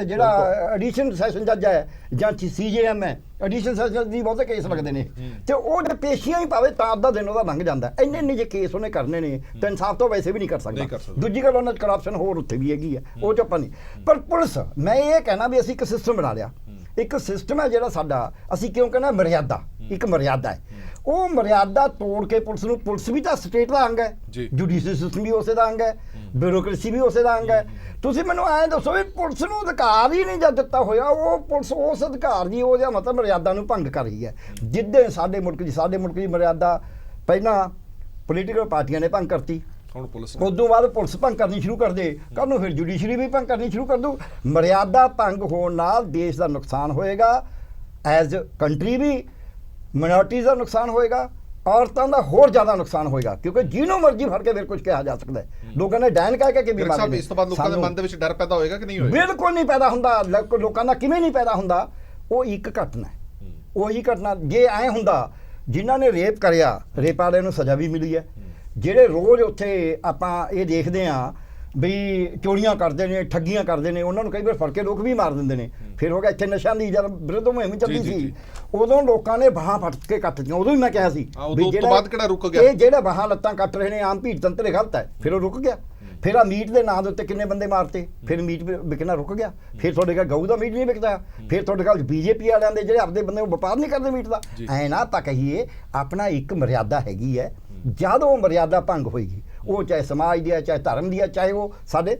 ਜਿਹੜਾ ਐਡੀਸ਼ਨ ਸੈਸ਼ਨ ਜੱਜ ਹੈ ਜਾਂ CJM ਹੈ, ਐਡੀਸ਼ਨ ਸੈਸ਼ਨ ਦੀ ਬਹੁਤੇ ਕੇਸ ਲੱਗਦੇ ਨੇ, ਤੇ ਉਹ ਜੇ ਪੇਸ਼ੀਆਂ ਹੀ ਪਾਵੇ ਤਾਂ ਅੱਧਾ ਦਿਨ ਉਹਦਾ ਲੰਘ ਜਾਂਦਾ। ਇੰਨੇ ਜੇ ਕੇਸ ਉਹਨੇ ਕਰਨੇ ਨੇ ਤਾਂ ਇਨਸਾਫ ਤੋਂ ਵੈਸੇ ਵੀ ਨਹੀਂ ਕਰ ਸਕਦਾ। ਦੂਜੀ ਗੱਲ ਉਹਨਾਂ 'ਚ ਕਰਪਸ਼ਨ ਹੋਰ ਉੱਥੇ ਵੀ ਹੈਗੀ ਹੈ, ਉਹ 'ਚ ਆਪਾਂ ਨਹੀਂ। ਪਰ ਪੁਲਿਸ, ਮੈਂ ਇਹ ਕਹਿਣਾ ਵੀ ਅਸੀਂ ਇੱਕ ਸਿਸਟਮ ਬਣਾ ਲਿਆ, ਇੱਕ ਸਿਸਟਮ ਹੈ ਜਿਹੜਾ ਸਾਡਾ, ਅਸੀਂ ਕਿਉਂ ਕਹਿੰਦਾ ਮਰਿਆਦਾ, ਇੱਕ ਮਰਿਆਦਾ ਹੈ। ਉਹ ਮਰਿਆਦਾ ਤੋੜ ਕੇ ਪੁਲਿਸ ਵੀ ਤਾਂ ਸਟੇਟ ਦਾ ਅੰਗ ਹੈ, ਜੁਡੀਸ਼ੀਅਲ ਸਿਸਟਮ ਵੀ ਉਸੇ ਦਾ ਅੰਗ ਹੈ, ਬਿਊਰੋਕ੍ਰੇਸੀ ਵੀ ਉਸੇ ਦਾ ਅੰਗ ਹੈ। ਤੁਸੀਂ ਮੈਨੂੰ ਐਂ ਦੱਸੋ ਵੀ ਪੁਲਿਸ ਨੂੰ ਅਧਿਕਾਰ ਹੀ ਨਹੀਂ ਜਦ ਦਿੱਤਾ ਹੋਇਆ, ਉਹ ਪੁਲਿਸ ਉਸ ਅਧਿਕਾਰ ਦੀ ਉਹਦਾ ਮਤਲਬ ਮਰਿਆਦਾ ਨੂੰ ਭੰਗ ਕਰ ਰਹੀ ਹੈ। ਜਿੱਦਾਂ ਸਾਡੇ ਮੁਲਕ ਦੀ ਮਰਿਆਦਾ ਪਹਿਲਾਂ ਪੋਲੀਟੀਕਲ ਪਾਰਟੀਆਂ ਨੇ ਭੰਗ ਕਰਤੀ, ਉਦੋਂ ਬਾਅਦ ਪੁਲਿਸ ਭੰਗ ਕਰਨੀ ਸ਼ੁਰੂ ਕਰ ਦੇ, ਕੱਲ੍ਹ ਨੂੰ ਫਿਰ ਜੁਡੀਸ਼ਰੀ ਵੀ ਭੰਗ ਕਰਨੀ ਸ਼ੁਰੂ ਕਰ ਦੂ। ਮਰਿਆਦਾ ਭੰਗ ਹੋਣ ਨਾਲ ਦੇਸ਼ ਦਾ ਨੁਕਸਾਨ ਹੋਏਗਾ, ਐਜ਼ ਕੰਟਰੀ ਵੀ ਮਾਈਨੋਰਟੀਜ਼ ਦਾ ਨੁਕਸਾਨ ਹੋਏਗਾ, ਔਰਤਾਂ ਦਾ ਹੋਰ ਜ਼ਿਆਦਾ ਨੁਕਸਾਨ ਹੋਏਗਾ, ਕਿਉਂਕਿ ਜਿਹਨੂੰ ਮਰਜ਼ੀ ਫੜ ਕੇ ਫਿਰ ਕੁਝ ਕਿਹਾ ਜਾ ਸਕਦਾ ਹੈ। ਲੋਕਾਂ ਨੇ ਡੈਨ ਕਹਿ ਕੇ ਬਿਮਾਰੀ, ਇਸ ਤੋਂ ਬਾਅਦ ਲੋਕਾਂ ਦੇ ਮਨ ਦੇ ਵਿੱਚ ਡਰ ਪੈਦਾ ਹੋਏਗਾ ਕਿ ਨਹੀਂ ਹੋਏਗਾ? ਬਿਲਕੁਲ ਨਹੀਂ ਪੈਦਾ ਹੁੰਦਾ। ਲੋਕਾਂ ਦਾ ਕਿਵੇਂ ਨਹੀਂ ਪੈਦਾ ਹੁੰਦਾ? ਉਹ ਇੱਕ ਘਟਨਾ ਹੈ, ਉਹੀ ਘਟਨਾ ਜੇ ਐਂ ਹੁੰਦਾ, ਜਿਨ੍ਹਾਂ ਨੇ ਰੇਪ ਕਰਿਆ, ਰੇਪ ਵਾਲਿਆਂ ਨੂੰ ਸਜ਼ਾ ਵੀ ਮਿਲੀ ਹੈ। ਜਿਹੜੇ ਰੋਜ਼ ਉੱਥੇ ਆਪਾਂ ਇਹ ਦੇਖਦੇ ਹਾਂ ਵੀ ਚੋਰੀਆਂ ਕਰਦੇ ਨੇ, ਠੱਗੀਆਂ ਕਰਦੇ ਨੇ, ਉਹਨਾਂ ਨੂੰ ਕਈ ਵਾਰ ਫੜ ਕੇ ਲੋਕ ਵੀ ਮਾਰ ਦਿੰਦੇ ਨੇ। ਫਿਰ ਹੋ ਗਿਆ ਇੱਥੇ ਨਸ਼ਿਆਂ ਦੀ ਜਦ ਵਿਰੋਧ ਮੁਹਿੰਮ ਚੱਲਦੀ ਸੀ, ਉਦੋਂ ਲੋਕਾਂ ਨੇ ਬਾਹਾਂ ਫੜ ਕੇ ਕੱਟੀਆਂ। ਉਦੋਂ ਵੀ ਮੈਂ ਕਿਹਾ ਸੀ ਵੀ ਇਹ ਜਿਹੜੇ ਬਾਹਾਂ ਲੱਤਾਂ ਕੱਟ ਰਹੇ ਨੇ ਆਮ ਭੀੜ ਤੰਤਰ ਗਲਤ ਹੈ। ਫਿਰ ਉਹ ਰੁਕ ਗਿਆ। ਫਿਰ ਆ ਮੀਟ ਦੇ ਨਾਂ ਦੇ ਉੱਤੇ ਕਿੰਨੇ ਬੰਦੇ ਮਾਰਤੇ, ਫਿਰ ਮੀਟ ਵਿਕਣਾ ਰੁਕ ਗਿਆ। ਫਿਰ ਤੁਹਾਡੇ ਕੋਲ ਗਊ ਦਾ ਮੀਟ ਨਹੀਂ ਵਿਕਦਾ, ਫਿਰ ਤੁਹਾਡੇ ਕੋਲ BJP ਵਾਲਿਆਂ ਦੇ ਜਿਹੜੇ ਆਪਦੇ ਬੰਦੇ ਉਹ ਵਪਾਰ ਨਹੀਂ ਕਰਦੇ ਮੀਟ ਦਾ। ਐਂ ਨਾ ਆਪਾਂ ਕਹੀਏ, ਆਪਣਾ ਇੱਕ ਮਰਿਆਦਾ ਹੈਗੀ ਹੈ। ਜਦ ਉਹ ਮਰਿਆਦਾ ਭੰਗ ਹੋਏਗੀ, ਉਹ ਚਾਹੇ ਸਮਾਜ ਦੀ ਹੈ, ਚਾਹੇ ਧਰਮ ਦੀ ਹੈ, ਚਾਹੇ ਉਹ ਸਾਡੇ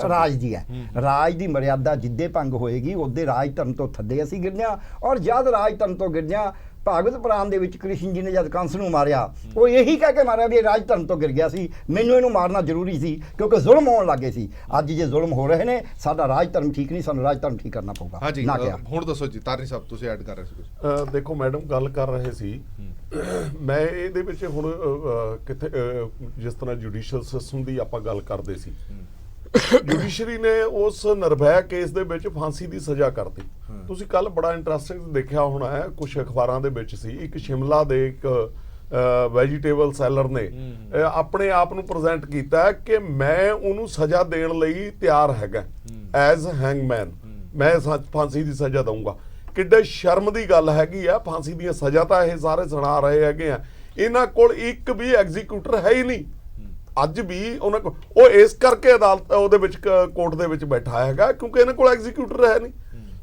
ਰਾਜ ਦੀ ਹੈ, ਰਾਜ ਦੀ ਮਰਿਆਦਾ ਜਿੱਦੇ ਭੰਗ ਹੋਏਗੀ ਉਹਦੇ ਰਾਜ ਧਰਮ ਤੋਂ ਥੱਲੇ ਅਸੀਂ ਗਿਰਦੇ। ਔਰ ਜਦ ਰਾਜ ਧਰਮ ਤੋਂ ਗਿਰਦੇ, ਭਾਗਵਤ ਪੁਰਾਣ ਦੇ ਵਿੱਚ ਕ੍ਰਿਸ਼ਨ ਜੀ ਨੇ ਜਦ ਕੰਸ ਨੂੰ ਮਾਰਿਆ, ਉਹ ਇਹੀ ਕਹਿ ਕੇ ਮਾਰਿਆ ਵੀ ਇਹ ਰਾਜ ਧਰਮ ਤੋਂ ਗਿਰ ਗਿਆ ਸੀ, ਮੈਨੂੰ ਇਹਨੂੰ ਮਾਰਨਾ ਜ਼ਰੂਰੀ ਸੀ ਕਿਉਂਕਿ ਜ਼ੁਲਮ ਹੋਣ ਲੱਗੇ ਸੀ। ਅੱਜ ਜੇ ਜ਼ੁਲਮ ਹੋ ਰਹੇ ਨੇ, ਸਾਡਾ ਰਾਜ ਧਰਮ ਠੀਕ ਨਹੀਂ, ਸਾਨੂੰ ਰਾਜ ਧਰਮ ਠੀਕ ਕਰਨਾ ਪਊਗਾ। ਹਾਂਜੀ, ਹੁਣ ਦੱਸੋ ਜੀ ਤਾਰਨੀ ਸਾਹਿਬ, ਤੁਸੀਂ ਐਡ ਕਰ ਰਹੇ ਸੀ। ਦੇਖੋ ਮੈਡਮ, ਗੱਲ ਕਰ ਰਹੇ ਸੀ, ਮੈਂ ਇਹਦੇ ਵਿੱਚ ਹੁਣ ਕਿੱਥੇ ਜਿਸ ਤਰ੍ਹਾਂ ਜੁਡੀਸ਼ੀਅਲ ਸਿਸਟਮ ਦੀ ਆਪਾਂ ਗੱਲ ਕਰਦੇ ਸੀ, ਜੁਡੀਸ਼ਰੀ ਨੇ ਉਸ ਨਿਰਭੈ ਕੇਸ ਦੇ ਵਿੱਚ ਫਾਂਸੀ ਦੀ ਸਜ਼ਾ ਕਰਤੀ। ਤੁਸੀਂ ਕੱਲ ਬੜਾ ਇੰਟਰਸਟਿੰਗ ਦੇਖਿਆ ਹੋਣਾ ਹੈ, ਕੁਝ ਅਖਬਾਰਾਂ ਦੇ ਵਿੱਚ ਸੀ, ਇੱਕ ਸ਼ਿਮਲਾ ਦੇ ਇੱਕ ਵੈਜੀਟੇਬਲ ਸੈਲਰ ਨੇ ਆਪਣੇ ਆਪ ਨੂੰ ਪ੍ਰੈਜ਼ੈਂਟ ਕੀਤਾ ਕਿ ਮੈਂ ਉਹਨੂੰ ਸਜ਼ਾ ਦੇਣ ਲਈ ਤਿਆਰ ਹੈਗਾ, ਐਜ਼ ਹੈਂਗਮੈਨ ਮੈਂ ਫਾਂਸੀ ਦੀ ਸਜ਼ਾ ਦਊਂਗਾ। ਕਿੱਡੇ ਸ਼ਰਮ ਦੀ ਗੱਲ ਹੈਗੀ ਆ, ਫਾਂਸੀ ਦੀਆਂ ਸਜ਼ਾ ਤਾਂ ਇਹ ਸਾਰੇ ਸੁਣਾ ਰਹੇ ਹੈਗੇ ਆ, ਇਹਨਾਂ ਕੋਲ ਇੱਕ ਵੀ ਐਗਜ਼ੀਕਿਊਟਰ ਹੈ ਹੀ ਨਹੀਂ ਅੱਜ ਵੀ। ਉਹਨਾਂ ਕੋਲ ਉਹ ਇਸ ਕਰਕੇ ਅਦਾਲਤ ਉਹਦੇ ਵਿੱਚ ਕੋਰਟ ਦੇ ਵਿੱਚ ਬੈਠਾ ਹੈਗਾ ਕਿਉਂਕਿ ਇਹਨਾਂ ਕੋਲ ਐਗਜ਼ੀਕਿਊਟਰ ਹੈ ਨਹੀਂ।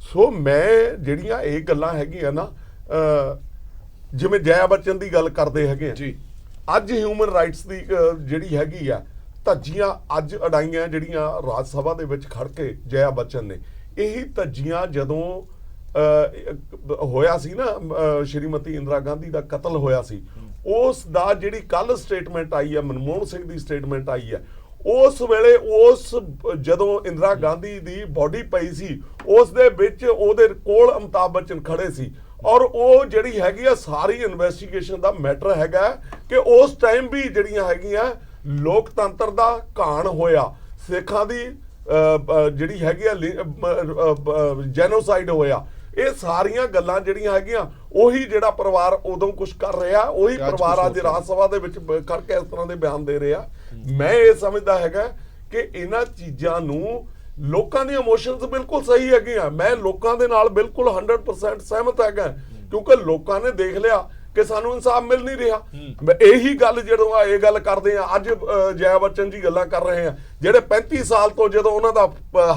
ਸੋ ਮੈਂ ਜਿਹੜੀਆਂ ਇਹ ਗੱਲਾਂ ਹੈਗੀਆਂ ਨਾ, ਜਿਵੇਂ ਜया ਬੱਚਨ ਦੀ ਗੱਲ ਕਰਦੇ ਹੈਗੇ ਜੀ, ਅੱਜ ਹਿਊਮਨ ਰਾਈਟਸ ਦੀ ਜਿਹੜੀ ਹੈਗੀ ਆ ਧੱਜੀਆਂ ਅੱਜ ਅਡਾਈਆਂ ਜਿਹੜੀਆਂ ਰਾਜ ਸਭਾ ਦੇ ਵਿੱਚ ਖੜ ਕੇ ਜਯਾ ਬੱਚਨ ਨੇ, ਇਹੀ ਧੱਜੀਆਂ ਜਦੋਂ ਹੋਇਆ ਸੀ ਨਾ ਸ਼੍ਰੀਮਤੀ ਇੰਦਰਾ ਗਾਂਧੀ ਦਾ ਕਤਲ ਹੋਇਆ ਸੀ, ਉਸ ਦਾ ਜਿਹੜੀ ਕੱਲ ਸਟੇਟਮੈਂਟ ਆਈ ਹੈ, ਮਨਮੋਹਨ ਸਿੰਘ ਦੀ ਸਟੇਟਮੈਂਟ ਆਈ ਹੈ, ਉਸ ਵੇਲੇ ਉਸ ਜਦੋਂ ਇੰਦਰਾ ਗਾਂਧੀ ਦੀ ਬੋਡੀ ਪਈ ਸੀ ਉਸ ਦੇ ਵਿੱਚ ਉਹਦੇ ਕੋਲ ਅਮਿਤਾਭ ਬੱਚਨ ਖੜੇ ਸੀ, ਔਰ ਉਹ ਜਿਹੜੀ ਹੈਗੀ ਆ ਸਾਰੀ ਇਨਵੈਸਟੀਗੇਸ਼ਨ ਦਾ ਮੈਟਰ ਹੈਗਾ ਕਿ ਉਸ ਟਾਈਮ ਵੀ ਜਿਹੜੀਆਂ ਹੈਗੀਆਂ ਲੋਕਤੰਤਰ ਦਾ ਘਾਣ ਹੋਇਆ, ਸਿੱਖਾਂ ਦੀ ਜਿਹੜੀ ਹੈਗੀ ਆ ਜੈਨੋਸਾਈਡ ਹੋਇਆ। ਇਹ ਸਾਰੀਆਂ ਗੱਲਾਂ ਜਿਹੜੀਆਂ ਹੈਗੀਆਂ ਉਹੀ ਜਿਹੜਾ ਪਰਿਵਾਰ ਉਦੋਂ ਕੁਝ ਕਰ ਰਿਹਾ, ਉਹੀ ਪਰਿਵਾਰ ਅੱਜ ਰਾਜ ਸਭਾ ਦੇ ਵਿੱਚ ਖੜ ਕੇ ਇਸ ਤਰ੍ਹਾਂ ਦੇ ਬਿਆਨ ਦੇ ਰਿਹਾ। ਮੈਂ ਇਹ ਸਮਝਦਾ ਹੈਗਾ ਕਿ ਇਹਨਾਂ ਚੀਜ਼ਾਂ ਨੂੰ ਲੋਕਾਂ ਦੀ ਇਮੋਸ਼ਨਸ ਬਿਲਕੁਲ ਸਹੀ ਹੈਗੀਆਂ, ਮੈਂ ਲੋਕਾਂ ਦੇ ਨਾਲ ਬਿਲਕੁਲ 100% ਸਹਿਮਤ ਹੈਗਾ, ਕਿਉਂਕਿ ਲੋਕਾਂ ਨੇ ਦੇਖ ਲਿਆ ਕਿ ਸਾਨੂੰ ਇਨਸਾਫ ਮਿਲ ਨਹੀਂ ਰਿਹਾ। ਇਹੀ ਗੱਲ ਜਦੋਂ ਇਹ ਗੱਲ ਕਰਦੇ ਆ ਅੱਜ ਜਯਾ ਬੱਚਨ ਜੀ ਗੱਲਾਂ ਕਰ ਰਹੇ ਆ, ਜਿਹੜੇ 35 ਸਾਲ ਤੋਂ ਜਦੋਂ ਉਹਨਾਂ ਦਾ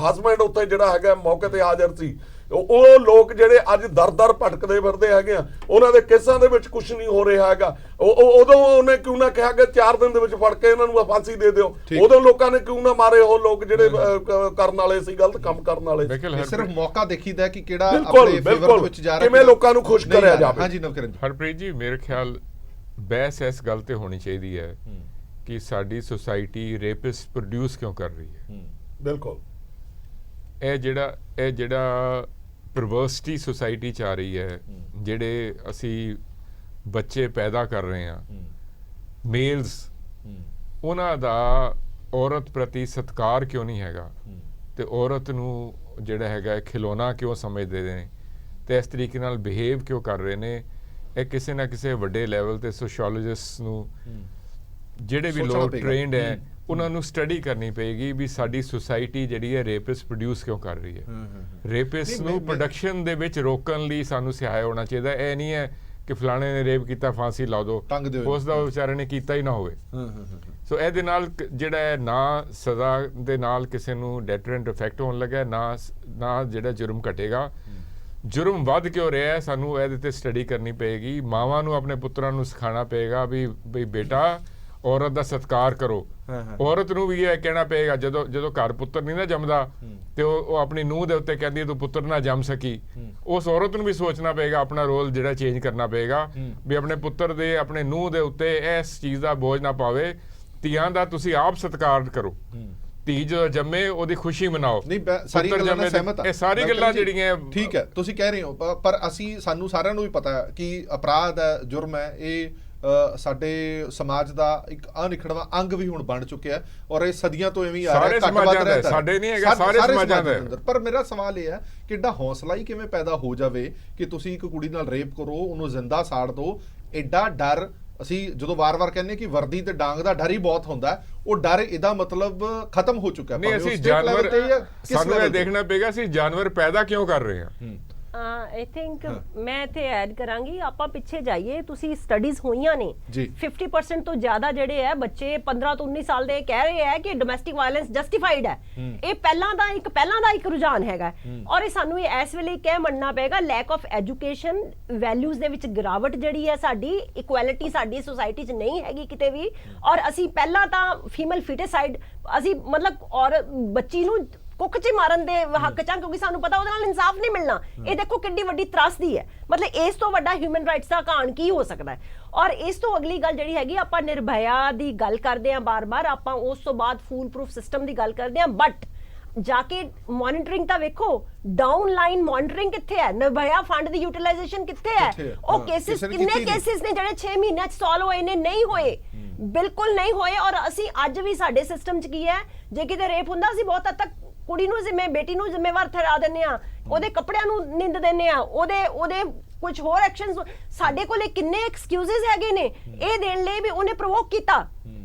ਹਸਬੈਂਡ ਉੱਥੇ ਜਿਹੜਾ ਹੈਗਾ ਮੌਕੇ ਤੇ ਹਾਜ਼ਰ ਸੀ, ਉਹ ਲੋਕ ਜਿਹੜੇ ਅੱਜ ਦਰ ਭਟਕਦੇ ਫਿਰਦੇ ਹੈਗੇ ਆ, ਉਹਨਾਂ ਦੇ ਕੇਸਾਂ ਦੇ ਵਿੱਚ ਕੁਝ ਨਹੀਂ ਹੋ ਰਿਹਾ ਹੈਗਾ। ਉਦੋਂ ਉਹਨੇ ਕਿਉਂ ਨਾ ਕਿਹਾ ਕਿ 4 ਦਿਨ ਦੇ ਵਿੱਚ ਫੜ ਕੇ ਇਹਨਾਂ ਨੂੰ ਫਾਂਸੀ ਦੇ ਦਿਓ, ਉਦੋਂ ਲੋਕਾਂ ਨੇ ਕਿਉਂ ਨਾ ਮਾਰੇ ਉਹ ਲੋਕ ਜਿਹੜੇ ਕਰਨ ਵਾਲੇ ਸੀ, ਗਲਤ ਕੰਮ ਕਰਨ ਵਾਲੇ। ਸਿਰਫ ਮੌਕਾ ਦੇਖੀਦਾ ਕਿ ਕਿਹੜਾ ਆਪਣੇ ਫੇਵਰ ਦੇ ਵਿੱਚ ਜਾ ਰਿਹਾ, ਕਿਵੇਂ ਲੋਕਾਂ ਨੂੰ ਖੁਸ਼ ਕਰਿਆ ਜਾਵੇ। ਹਾਂਜੀ ਨਵਕਿਰਨ ਹਰਪ੍ਰੀਤ ਜੀ, ਮੇਰੇ ਖਿਆਲ ਬਹਿਸ ਇਸ ਗੱਲ ਤੇ ਹੋਣੀ ਚਾਹੀਦੀ ਹੈ ਕਿ ਸਾਡੀ ਸੁਸਾਇਟੀ ਰੇਪਿਸਟ ਪ੍ਰੋਡਿਊਸ ਕਿਉਂ ਕਰ ਰਹੀ ਹੈ। ਬਿਲਕੁਲ ਇਹ ਜਿਹੜਾ ਪਰਵਰਸਿਟੀ ਸੁਸਾਇਟੀ ਚ ਆ ਰਹੀ ਹੈ, ਜਿਹੜੇ ਅਸੀਂ ਬੱਚੇ ਪੈਦਾ ਕਰ ਰਹੇ ਹਾਂ ਮੇਲਸ, ਉਹਨਾਂ ਦਾ ਔਰਤ ਪ੍ਰਤੀ ਸਤਿਕਾਰ ਕਿਉਂ ਨਹੀਂ ਹੈਗਾ, ਤੇ ਔਰਤ ਨੂੰ ਜਿਹੜਾ ਹੈਗਾ ਖਿਲੌਣਾ ਕਿਉਂ ਸਮਝਦੇ ਨੇ, ਤੇ ਇਸ ਤਰੀਕੇ ਨਾਲ ਬਿਹੇਵ ਕਿਉਂ ਕਰ ਰਹੇ ਨੇ। ਇਹ ਕਿਸੇ ਨਾ ਕਿਸੇ ਵੱਡੇ ਲੈਵਲ ਤੇ ਸੋਸ਼ੀਓਲੋਜਿਸਟ ਨੂੰ, ਜਿਹੜੇ ਵੀ ਲੋਕ ਟ੍ਰੇਨਡ ਹੈ, ਉਹਨਾਂ ਨੂੰ ਸਟੱਡੀ ਕਰਨੀ ਪਏਗੀ ਵੀ ਸਾਡੀ ਸੁਸਾਇਟੀ ਜਿਹੜੀ ਹੈ ਰੇਪਿਸਟ ਪ੍ਰੋਡਿਊਸ ਕਿਉਂ ਕਰ ਰਹੀ ਹੈ। ਰੇਪਿਸਟ ਨੂੰ ਪ੍ਰੋਡਕਸ਼ਨ ਦੇ ਵਿੱਚ ਰੋਕਣ ਲਈ ਸਾਨੂੰ ਸਹਾਇ ਹੋਣਾ ਚਾਹੀਦਾ। ਇਹ ਨਹੀਂ ਹੈ ਕਿ ਫਲਾਣੇ ਨੇ ਰੇਪ ਕੀਤਾ ਫਾਂਸੀ ਲਾ ਦਿਓ, ਉਸ ਦਾ ਵਿਚਾਰੇ ਨੇ ਕੀਤਾ ਹੀ ਨਾ ਹੋਵੇ। ਸੋ ਇਹਦੇ ਨਾਲ ਜਿਹੜਾ ਹੈ ਨਾ ਸਜ਼ਾ ਦੇ ਨਾਲ ਕਿਸੇ ਨੂੰ ਡੈਟਰੈਂਟ ਇਫੈਕਟ ਹੋਣ ਲੱਗਾ, ਨਾ ਜਿਹੜਾ ਜੁਰਮ ਘਟੇਗਾ। ਜੁਰਮ ਵੱਧ ਕਿਉਂ ਰਿਹਾ ਹੈ, ਸਾਨੂੰ ਇਹਦੇ ਤੇ ਸਟੱਡੀ ਕਰਨੀ ਪਏਗੀ। ਮਾਵਾਂ ਨੂੰ ਆਪਣੇ ਪੁੱਤਰਾਂ ਨੂੰ ਸਿਖਾਉਣਾ ਪਏਗਾ ਵੀ ਬੇਟਾ ਔਰਤ ਦਾ ਸਤਿਕਾਰ ਕਰੋ। ਔਰਤ ਨੂੰ ਵੀ ਇਹ ਕਹਿਣਾ ਪਏਗਾ, ਜਦੋਂ ਘਰ ਪੁੱਤਰ ਨਹੀਂ ਨਾ ਜੰਮਦਾ ਤੇ ਉਹ ਆਪਣੀ ਨੂੰਹ ਦੇ ਉੱਤੇ ਕਹਿੰਦੀ ਤੂੰ ਪੁੱਤਰ ਨਾ ਜੰਮ ਸਕੀ, ਉਸ ਔਰਤ ਨੂੰ ਵੀ ਸੋਚਣਾ ਪਏਗਾ, ਆਪਣਾ ਰੋਲ ਜਿਹੜਾ ਚੇਂਜ ਕਰਨਾ ਪਏਗਾ ਵੀ ਆਪਣੇ ਪੁੱਤਰ ਦੇ, ਆਪਣੇ ਨੂੰਹ ਦੇ ਉੱਤੇ ਇਸ ਚੀਜ਼ ਦਾ ਬੋਝ ਨਾ ਪਾਵੇ। ਧੀਆਂ ਦਾ ਤੁਸੀਂ ਆਪ ਸਤਿਕਾਰ ਕਰੋ, ਧੀ ਜਦੋਂ ਜੰਮੇ ਉਹਦੀ ਖੁਸ਼ੀ ਮਨਾਓ। ਨਹੀਂ, ਸਾਰੀ ਗੱਲਾਂ ਨਾਲ ਸਹਿਮਤ ਹਾਂ। ਇਹ ਸਾਰੀ ਗੱਲਾਂ ਜਿਹੜੀਆਂ ਠੀਕ ਹੈ ਤੁਸੀਂ ਕਹਿ ਰਹੇ ਹੋ, ਪਰ ਸਾਨੂੰ ਸਾਰਿਆਂ ਨੂੰ ਵੀ ਪਤਾ ਹੈ ਕਿ ਅਪਰਾਧ ਹੈ, ਜੁਰਮ ਹੈ, ਇਹ ਸਾਡੇ ਸਮਾਜ ਦਾ ਇੱਕ ਅਨਿਖੜਵਾਂ ਅੰਗ ਵੀ ਹੁਣ ਬਣ ਚੁੱਕਿਆ, ਔਰ ਇਹ ਸਦੀਆਂ ਤੋਂ ਐਵੇਂ ਆ ਰਿਹਾ, ਸਾਡੇ ਨਹੀਂ ਹੈਗਾ, ਸਾਰੇ ਸਮਾਜਾਂ ਦਾ। ਪਰ ਮੇਰਾ ਸਵਾਲ ਇਹ ਹੈ ਕਿ ਐਡਾ ਹੌਸਲਾ ਹੀ ਕਿਵੇਂ ਪੈਦਾ ਹੋ ਜਾਵੇ ਕਿ ਤੁਸੀਂ ਇੱਕ ਕੁੜੀ ਨਾਲ ਰੇਪ ਕਰੋ, ਉਹਨੂੰ ਜ਼ਿੰਦਾ ਸਾੜ ਦਿਓ। ਐਡਾ ਡਰ, ਅਸੀਂ ਜਦੋਂ ਵਾਰ-ਵਾਰ ਕਹਿੰਦੇ ਕਿ ਵਰਦੀ ਤੇ ਡਾਂਗ ਦਾ ਡਰ ਹੀ ਬਹੁਤ ਹੁੰਦਾ, ਉਹ ਡਰ ਇਹਦਾ ਮਤਲਬ ਖਤਮ ਹੋ ਚੁੱਕਾ ਹੈ। ਨਹੀਂ, ਅਸੀਂ ਜਾਨਵਰ, ਸਾਨੂੰ ਇਹ ਦੇਖਣਾ ਪਏਗਾ ਅਸੀਂ ਜਾਨਵਰ ਪੈਦਾ ਕਿਉਂ ਕਰ ਰਹੇ ਹਾਂ। ਆਈ ਥਿੰਕ ਮੈਂ ਇੱਥੇ ਐਡ ਕਰਾਂਗੀ, ਆਪਾਂ ਪਿੱਛੇ ਜਾਈਏ, ਤੁਸੀਂ ਸਟੱਡੀਜ਼ ਹੋਈਆਂ ਨੇ 50% ਤੋਂ ਜ਼ਿਆਦਾ ਜਿਹੜੇ ਹੈ ਬੱਚੇ 15 ਤੋਂ 19 ਸਾਲ ਦੇ ਕਹਿ ਰਹੇ ਹੈ ਕਿ ਡੋਮੈਸਟਿਕ ਵਾਇਲੈਂਸ ਜਸਟੀਫਾਈਡ ਹੈ। ਇਹ ਪਹਿਲਾਂ ਦਾ ਇੱਕ ਰੁਝਾਨ ਹੈਗਾ, ਔਰ ਇਹ ਸਾਨੂੰ ਇਸ ਵੇਲੇ ਕਹਿ ਮੰਨਣਾ ਪਏਗਾ ਲੈਕ ਆਫ ਐਜੂਕੇਸ਼ਨ, ਵੈਲਿਊਜ਼ ਦੇ ਵਿੱਚ ਗਿਰਾਵਟ ਜਿਹੜੀ ਹੈ, ਸਾਡੀ ਇਕੁਐਲਿਟੀ ਸਾਡੀ ਸੁਸਾਇਟੀ 'ਚ ਨਹੀਂ ਹੈਗੀ ਕਿਤੇ ਵੀ। ਔਰ ਅਸੀਂ ਪਹਿਲਾਂ ਤਾਂ ਫੀਮੇਲ ਫਿਟੀਸਾਈਡ, ਅਸੀਂ ਮਤਲਬ ਔਰ ਬੱਚੀ ਨੂੰ ਕੁੱਖ 'ਚ ਮਾਰਨ ਦੇ ਹੱਕ 'ਚ, ਕਿਉਂਕਿ ਸਾਨੂੰ ਪਤਾ ਉਹਦੇ ਨਾਲ ਇਨਸਾਫ ਨਹੀਂ ਮਿਲਣਾ। ਇਹ ਦੇਖੋ ਕਿੰਨੀ ਵੱਡੀ ਤਰਾਸਦੀ ਹੈ, ਮਤਲਬ ਇਸ ਤੋਂ ਵੱਡਾ ਹਿਊਮਨ ਰਾਈਟਸ ਦਾ ਘਾਣ ਕੀ ਹੋ ਸਕਦਾ ਹੈ। ਔਰ ਇਸ ਤੋਂ ਅਗਲੀ ਗੱਲ ਜਿਹੜੀ ਹੈਗੀ, ਆਪਾਂ ਨਿਰਭਇਆ ਦੀ ਗੱਲ ਕਰਦੇ ਹਾਂ ਬਾਰ-ਬਾਰ, ਆਪਾਂ ਉਸ ਤੋਂ ਬਾਅਦ ਫੂਲ ਪ੍ਰੂਫ ਸਿਸਟਮ ਦੀ ਗੱਲ ਕਰਦੇ ਹਾਂ, ਬਟ ਜਾ ਕੇ ਮੋਨੀਟਰਿੰਗ ਤਾਂ ਵੇਖੋ, ਡਾਊਨ ਲਾਈਨ ਮੋਨੀਟਰਿੰਗ ਕਿੱਥੇ ਹੈ, ਨਿਰਭਇਆ ਫੰਡ ਦੀ ਯੂਟਿਲਾਈਜੇਸ਼ਨ ਕਿੱਥੇ ਹੈ, ਉਹ ਕੇਸਿਸ ਕਿੰਨੇ ਕੇਸਿਸ ਨੇ ਜਿਹੜੇ 6 ਮਹੀਨਿਆਂ 'ਚ ਸੋਲਵ ਹੋਏ ਨੇ? ਨਹੀਂ ਹੋਏ, ਬਿਲਕੁਲ ਨਹੀਂ ਹੋਏ। ਔਰ ਅਸੀਂ ਅੱਜ ਵੀ ਸਾਡੇ ਸਿਸਟਮ 'ਚ ਕੀ ਹੈ, ਜੇ ਕਿਤੇ ਰੇਪ ਹੁੰਦਾ ਅਸੀਂ ਬਹੁਤ ਹੱਦ ਤੱਕ ਕੁੜੀ ਨੂੰ ਬੇਟੀ ਨੂੰ ਜ਼ਿੰਮੇਵਾਰ ਠਹਿਰਾ ਦਿੰਦੇ ਆ, ਉਹਦੇ ਕੱਪੜਿਆਂ ਨੂੰ ਨਿੰਦ ਦਿੰਦੇ ਆ, ਉਹਦੇ ਕੁਝ ਹੋਰ ਐਕਸ਼ਨਸ। ਸਾਡੇ ਕੋਲੇ ਕਿੰਨੇ ਐਕਸਕਿਊਜ਼ਸ ਹੈਗੇ ਨੇ ਇਹ ਦੇਣ ਲਈ ਵੀ ਉਹਨੇ ਪ੍ਰੋਵੋਕ ਕੀਤਾ।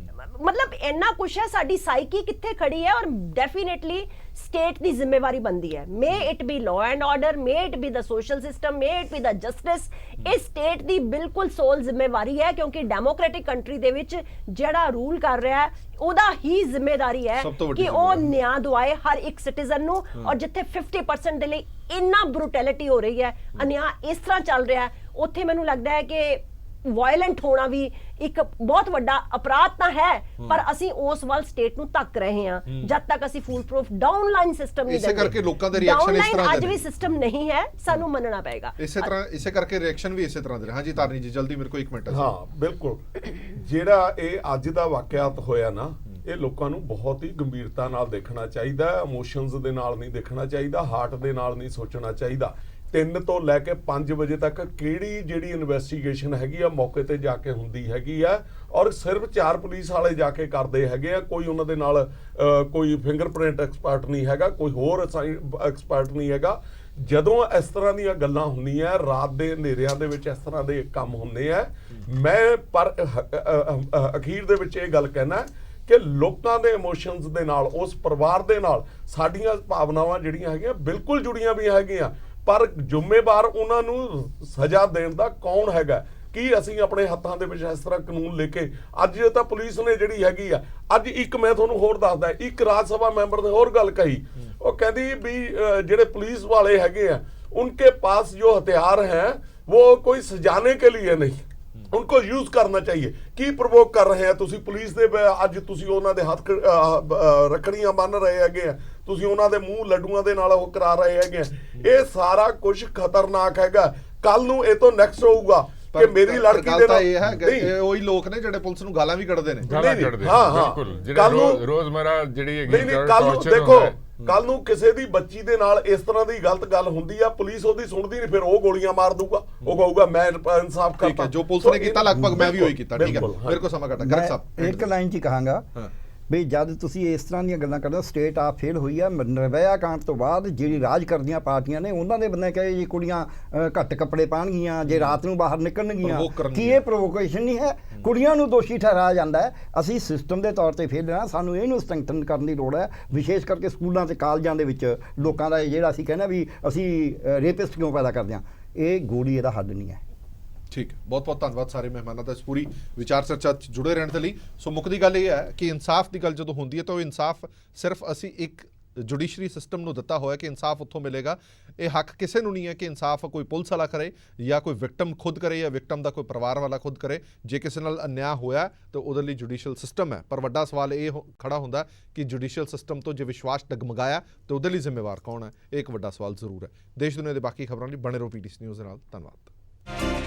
ਮਤਲਬ ਇੰਨਾ ਕੁਛ ਹੈ, ਸਾਡੀ ਸਾਈਕੀ ਕਿੱਥੇ ਖੜੀ ਹੈ। ਔਰ ਡੈਫੀਨੇਟਲੀ ਸਟੇਟ ਦੀ ਜ਼ਿੰਮੇਵਾਰੀ ਬਣਦੀ ਹੈ, may it be law and order, may it be the social system, may it be the justice. ਇਹ ਸਟੇਟ ਦੀ ਬਿਲਕੁਲ ਸੋਲ ਜ਼ਿੰਮੇਵਾਰੀ ਹੈ, ਕਿਉਂਕਿ ਡੈਮੋਕ੍ਰੈਟਿਕ ਕੰਟਰੀ ਦੇ ਵਿੱਚ ਜਿਹੜਾ ਰੂਲ ਕਰ ਰਿਹਾ ਹੈ ਉਹਦਾ ਹੀ ਜ਼ਿੰਮੇਵਾਰੀ ਹੈ ਕਿ ਉਹ ਨਿਆਂ ਦਵਾਏ ਹਰ ਇੱਕ ਸਿਟੀਜ਼ਨ ਨੂੰ। ਔਰ ਜਿੱਥੇ 50% ਦੇ ਲਈ ਇੰਨਾ ਬਰੂਟੈਲਿਟੀ ਹੋ ਰਹੀ ਹੈ, ਅਨਿਆਂ ਇਸ ਤਰ੍ਹਾਂ ਚੱਲ ਰਿਹਾ ਹੈ, ਉੱਥੇ ਮੈਨੂੰ ਲੱਗਦਾ ਹੈ ਕਿ ਵਾਇਲੈਂਟ ਹੋਣਾ ਵੀ ਇੱਕ ਬਹੁਤ ਵੱਡਾ ਅਪਰਾਧ ਤਾਂ ਹੈ, ਪਰ ਅਸੀਂ ਉਸ ਵੱਲ ਸਟੇਟ ਨੂੰ ਧੱਕ ਰਹੇ ਹਾਂ ਜਦ ਤੱਕ ਅਸੀਂ ਫੁੱਲ ਪ੍ਰੂਫ ਡਾਊਨਲਾਈਨ ਸਿਸਟਮ ਨਹੀਂ ਇਸੇ ਕਰਕੇ ਲੋਕਾਂ ਦੇ ਰਿਐਕਸ਼ਨ ਇਸ ਤਰ੍ਹਾਂ ਦੇ ਅੱਜ ਨੇ। ਵੀ ਸਿਸਟਮ ਨਹੀਂ ਹੈ, ਸਾਨੂੰ ਮੰਨਣਾ ਪਏਗਾ। ਇਸੇ ਕਰਕੇ ਰਿਐਕਸ਼ਨ ਵੀ ਇਸੇ ਤਰ੍ਹਾਂ ਦੇ ਨੇ। ਹਾਂਜੀ ਤਾਰਨੀ ਜੀ ਜਲਦੀ ਮੇਰੇ ਕੋਲ 1 ਮਿੰਟ ਹੈ। ਹਾਂ ਬਿਲਕੁਲ, ਜਿਹੜਾ ਇਹ ਅੱਜ ਦਾ ਵਾਕਿਆਤ ਹੋਇਆ ਨਾ, ਇਹ ਲੋਕਾਂ ਨੂੰ ਬਹੁਤ ਹੀ ਗੰਭੀਰਤਾ ਨਾਲ ਦੇਖਣਾ ਚਾਹੀਦਾ, ਇਮੋਸ਼ਨਸ ਦੇ ਨਾਲ ਨਹੀਂ ਦੇਖਣਾ ਚਾਹੀਦਾ, ਹਾਰਟ ਦੇ ਨਾਲ ਨਹੀਂ ਸੋਚਣਾ ਚਾਹੀਦਾ। 3 ਤੋਂ ਲੈ ਕੇ 5 ਵਜੇ ਤੱਕ ਕਿਹੜੀ ਜਿਹੜੀ ਇਨਵੈਸਟੀਗੇਸ਼ਨ ਹੈਗੀ ਆ ਮੌਕੇ ਤੇ ਜਾ ਕੇ ਹੁੰਦੀ ਹੈਗੀ ਆ, ਔਰ ਸਿਰਫ 4 ਪੁਲਿਸ ਵਾਲੇ ਜਾ ਕੇ ਕਰਦੇ ਹੈਗੇ ਆ। ਕੋਈ ਉਹਨਾਂ ਦੇ ਨਾਲ ਕੋਈ ਫਿੰਗਰਪ੍ਰਿੰਟ ਐਕਸਪਰਟ ਨਹੀਂ ਹੈਗਾ, ਕੋਈ ਹੋਰ ਐਕਸਪਰਟ ਨਹੀਂ ਹੈਗਾ। ਜਦੋਂ ਇਸ ਤਰ੍ਹਾਂ ਦੀਆਂ ਗੱਲਾਂ ਹੁੰਦੀਆਂ, ਰਾਤ ਦੇ ਹਨੇਰਿਆਂ ਦੇ ਵਿੱਚ ਇਸ ਤਰ੍ਹਾਂ ਦੇ ਕੰਮ ਹੁੰਦੇ ਆ, ਮੈਂ ਪਰ ਅਖੀਰ ਦੇ ਵਿੱਚ ਇਹ ਗੱਲ ਕਹਿਣਾ ਕਿ ਲੋਕਾਂ ਦੇ ਇਮੋਸ਼ਨਸ ਦੇ ਨਾਲ, ਉਸ ਪਰਿਵਾਰ ਦੇ ਨਾਲ ਸਾਡੀਆਂ ਭਾਵਨਾਵਾਂ ਜਿਹੜੀਆਂ ਹੈਗੀਆਂ ਬਿਲਕੁਲ ਜੁੜੀਆਂ ਵੀ ਹੈਗੀਆਂ, ਪਰ ਜ਼ਿੰਮੇਵਾਰ ਉਹਨਾਂ ਨੂੰ ਸਜ਼ਾ ਦੇਣ ਦਾ ਕੌਣ ਹੈਗਾ? ਕੀ ਅਸੀਂ ਆਪਣੇ ਹੱਥਾਂ ਦੇ ਵਿੱਚ ਇਸ ਤਰ੍ਹਾਂ ਕਾਨੂੰਨ ਲੈ ਕੇ, ਅੱਜ ਤਾਂ ਪੁਲਿਸ ਨੇ ਜਿਹੜੀ ਹੈਗੀ ਆ, ਅੱਜ ਇੱਕ ਮੈਂ ਤੁਹਾਨੂੰ ਹੋਰ ਦੱਸਦਾ, ਇੱਕ ਰਾਜ ਸਭਾ ਮੈਂਬਰ ਨੇ ਹੋਰ ਗੱਲ ਕਹੀ, ਉਹ ਕਹਿੰਦੀ ਵੀ ਜਿਹੜੇ ਪੁਲਿਸ ਵਾਲੇ ਹੈਗੇ ਆ उनके पास जो हथियार हैं वो कोई सजाने के लिए नहीं, उनको यूज करना चाहिए। की प्रवोक कर रहे हैं तुसी पुलिस दे अज तुसी उन्हां दे हथ रखड़ियां बन रहे हैगे, तुसी उन्हां दे मूंह लड्डूआं दे नाल ओह करा रहे हैगे। ये सारा कुछ खतरनाक हैगा। कल नूं ਇਹ ਤੋਂ ਨੈਕਸਟ ਹੋਊਗਾ ਕਿ ਮੇਰੀ ਲੜਕੀ ਦੇ ਨਾਲ ਇਹ ਹੈ ਉਹੀ ਲੋਕ ਨੇ ਜਿਹੜੇ ਪੁਲਿਸ ਨੂੰ ਗਾਲਾਂ ਵੀ ਕੱਢਦੇ ਨੇ। ਗਾਲਾਂ ਕੱਢਦੇ ਹਾਂ ਬਿਲਕੁਲ, ਜਿਹੜੇ ਰੋਜ਼ਮਰਾ ਜਿਹੜੀ ਹੈਗੀ ਕੱਲ ਨੂੰ ਦੇਖੋ, ਕੱਲ ਨੂੰ ਕਿਸੇ ਦੀ ਬੱਚੀ ਦੇ ਨਾਲ ਇਸ ਤਰ੍ਹਾਂ ਦੀ ਗਲਤ ਗੱਲ ਹੁੰਦੀ ਆ, ਪੁਲਿਸ ਉਹਦੀ ਸੁਣਦੀ ਨਹੀਂ, ਫਿਰ ਉਹ ਗੋਲੀਆਂ ਮਾਰ ਦੂਗਾ, ਉਹ ਕਹੂਗਾ ਮੈਂ ਇਨਸਾਫ ਕਰਤਾ। ਜੋ ਪੁਲਿਸ ਨੇ ਕੀਤਾ ਲਗਭਗ ਮੈਂ ਵੀ ਉਹੀ ਕੀਤਾ। ਠੀਕ ਹੈ, ਮੇਰੇ ਕੋਲ ਸਮਾਂ ਘੱਟ ਹੈ। ਗਰਗ ਸਾਹਿਬ ਇੱਕ ਲਾਈਨ 'ਚ ਹੀ ਕਹਾਂਗਾ ਵੀ ਜਦ ਤੁਸੀਂ ਇਸ ਤਰ੍ਹਾਂ ਦੀਆਂ ਗੱਲਾਂ ਕਰਦੇ ਹੋ, ਸਟੇਟ ਆਪ ਫੇਲ ਹੋਈ ਆ। ਨਿਰਭਇਆ ਕਾਂਡ ਤੋਂ ਬਾਅਦ ਜਿਹੜੀ ਰਾਜ ਕਰਦੀਆਂ ਪਾਰਟੀਆਂ ਨੇ ਉਹਨਾਂ ਦੇ ਬੰਦੇ ਕਹੇ ਜੀ ਕੁੜੀਆਂ ਘੱਟ ਕੱਪੜੇ ਪਾਉਣਗੀਆਂ ਜੇ ਰਾਤ ਨੂੰ ਬਾਹਰ ਨਿਕਲਣਗੀਆਂ, ਕੀ ਇਹ ਪ੍ਰੋਵੋਕੇਸ਼ਨ ਨਹੀਂ ਹੈ? ਕੁੜੀਆਂ ਨੂੰ ਦੋਸ਼ੀ ਠਹਿਰਾਇਆ ਜਾਂਦਾ ਹੈ। ਅਸੀਂ ਸਿਸਟਮ ਦੇ ਤੌਰ ਤੇ ਫੇਲ ਹਾਂ, ਸਾਨੂੰ ਇਹਨੂੰ ਸਟਰੈਂਥਨ ਕਰਨ ਦੀ ਲੋੜ ਹੈ, ਵਿਸ਼ੇਸ਼ ਕਰਕੇ ਸਕੂਲਾਂ ਤੇ ਕਾਲਜਾਂ ਦੇ ਵਿੱਚ ਲੋਕਾਂ ਦਾ ਜਿਹੜਾ ਅਸੀਂ ਕਹਿੰਦੇ ਵੀ ਅਸੀਂ ਰੇਪਿਸਟ ਕਿਉਂ ਪੈਦਾ ਕਰਦੇ ਹਾਂ, ਇਹ ਗੋਲੀ ਇਹਦਾ ਹੱਲ ਨਹੀਂ ਹੈ। ਠੀਕ ਹੈ, ਬਹੁਤ ਬਹੁਤ ਧੰਨਵਾਦ ਸਾਰੇ ਮਹਿਮਾਨਾਂ ਦਾ ਇਸ ਪੂਰੀ ਵਿਚਾਰ ਚਰਚਾ 'ਚ ਜੁੜੇ ਰਹਿਣ ਦੇ ਲਈ। ਸੋ ਮੁੱਕਦੀ ਗੱਲ ਇਹ ਹੈ ਕਿ ਇਨਸਾਫ ਦੀ ਗੱਲ ਜਦੋਂ ਹੁੰਦੀ ਹੈ ਤਾਂ ਉਹ ਇਨਸਾਫ ਸਿਰਫ ਅਸੀਂ ਇੱਕ ਜੁਡੀਸ਼ਰੀ ਸਿਸਟਮ ਨੂੰ ਦਿੱਤਾ ਹੋਇਆ ਕਿ ਇਨਸਾਫ ਉੱਥੋਂ ਮਿਲੇਗਾ। ਇਹ ਹੱਕ ਕਿਸੇ ਨੂੰ ਨਹੀਂ ਹੈ ਕਿ ਇਨਸਾਫ ਕੋਈ ਪੁਲਿਸ ਵਾਲਾ ਕਰੇ ਜਾਂ ਕੋਈ ਵਿਕਟਮ ਖੁਦ ਕਰੇ ਜਾਂ ਵਿਕਟਮ ਦਾ ਕੋਈ ਪਰਿਵਾਰ ਵਾਲਾ ਖੁਦ ਕਰੇ। ਜੇ ਕਿਸੇ ਨਾਲ ਅਨਿਆਂ ਹੋਇਆ ਤਾਂ ਉਹਦੇ ਲਈ ਜੁਡੀਸ਼ੀਅਲ ਸਿਸਟਮ ਹੈ, ਪਰ ਵੱਡਾ ਸਵਾਲ ਇਹ ਖੜਾ ਹੁੰਦਾ ਕਿ ਜੁਡੀਸ਼ੀਅਲ ਸਿਸਟਮ ਤੋਂ ਜੇ ਵਿਸ਼ਵਾਸ ਡਗਮਗਾਇਆ ਤਾਂ ਉਹਦੇ ਲਈ ਜ਼ਿੰਮੇਵਾਰ ਕੌਣ ਹੈ? ਇਹ ਇੱਕ ਵੱਡਾ ਸਵਾਲ ਜ਼ਰੂਰ ਹੈ। ਦੇਸ਼ ਦੁਨੀਆ ਦੇ ਬਾਕੀ ਖਬਰਾਂ ਲਈ ਬਣੇ ਰਹੋ PTC ਨਿਊਜ਼ ਦੇ ਨਾਲ। ਧੰਨਵਾਦ।